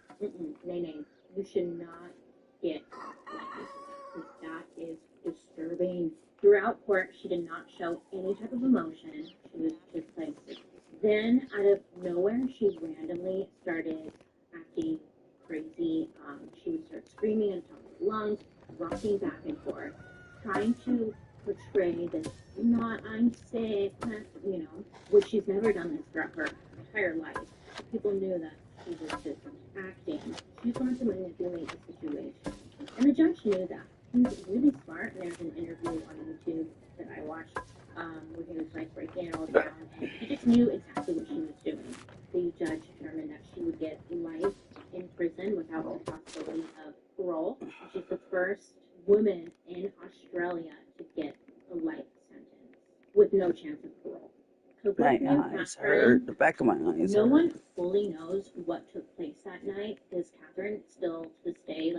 nay, you should not get like this, because that is disturbing. Throughout court, she did not show any type of emotion. She was just like, then out of nowhere, she randomly started acting crazy. She would start screaming at the top of her lungs, rocking back and forth, trying to portray this, I'm sick, which she's never done this throughout her entire life. People knew that she was just acting. She just wanted to manipulate the situation. And the judge knew that. He was really smart, and there's an interview on YouTube that I watched where he was like breaking it all down, and he just knew exactly what she was doing. The judge determined that she would get life in prison without the possibility of parole. She's the first woman in Australia to get a life sentence with no chance of parole. So my eyes hurt. The back of my eyes no hurt. one fully knows what took place that night, because Catherine still to this day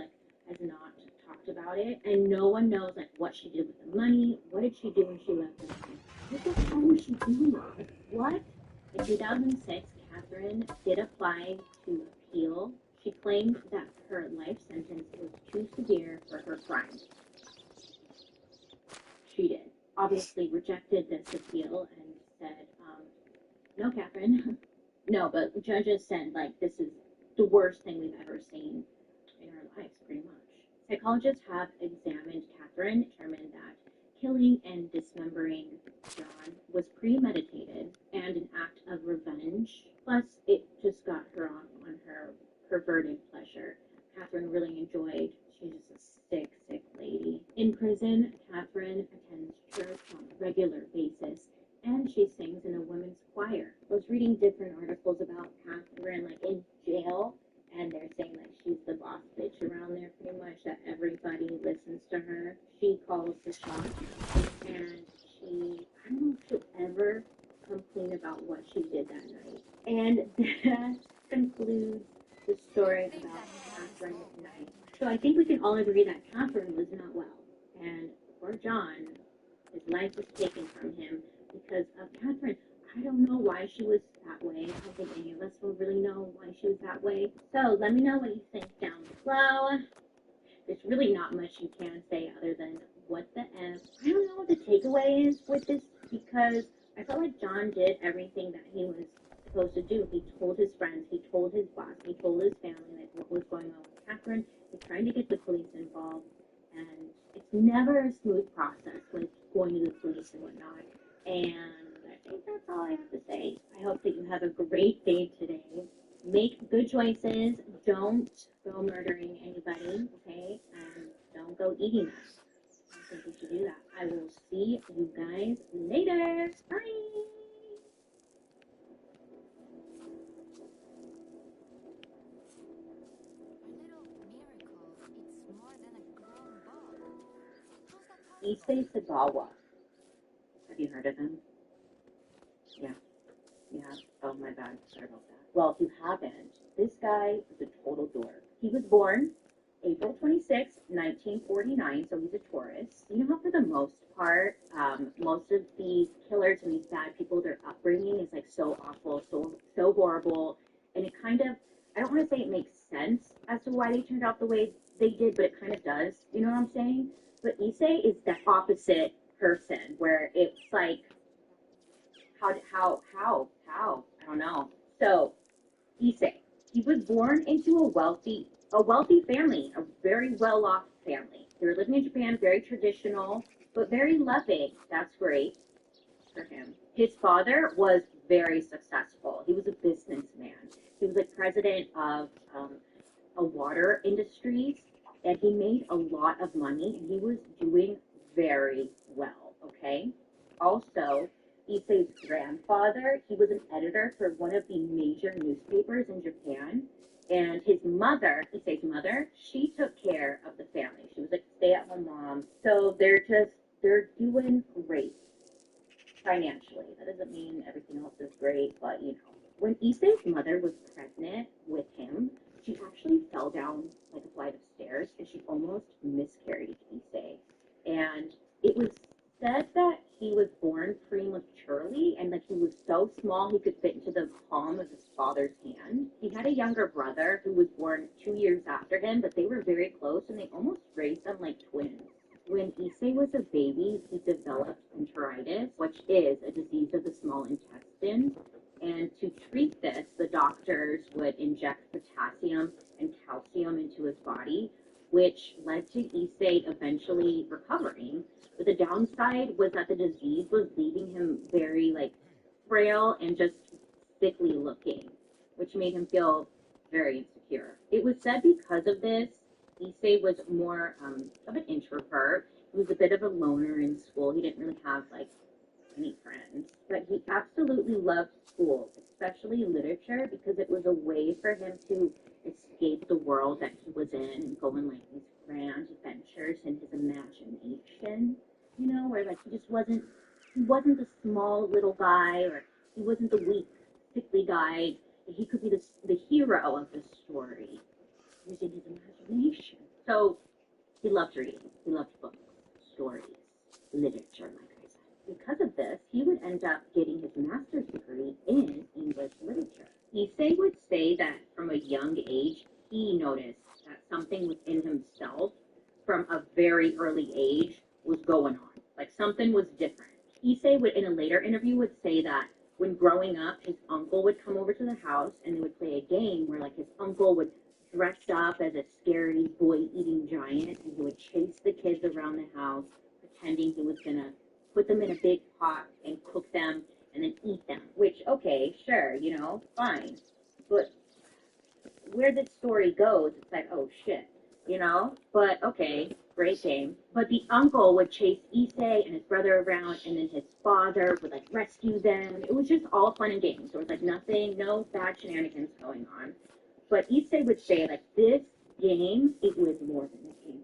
has not talked about it, and no one knows what she did with the money. What did she do when she left the money? What the hell was she doing? What? In 2006, Catherine did apply to appeal. She claimed that her life sentence was too severe for her crimes. obviously rejected this appeal and said, no, Catherine. No, but the judges said, like, this is the worst thing we've ever seen in our lives, pretty much. Psychologists have examined Catherine, determined that killing and dismembering John was premeditated and an act of revenge. Plus, it just got her on her perverted pleasure. Catherine really enjoyed. She's just a sick, sick lady. In prison, Catherine attends church on a regular basis, and she sings in a women's choir. I was reading different articles about Catherine, like in jail, and they're saying like she's the boss bitch around there, pretty much, that everybody listens to her. She calls the shots, and I don't know if she'll ever complain about what she did that night. And that concludes the story about Catherine Knight. So I think we can all agree that Catherine was not well, and poor John, his life was taken from him because of Catherine. I don't know why she was that way. I don't think any of us will really know why she was that way. So let me know what you think down below. There's really not much you can say other than what the F. I don't know what the takeaway is with this, because I felt like John did everything that he was supposed to do. He told his friends, he told his boss, he told his family like what was going on with Catherine. He's trying to get the police involved, and it's never a smooth process with going to the police and whatnot. And I think that's all I have to say. I hope that you have a great day today. Make good choices. Don't go murdering anybody, okay? And don't go eating them. I think you should do that. I will see you guys later. Bye. Issei Sagawa. Have you heard of him? Yeah. Yeah. Oh, my bad. Sorry about that. Well, if you haven't, this guy is a total dork. He was born April 26, 1949, so he's a Taurus. You know how for the most part, most of these killers and these bad people, their upbringing is like so awful, so horrible, and it kind of, I don't want to say it makes sense as to why they turned out the way they did, but it kind of does. You know what I'm saying? But Issei is the opposite person, where it's like, how, I don't know. So, Issei, he was born into a wealthy family, a very well-off family. They were living in Japan, very traditional, but very loving. That's great for him. His father was very successful. He was a businessman. He was like president of a water industries, and he made a lot of money, and he was doing very well, okay? Also, Issei's grandfather, he was an editor for one of the major newspapers in Japan, and his mother, Issei's mother, she took care of the family. She was like a stay-at-home mom. So they're doing great financially. That doesn't mean everything else is great, but you know. When Issei's mother was pregnant with him, she actually fell down like a flight of stairs, and she almost miscarried Issei. And it was said that he was born prematurely, and like he was so small he could fit into the palm of his father's hand. He had a younger brother who was born 2 years after him, but they were very close, and they almost raised them like twins. When Issei was a baby, he developed enteritis, which is a disease of the small intestine. And to treat this, the doctors would inject potassium and calcium into his body, which led to Issei eventually recovering. But the downside was that the disease was leaving him very like frail and just sickly looking, which made him feel very insecure. It was said because of this, Issei was more of an introvert. He was a bit of a loner in school. He didn't really have like any friends, but he absolutely loved school, especially literature, because it was a way for him to escape the world that he was in and go on like these grand adventures in his imagination, you know, where like he wasn't the small little guy, or he wasn't the weak, sickly guy. He could be the hero of the story using his imagination. So he loved reading. He loved books, stories, literature, like I said. Because of this, he would end up getting his master's degree in English literature. Issei would say that from a young age, he noticed that something within himself from a very early age was going on. Like something was different. Issei would, in a later interview, would say that when growing up, his uncle would come over to the house and they would play a game where like his uncle would dress up as a scary boy-eating giant and he would chase the kids around the house, pretending he was gonna put them in a big pot and cook them and then eat them. Which, okay, sure, you know, fine. But where this story goes, it's like, oh shit, you know? But okay, great game. But the uncle would chase Issei and his brother around, and then his father would like rescue them. It was just all fun and games. There was like nothing, no bad shenanigans going on. But Issei would say, like, this game, it was more than a game.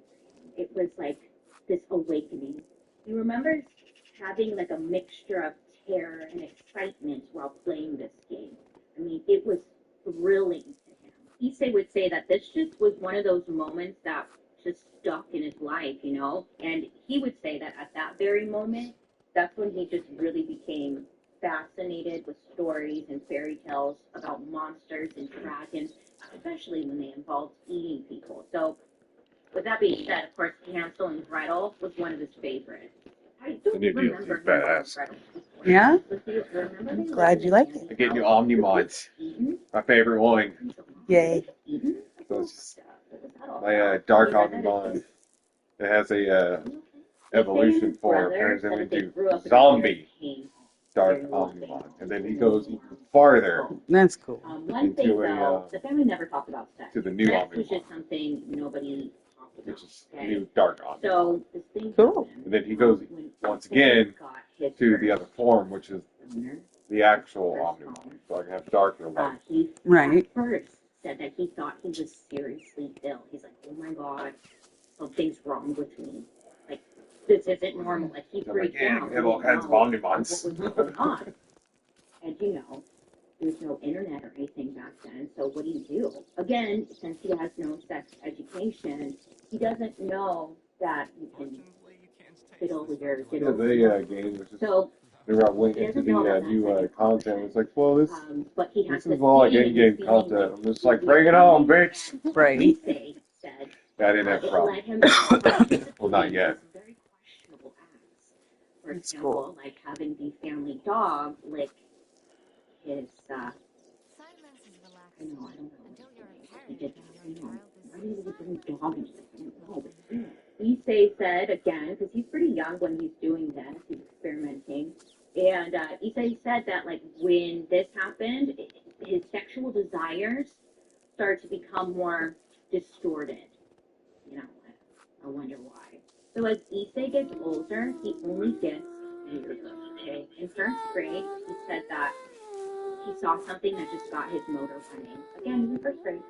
It was like this awakening. You remember having like a mixture of terror and excitement while playing this game. I mean, it was thrilling to him. Issei would say that this just was one of those moments that just stuck in his life, you know? And he would say that at that very moment, that's when he just really became fascinated with stories and fairy tales about monsters and dragons, especially when they involved eating people. So, with that being said, of course, Hansel and Gretel was one of his favorites. I don't remember badass. Yeah? Remember I'm glad you like it. I get new Omnimods. My favorite one. Yay. So it's just my dark Omnimon. It has a evolution form, turns him into zombie dark Omnimon. And then he goes even farther That's cool. One thing into though, the family never talked about sex. to the new Sex was Omnimon, just something nobody talked about. which is Okay? new dark Omnimon. So this thing Cool. happened And then he goes when once Issei again got his to first the other form, which is owner, the actual Omnimon. So I can have darker light. he Right. at first said that he thought he was seriously ill. He's like, oh my god, something's wrong with me. Like, this isn't normal. Like, he So I'm like, freaked yeah, out. we have all kinds of Omnimons. What was going on? And you know, there's no internet or anything back then, so what do you do? Again, since he has no sex education, he doesn't know that you can fiddle with your Yeah, diddle. the game was just, So, whenever I went he into doesn't know the that that's new like content, it's like, well, this but he has this is this all like feeling and in-game he's content. feeling I'm just like, bring it on, bitch. Right. Issei said I didn't have a it problem. led him to Well, not yet. some very questionable acts. For That's example, cool. like having the family dog lick his Silence is I relaxing know, I don't know. until you're He apparent did and that. your I know. child is Why did he bring sleeping. dog into this? I don't know. But Issei said again, because he's pretty young when he's doing this, he's experimenting. And Issei said that like when this happened, his sexual desires started to become more distorted. You know, I wonder why. So as Issei gets older, he only gets angrier. Okay, in first grade, he said that he saw something that just got his motor running. Again, in first grade,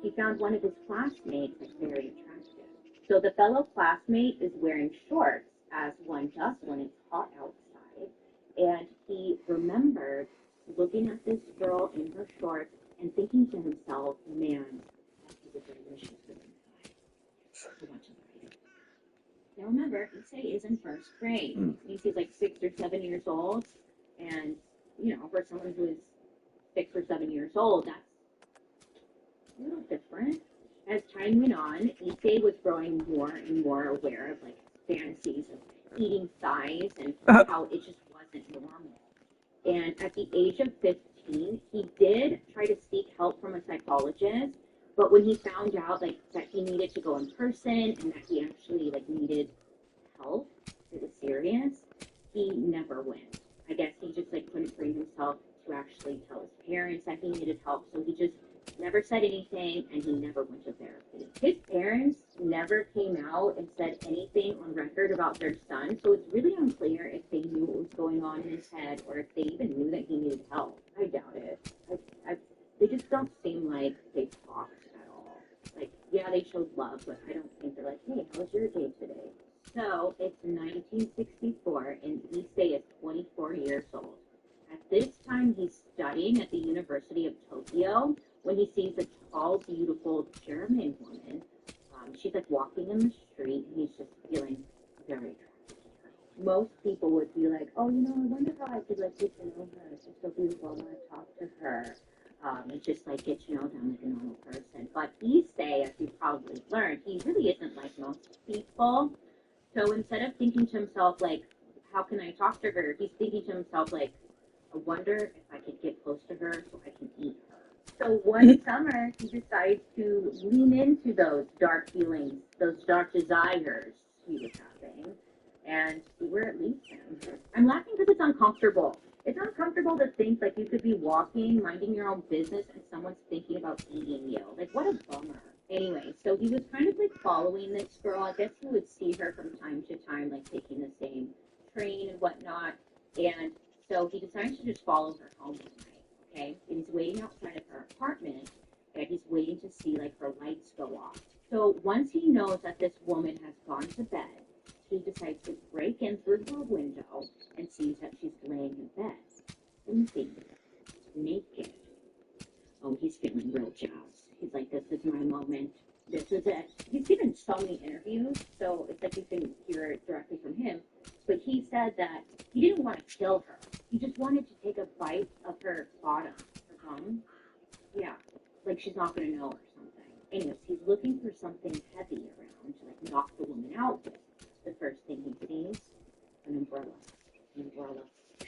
he found one of his classmates like very attractive. So the fellow classmate is wearing shorts, as one does when it's hot outside, and he remembered looking at this girl in her shorts and thinking to himself, man, that is a delicious woman. I want to marry her. Now remember, Issei is in first grade. Means he's like 6 or 7 years old, and you know, for someone who is 6 or 7 years old, that's a little different. As time went on, Issei was growing more and more aware of like fantasies of eating thighs and how it just wasn't normal. And at the age of 15, he did try to seek help from a psychologist, but when he found out like that he needed to go in person and that he actually like needed help, it was serious, he never went. I guess he just like couldn't bring himself to actually tell his parents that he needed help, so he just never said anything and he never went to therapy. His parents never came out and said anything on record about their son, so it's really unclear if they knew what was going on in his head or if they even knew that he needed help. I doubt it. They just don't seem like they talked at all. Like, yeah, they showed love, but I don't think they're like, hey, how was your day today? So it's 1964 and Issei is 24 years old. At this time, he's studying at the University of Tokyo when he sees a tall, beautiful German woman. She's like walking in the street and he's just feeling very attracted to her. Most people would be like, oh, you know, I wonder how I could like get to know her. She's so beautiful. I want to talk to her. And just like get to know them like a normal person. But Issei, as you probably learned, he really isn't like most people. So instead of thinking to himself, like, how can I talk to her? He's thinking to himself, like, I wonder if I could get close to her so I can eat her. So one summer, he decides to lean into those dark feelings, those dark desires he was having, and see where it leads him. I'm laughing because it's uncomfortable. It's uncomfortable to think like you could be walking, minding your own business, and someone's thinking about eating you. Like, what a bummer. Anyway, so he was kind of like following this girl. I guess he would see her from time to time, like taking the same train and whatnot. And so he decides to just follow her home one night. Okay, and he's waiting outside of her apartment, and he's waiting to see like her lights go off. So once he knows that this woman has gone to bed, he decides to break in through her window and sees that she's laying in bed, sleeping, naked. Oh, he's feeling real jazzed. He's like, this is my moment. This is it. He's given so many interviews, so it's like you can hear it directly from him. But he said that he didn't want to kill her. He just wanted to take a bite of her bottom, her bum. Yeah, like she's not going to know or something. Anyways, he's looking for something heavy around to like knock the woman out with. The first thing he sees, an umbrella. An umbrella.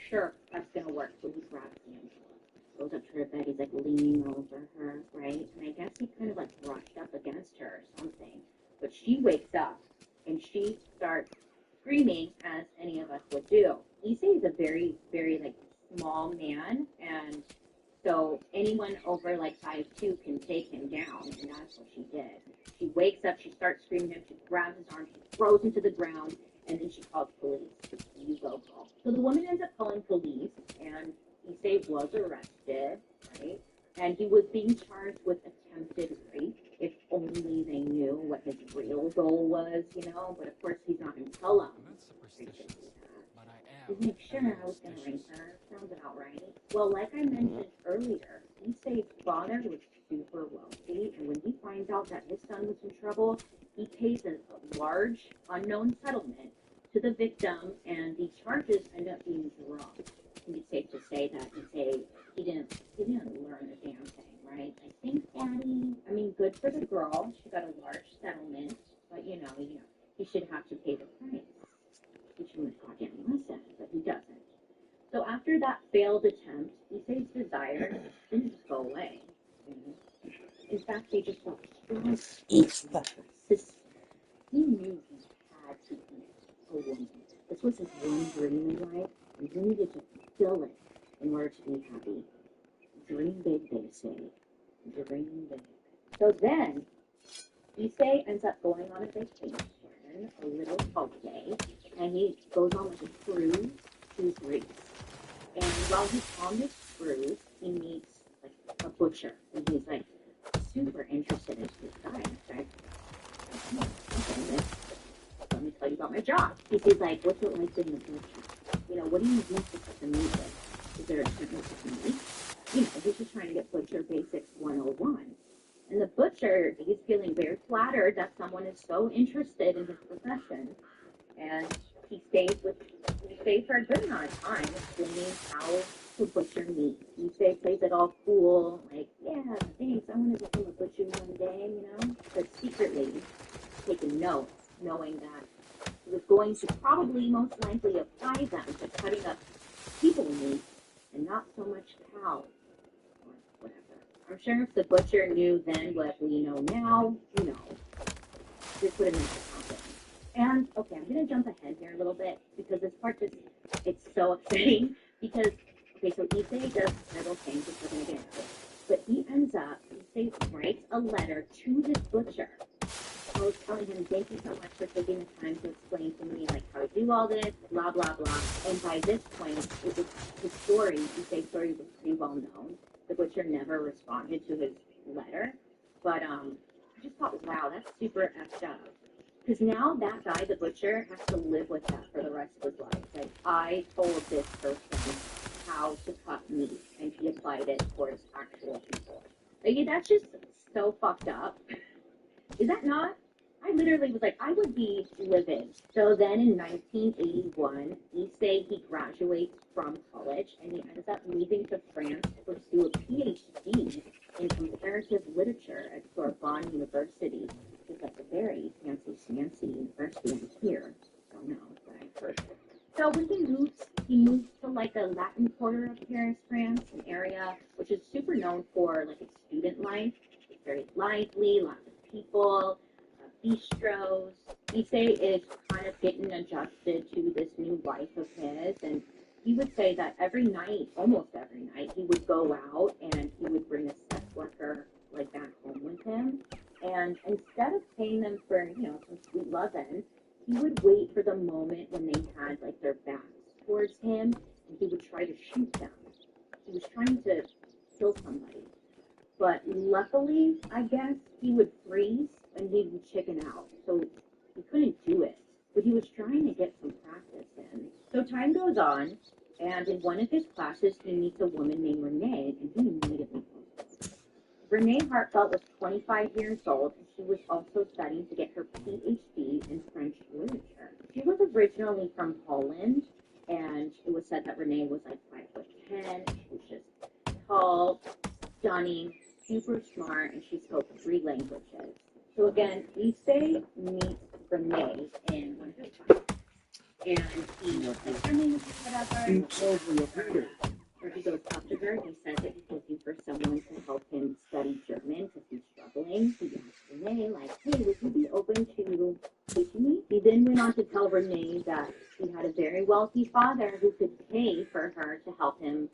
Sure, that's going to work. So he grabs the umbrella, goes up to her bed. He's like leaning over her, right? And I guess he kind of like brushed up against her or something. But she wakes up and she starts screaming as any of us would do. Issei is a very, very like small man, and so anyone over like 5'2" can take him down, and that's what she did. She wakes up, she starts screaming at him, she grabs his arm, she throws him to the ground, and then she calls police. You go call. So the woman ends up calling police, and Issei was arrested, right? And he was being charged with attempted rape. If only they knew what his real goal was, you know. But of course, he's not going to tell them. He's like, sure, I was going to rape her. Sounds about right. Well, like I mentioned earlier, Issei's father was super wealthy, and when he finds out that his son was in trouble, he pays a large unknown settlement to the victim, and the charges end up being dropped. I think it's safe to say that he didn't learn a damn thing, right? I think Daddy, I mean, good for the girl. She got a large settlement, but you know, he should have to pay the price. He shouldn't have gotten a lesson, but he doesn't. So after that failed attempt, Issei's desire didn't just go away. In fact, they just got stronger. Persistent. He knew he had to eat a woman. This was his one dream in life, and he needed to fulfill it in order to be happy. Dream big, they say. Dream big. So then, Issei ends up going on a vacation, a little holiday, and he goes on like a cruise to Greece. And while he's on this cruise, he meets like a butcher, and he's like super interested in this guy. Okay, let me tell you about my job. He's like, what's it like being a butcher? You know, what do you use to cut the meat with? Is there a certain technique? You know, he's just trying to get Butcher Basics 101. And the butcher, he's feeling very flattered that someone is so interested in his profession. And he stays for a good amount of time explaining how to butcher meat. Issei plays it all cool, like, yeah, thanks, I want to become a butcher one day, you know? But secretly taking notes, knowing that he was going to probably most likely apply them to cutting up people meat and not so much cows or whatever. I'm sure if the butcher knew then what we know now, you know, this would have never happened. And, okay, I'm going to jump ahead here a little bit because this part just, it's so upsetting because, okay, so Issei does several things, which we're going to get into. But he ends up, Issei writes a letter to this butcher. I was telling him, thank you so much for taking the time to explain to me, like, how to do all this, blah, blah, blah. And by this point, it was his story, Issei's story was pretty well known. The butcher never responded to his letter. But I just thought, wow, that's super effed up. Because now that guy, the butcher, has to live with that for the rest of his life. Like, I told this person how to cut meat, and he applied it towards actual people. Like, that's just so fucked up. Is that not? I literally was like, I would be livid. So then in 1981, Issei, he graduates from college, and he ends up leaving to France to pursue a PhD in comparative literature at Sorbonne University. It's like a very fancy university here. So when he moved to like the Latin quarter of Paris, France, an area which is super known for like its student life. It's very lively, lots of people, bistros. Issei is kind of getting adjusted to this new life of his, and he would say that every night, almost every night, he would go out and he would bring a sex worker like back home with him. And instead of paying them for, some sweet lovin', he would wait for the moment when they had like their backs towards him, and he would try to shoot them. He was trying to kill somebody. But luckily, I guess, he would freeze and he would chicken out. So he couldn't do it. But he was trying to get some practice in. So time goes on, and in one of his classes, he meets a woman named Renee, and he immediately falls. Renee Hartfelt was 25 years old, and she was also studying to get her PhD in French literature. She was originally from Holland, and it was said that Renee was like 5'10". She was just tall, stunning, super smart, and she spoke 3 languages. So again, Issei meets Renee in one of his classes, and he was like, Renee, whatever. Or he goes up to her, he says that he's looking for someone to help him study German because he's struggling. He asked Renee, like, hey, would you be open to teaching me? He then went on to tell Renee that he had a very wealthy father who could pay for her to help him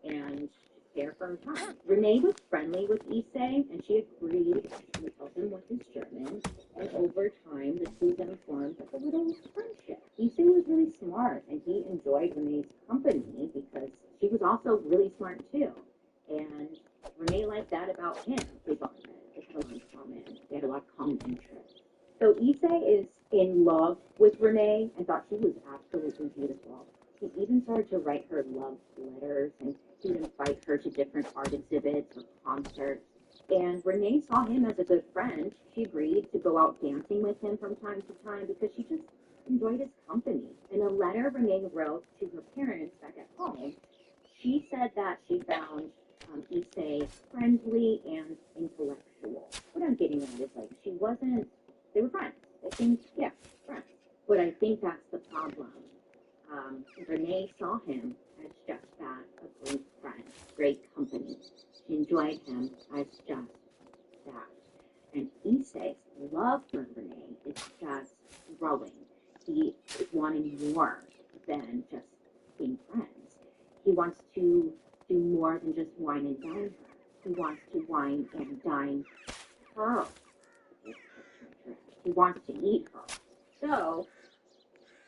and care for her time. Renee was friendly with Issei, and she agreed to help him with his German, and over time, the two of them formed a little friendship. Issei was really smart, and he enjoyed Renee's company because she was also really smart too, and Renee liked that about him. They bonded. They had a lot in common. They had a lot of common interests. So Issei is in love with Renee and thought she was absolutely beautiful. He even started to write her love letters, and he would invite her to different art exhibits or concerts. And Renee saw him as a good friend. She agreed to go out dancing with him from time to time because she just enjoyed his company. In a letter Renee wrote to her parents back at home, she said that she found Issei friendly and intellectual. What I'm getting at is like they were friends. I think, yeah, friends. But I think that's the problem. Renee saw him as just that, a great friend, great company. She enjoyed him as just that. And Issei's love for Renee is just growing. He is wanting more than just being friends. He wants to do more than just wine and dine her. He wants to wine and dine her. He wants to eat her. So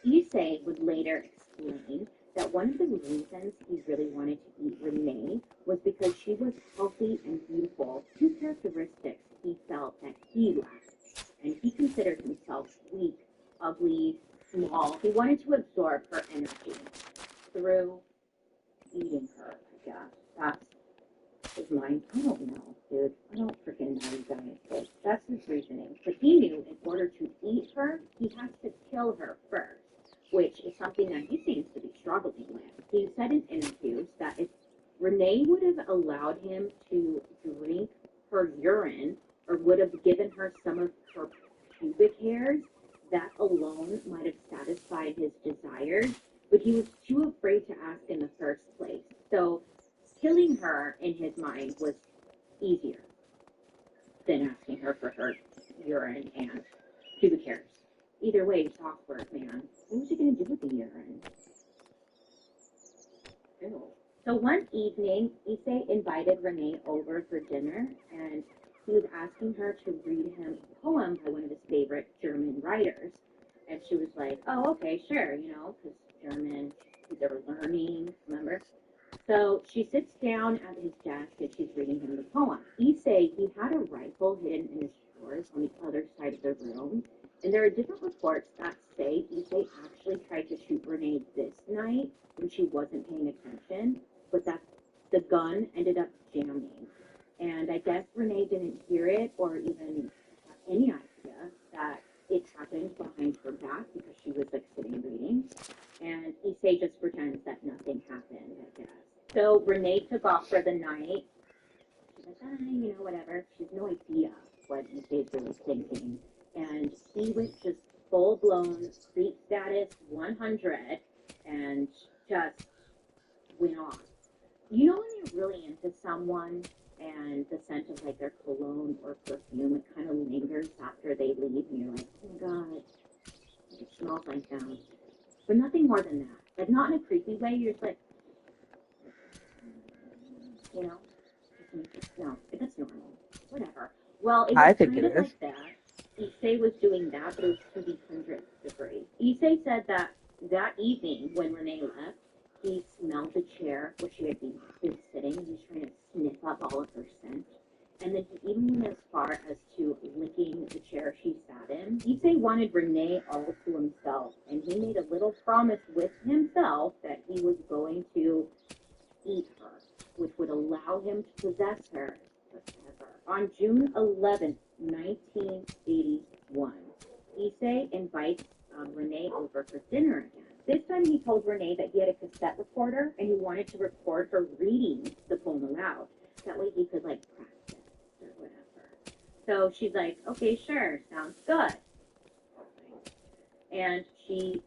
Issei would later explain that one of the reasons he really wanted to eat Renee was because she was healthy and beautiful, 2 characteristics he felt that he lacked. And he considered himself weak, ugly, small. He wanted to absorb her energy through eating her, I guess. That's his mind. I don't know, dude. I don't freaking know, you guys. But that's his reasoning. But he knew in order to eat her, he has to kill her first, which is something that he seems to be struggling with. He said in interviews that if Renee would have allowed him to drink her urine or would have given her some of her pubic hairs, that alone might have satisfied his desires, but he was too afraid to ask in the first place. So killing her in his mind was easier than asking her for her urine and pubic hairs. Either way, it's awkward, man. What was he going to do with the urine? Ew. So one evening, Issei invited Renee over for dinner, and he was asking her to read him a poem by one of his favorite German writers. And she was like, oh, okay, sure, because German, they were learning, remember? So she sits down at his desk and she's reading him the poem. Issei, he had a rifle hidden in his drawers on the other side of the room. And there are different reports that say Issei actually tried to shoot Renee this night when she wasn't paying attention, but that the gun ended up jamming. And I guess Renee didn't hear it or even have any idea that it happened behind her back because she was like sitting reading. And Issei just pretends that nothing happened, I guess. So Renee took off for the night. She's like, whatever. She has no idea what Issei's really thinking. And he went just full-blown creep status 100 and just went off. You know when you're really into someone and the scent of like their cologne or perfume, it kind of lingers after they leave and you're like, oh my god, it smells like them. But nothing more than that. Like not in a creepy way, you're just like, you know, no, that's normal. Whatever. Well, it I was think kind it of is. like that. Issei was doing that, but it was to the 100th degree. Issei said that that evening when Renee left, he smelled the chair where she had been sitting, and he was trying to sniff up all of her scent. And then he even went as far as to licking the chair she sat in. Issei wanted Renee all to himself, and he made a little promise with himself that he was going to eat her, which would allow him to possess her forever. On June 11th, 1981, Issei invites Renee over for dinner again. This time he told Renee that he had a cassette recorder and he wanted to record her reading the poem aloud. That way he could like practice or whatever. So she's like, okay, sure, sounds good. And she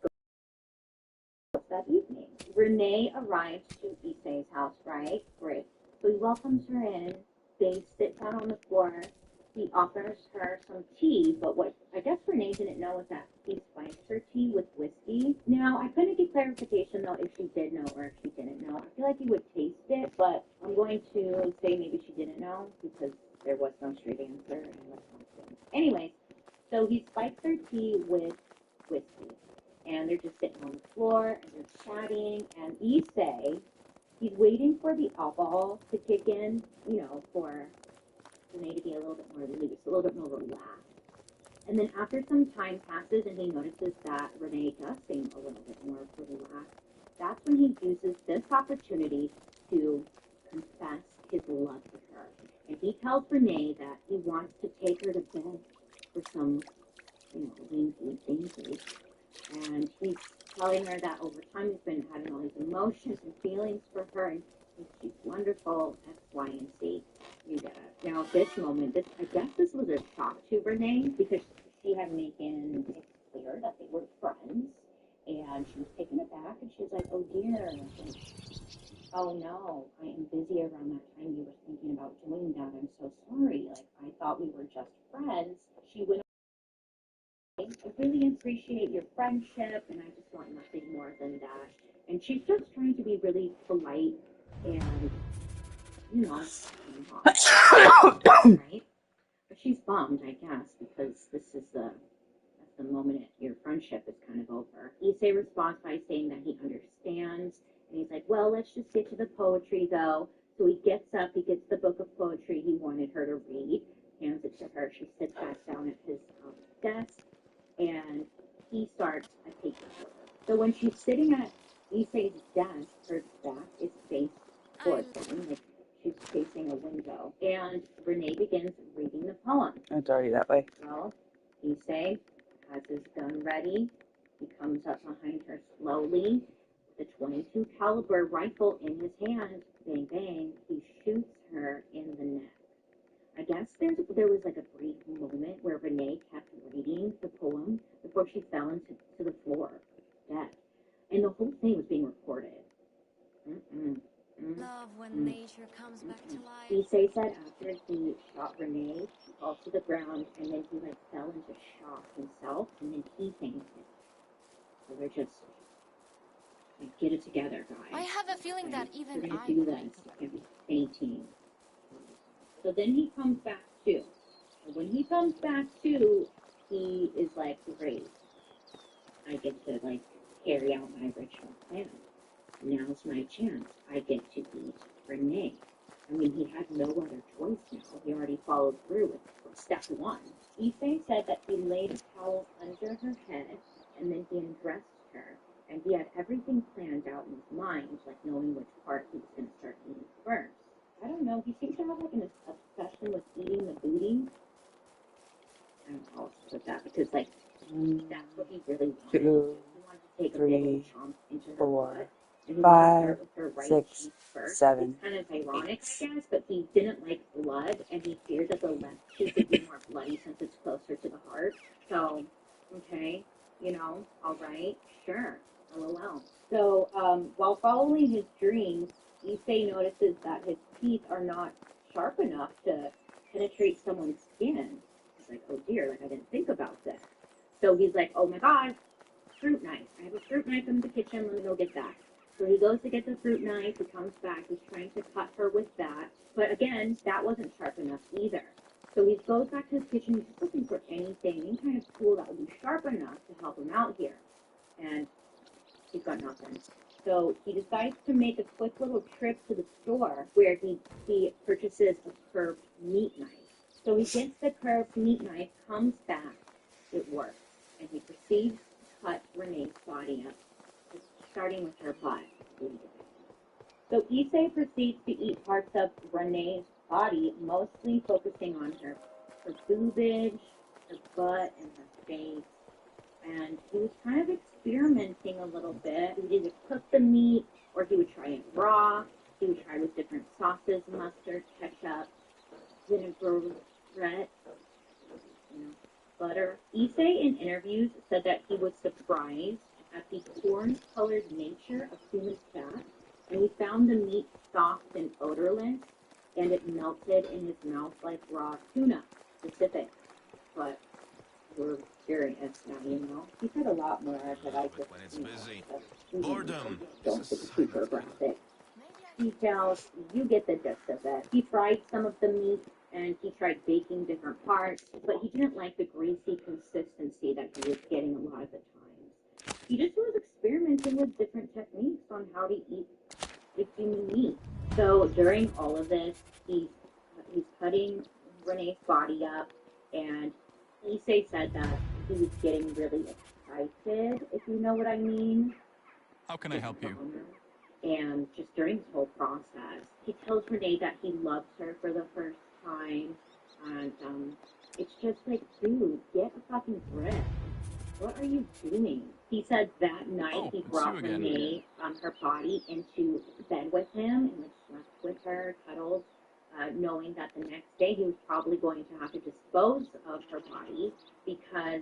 goes that evening. Renee arrives to Issei's house, right? Great. So he welcomes her in. They sit down on the floor. He offers her some tea, but what I guess Renee didn't know was that he spiced her tea with whiskey. Now, I couldn't get clarification, though, if she did know or if she didn't know. I feel like he would taste it, but I'm going to say maybe she didn't know because there was no straight answer. And let's not do. Anyway, so he spiked her tea with whiskey. And they're just sitting on the floor, and they're chatting, and Issei, he's waiting for the alcohol to kick in, you know, for Renee to be a little bit more loose, a little bit more relaxed. And then after some time passes and he notices that Renee does seem a little bit more relaxed, that's when he uses this opportunity to confess his love for her. And he tells Renee that he wants to take her to bed for some, you know, winky thinky. And he's telling her that over time he's been having all these emotions and feelings for her, and she's wonderful, X, Y, and Z. You get it. Now, this moment, I guess this was a shock to Renee because she had made it clear that they were friends, and she was taken aback, and she was like, oh dear, oh no, I am busy around that time you were thinking about doing that. I'm so sorry. Like, I thought we were just friends. She went, I really appreciate your friendship, and I just want nothing more than that. And she's just trying to be really polite and, you know, right? But she's bummed, I guess, because this is the moment your friendship is kind of over. Issei responds by saying that he understands, and he's like, well, let's just get to the poetry, though. So he gets up, he gets the book of poetry he wanted her to read, hands it to her. She sits back down at his desk, and he starts a paper for her. So when she's sitting at Issei's desk, her back is faced towards him, like she's facing a window. And Renee begins reading the poem. It's already that way. Well, Issei has his gun ready. He comes up behind her slowly with a .22 caliber rifle in his hand. Bang, bang. He shoots her in the neck. I guess there was like a brief moment where Renee kept reading the poem before she fell into the floor, dead. And the whole thing was being recorded. Love when nature comes back to life. Issei said after he shot Renee, he fell to the ground, and then he like fell into shock himself, and then he fainted. So they're just like, get it together, guys. I have a feeling that even we're gonna I do would this. It's gonna be fainting. So then he comes back to. And when he comes back to, he is like, great. I get to like carry out my original plan. Now's my chance. I get to eat Renee. I mean, he had no other choice now. He already followed through with step one. Issei said that he laid a towel under her head, and then he undressed her. And he had everything planned out in his mind, like knowing which part he was going to start eating first. I don't know. He seems to have like an obsession with eating the booty. I don't know how else to put that, because like that's what he really wanted. He wanted to take a big chomp into her butt. 5, right 6, 7. It's kind of ironic, I guess, but he didn't like blood, and he feared that the left cheek would be more bloody since it's closer to the heart. So, okay, you know, all right, sure, LOL. So, while following his dreams, Issei notices that his teeth are not sharp enough to penetrate someone's skin. He's like, oh dear, like I didn't think about this. So he's like, oh my god, fruit knife. I have a fruit knife in the kitchen, let me go get that. So he goes to get the fruit knife, he comes back, he's trying to cut her with that. But again, that wasn't sharp enough either. So he goes back to his kitchen, he's just looking for anything, any kind of tool that would be sharp enough to help him out here. And he's got nothing. So he decides to make a quick little trip to the store where he purchases a curved meat knife. So he gets the curved meat knife, comes back, it works. And he proceeds to cut Renee's body up, starting with her butt. So Issei proceeds to eat parts of Renee's body, mostly focusing on her boobage, her butt, and her face. And he was kind of experimenting a little bit. He would either cook the meat, or he would try it raw. He would try with different sauces, mustard, ketchup, vinaigrette, butter. Issei in interviews said that he was surprised at the corn-colored nature of human fat, and he found the meat soft and odorless, and it melted in his mouth like raw tuna, specific. But we're curious now, He said a lot more, but I just... When it's busy. Boredom. Don't put the super graphic details. You get the gist of it. He fried some of the meat, and he tried baking different parts, but he didn't like the greasy consistency that he was getting a lot of the times. He just was experimenting with different techniques on how to eat the human meat. So during all of this, he's cutting Renee's body up, and Issei said that he was getting really excited, if you know what I mean. How can I help you? And just during this whole process, he tells Renee that he loves her for the first time, and it's just like, dude, get a fucking grip. What are you doing? He said that night he brought Renee, her body, into bed with him and slept with her, cuddled, knowing that the next day he was probably going to have to dispose of her body because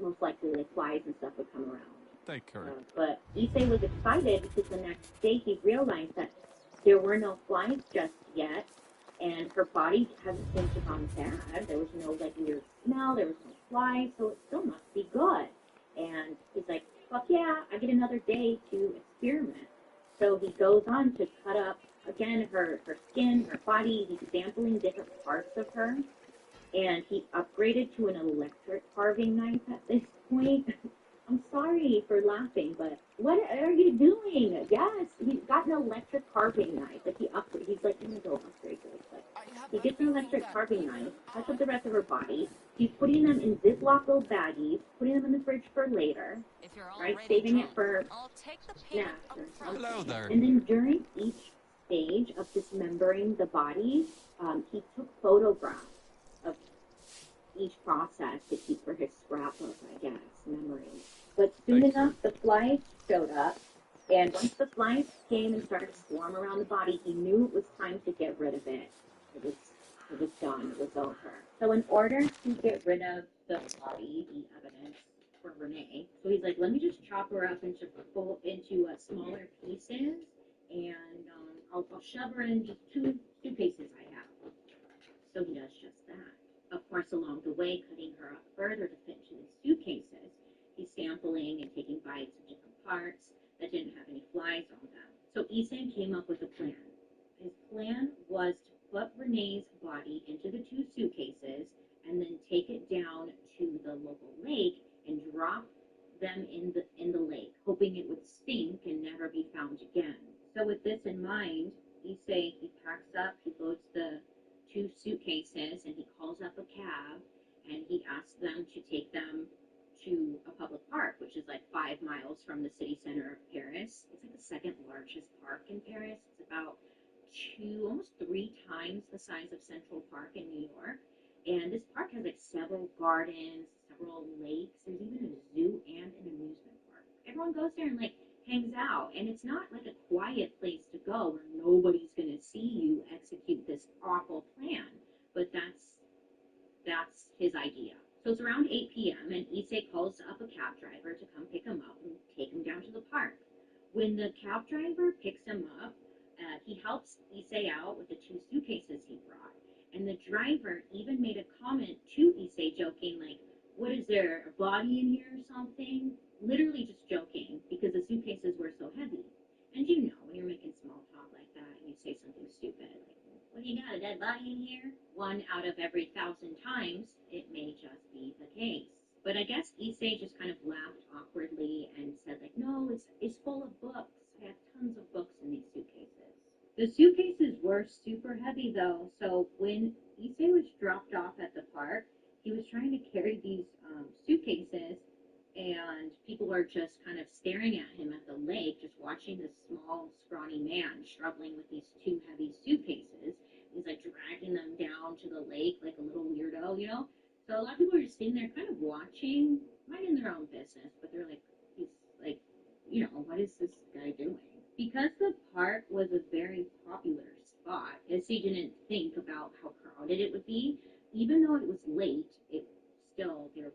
most likely like flies and stuff would come around. Take her. But Issei was excited because the next day he realized that there were no flies just yet, and her body hasn't seemed to gone bad. There was no like weird smell, there was no flies, so it still must be good. And he's like, fuck yeah, I get another day to experiment. So he goes on to cut up, again, her skin, her body. He's sampling different parts of her. And he upgraded to an electric carving knife at this point. I'm sorry for laughing, but what are you doing? Yes, he's got an electric carving knife. Like he's like, I'm gonna go upgrade really quick. He gets an electric carving knife, cuts up the rest of her body. He's putting them in Ziploc baggies, putting them in the fridge for later, right? Saving it for snacks or something. Hello there. And then during each stage of dismembering the body, he took photographs of each process to keep for his scrapbook, I guess, memories. But soon enough, the flies showed up, and once the flies came and started to swarm around the body, he knew it was time to get rid of it. It was done. It was over. So in order to get rid of the body, the evidence for Renee, so he's like, let me just chop her up into smaller pieces, and I'll shove her in just two suitcases I have. So he does just that. Of course, along the way, cutting her up further to fit into the suitcases, he's sampling and taking bites of different parts that didn't have any flies on them. So Issei came up with a plan. His plan was to put Renee's body into the two suitcases and then take it down to the local lake and drop them in the lake, hoping it would sink and never be found again. So with this in mind, Issei, he packs up, he loads the two suitcases, and he calls up a cab, and he asks them to take them to a public park, which is like 5 miles from the city center of Paris. It's like the second largest park in Paris. It's about almost 3 times the size of Central Park in New York. And this park has like several gardens, several lakes. There's even a zoo and an amusement park. Everyone goes there and like hangs out, and it's not like a quiet place to go where nobody's going to see you execute this awful plan. But that's his idea. So it's around 8 p.m. and Issei calls up a cab driver to come pick him up and take him down to When the cab driver picks him up, he helps Issei out with the 2 suitcases he brought. And the driver even made a comment to Issei, joking, like, what is there, a body in here or something? Literally just joking, because the suitcases were so heavy. And you know, when you're making small talk like that and you say something stupid, like, what do you got, a dead body in here? 1 out of every 1,000 times, it may just be the case. But I guess Issei just kind of laughed awkwardly and said, like, no, it's full of books. I have tons of books in these suitcases. The suitcases were super heavy, though, so when Issei was dropped off at the park, he was trying to carry these suitcases, and people are just kind of staring at him at the lake, just watching this small, scrawny man struggling with these 2 heavy suitcases. He's, like, dragging them down to the lake like a little weirdo, you know? So a lot of people are just sitting there kind of watching, minding their own business, but they're like, he's like, you know, what is this guy doing? Because the park was a very popular spot, Issei didn't think about how crowded it would be. Even though it was late, there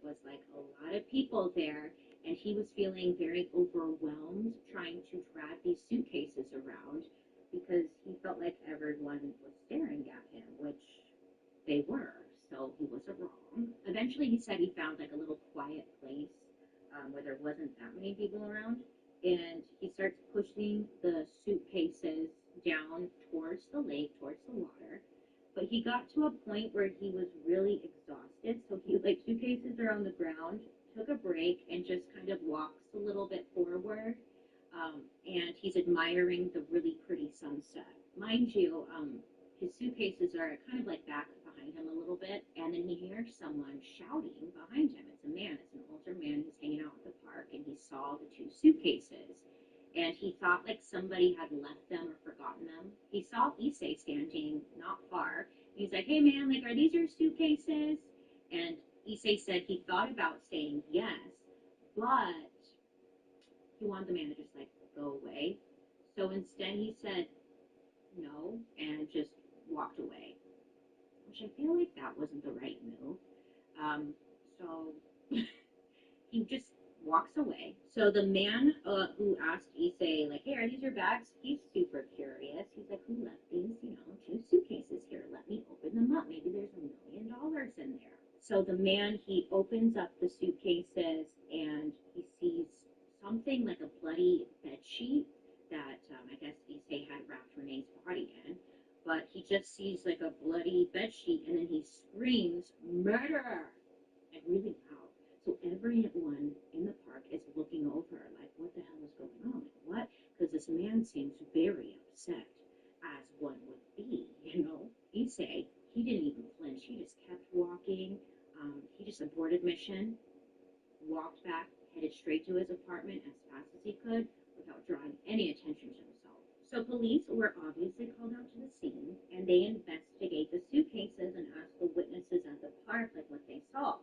was like a lot of people there, and he was feeling very overwhelmed trying to drag these suitcases around because he felt like everyone was staring at him, which they were. So he wasn't wrong. Eventually, he said he found like a little quiet place where there wasn't that many people around, and he starts pushing the suitcases down towards the lake, towards the water. But he got to a point where he was really exhausted, so he, like, suitcases are on the ground, took a break, and just kind of walks a little bit forward, and he's admiring the really pretty sunset. Mind you, his suitcases are kind of like back behind him a little bit, and then he hears someone shouting behind him. It's a man, it's an older man who's hanging out at the park, and he saw the 2 suitcases. And he thought like somebody had left them or forgotten them. He saw Issei standing not far. He's like, hey man, like, are these your suitcases? And Issei said he thought about saying yes, but he wanted the man to just like go away. So instead he said no and just walked away, which I feel like that wasn't the right move. So he just walks away. So the man who asked Issei, like, hey, are these your bags? He's super curious. He's like, who left these, 2 suitcases here? Let me open them up. Maybe there's $1 million in there. So the man, he opens up the suitcases and he sees something like a bloody bed sheet that I guess Issei had wrapped Renee's body in. But he just sees like a bloody bed sheet and then he screams, murder! And really loud. So everyone in the park is looking over, like, what the hell is going on? Like, what? Because this man seems very upset, as one would be, Issei, he didn't even flinch. He just kept walking. He just aborted mission, walked back, headed straight to his apartment as fast as he could without drawing any attention to himself. So police were obviously called out to the scene, and they investigate the suitcases and ask the witnesses at the park, like, what they saw.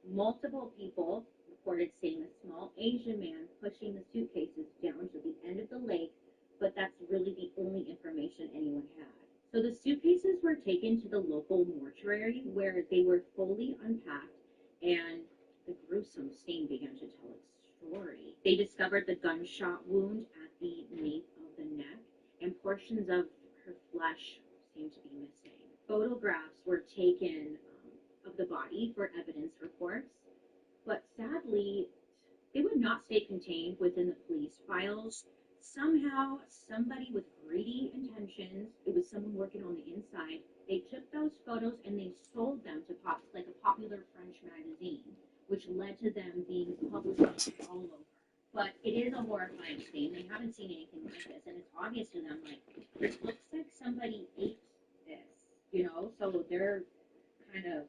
Multiple people reported seeing a small Asian man pushing the suitcases down to the end of the lake, but that's really the only information anyone had. So the suitcases were taken to the local mortuary where they were fully unpacked, and the gruesome scene began to tell its story. They discovered the gunshot wound at the nape of the neck, and portions of her flesh seemed to be missing. Photographs were taken of the body for evidence reports, but sadly, they would not stay contained within the police files. Somehow, somebody with greedy intentions, it was someone working on the inside, they took those photos and they sold them to like a popular French magazine, which led to them being published all over. But it is a horrifying scene. They haven't seen anything like this, and it's obvious to them, like, it looks like somebody ate this, so they're kind of,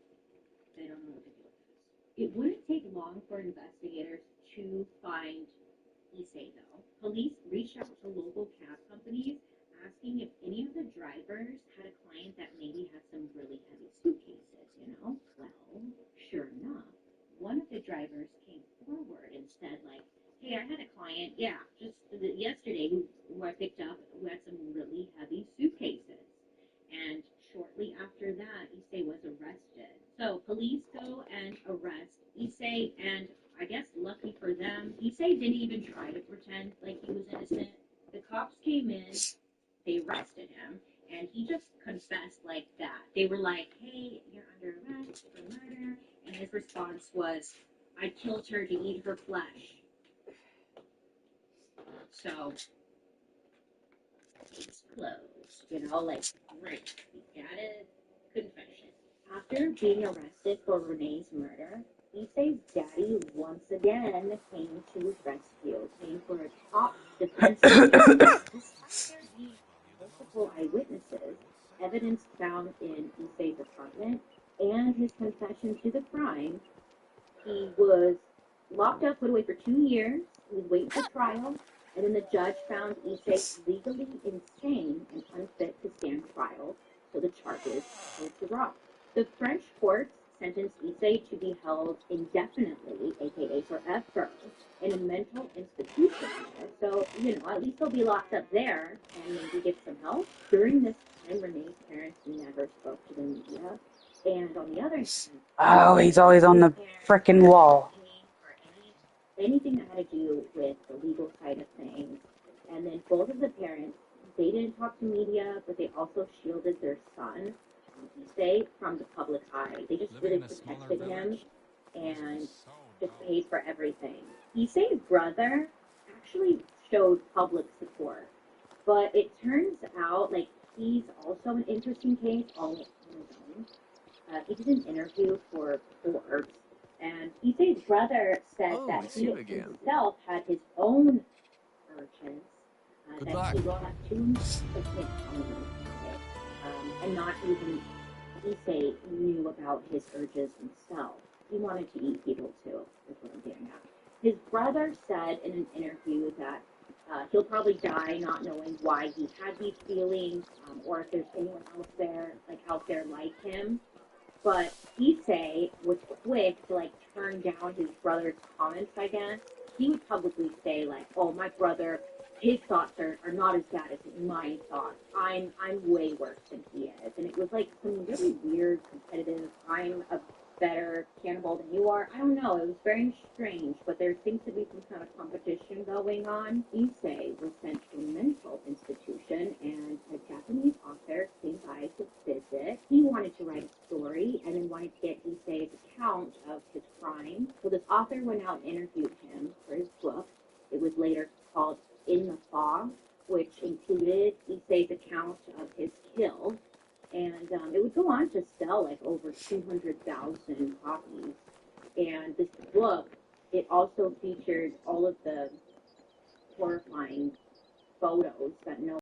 they don't know what to do with this. It wouldn't take long for investigators to find Issei, though. Police reached out to local cab companies asking if any of the drivers had a client that maybe had some really heavy suitcases, Well, sure enough, one of the drivers came forward and said, like, hey, I had a client, just yesterday who I picked up who had some really heavy suitcases. And shortly after that, Issei was arrested. So police go and arrest Issei, and I guess lucky for them, Issei didn't even try to pretend like he was innocent. came in, they arrested him, and he just confessed like that. They were like, hey, you're under arrest for murder. And his response was, I killed her to eat her flesh. So, case closed. You know, like, great. We got a confession. After being arrested for Renee's murder, Issei's daddy once again came to his rescue, came for a top defense lawyer. Despite there being multiple eyewitnesses, evidence found in Issei's apartment, and his confession to the crime, he was locked up, put away for 2 years. He was waiting for trial, and then the judge found Issei legally insane and unfit to stand trial, so the charges were dropped. The French courts sentenced Issei to be held indefinitely, aka forever, in a mental institution there. So, you know, at least he'll be locked up there and maybe get some help. During this time, Renee's parents never spoke to the media. And on the other hand, Oh, he's always on the frickin' wall. Anything that had to do with the legal side of things. And then both of the parents, they didn't talk to media, but they also shielded their son, Issei, from the public eye. They just really protected him and just paid for everything. Issei's brother actually showed public support, but it turns out like he's also an interesting case all on his own. He did an interview for Forbes, and Issei's brother said that he himself had his own urges that he brought up to and not even Issei knew about his urges himself. He wanted to eat people too, is what I'm getting at. His brother said in an interview that he'll probably die not knowing why he had these feelings, or if there's anyone else there, like out there like him. But Issei was quick to like turn down his brother's comments, I guess. He would publicly say like, oh, my brother, his thoughts are not as bad as my thoughts. I'm way worse than he is. And it was like some really weird, competitive, I'm a better cannibal than you are. I don't know. It was very strange, but there seems to be some kind of competition going on. Issei was sent to a mental institution, and a Japanese author came by to visit. He wanted to write a story and then wanted to get Issei's account of his crime. So this author went out and interviewed him for his book. It was later called In the Fog, which included Issei's account of his kill. And it would go on to sell like over 200,000 copies. And this book, it also featured all of the horrifying photos that no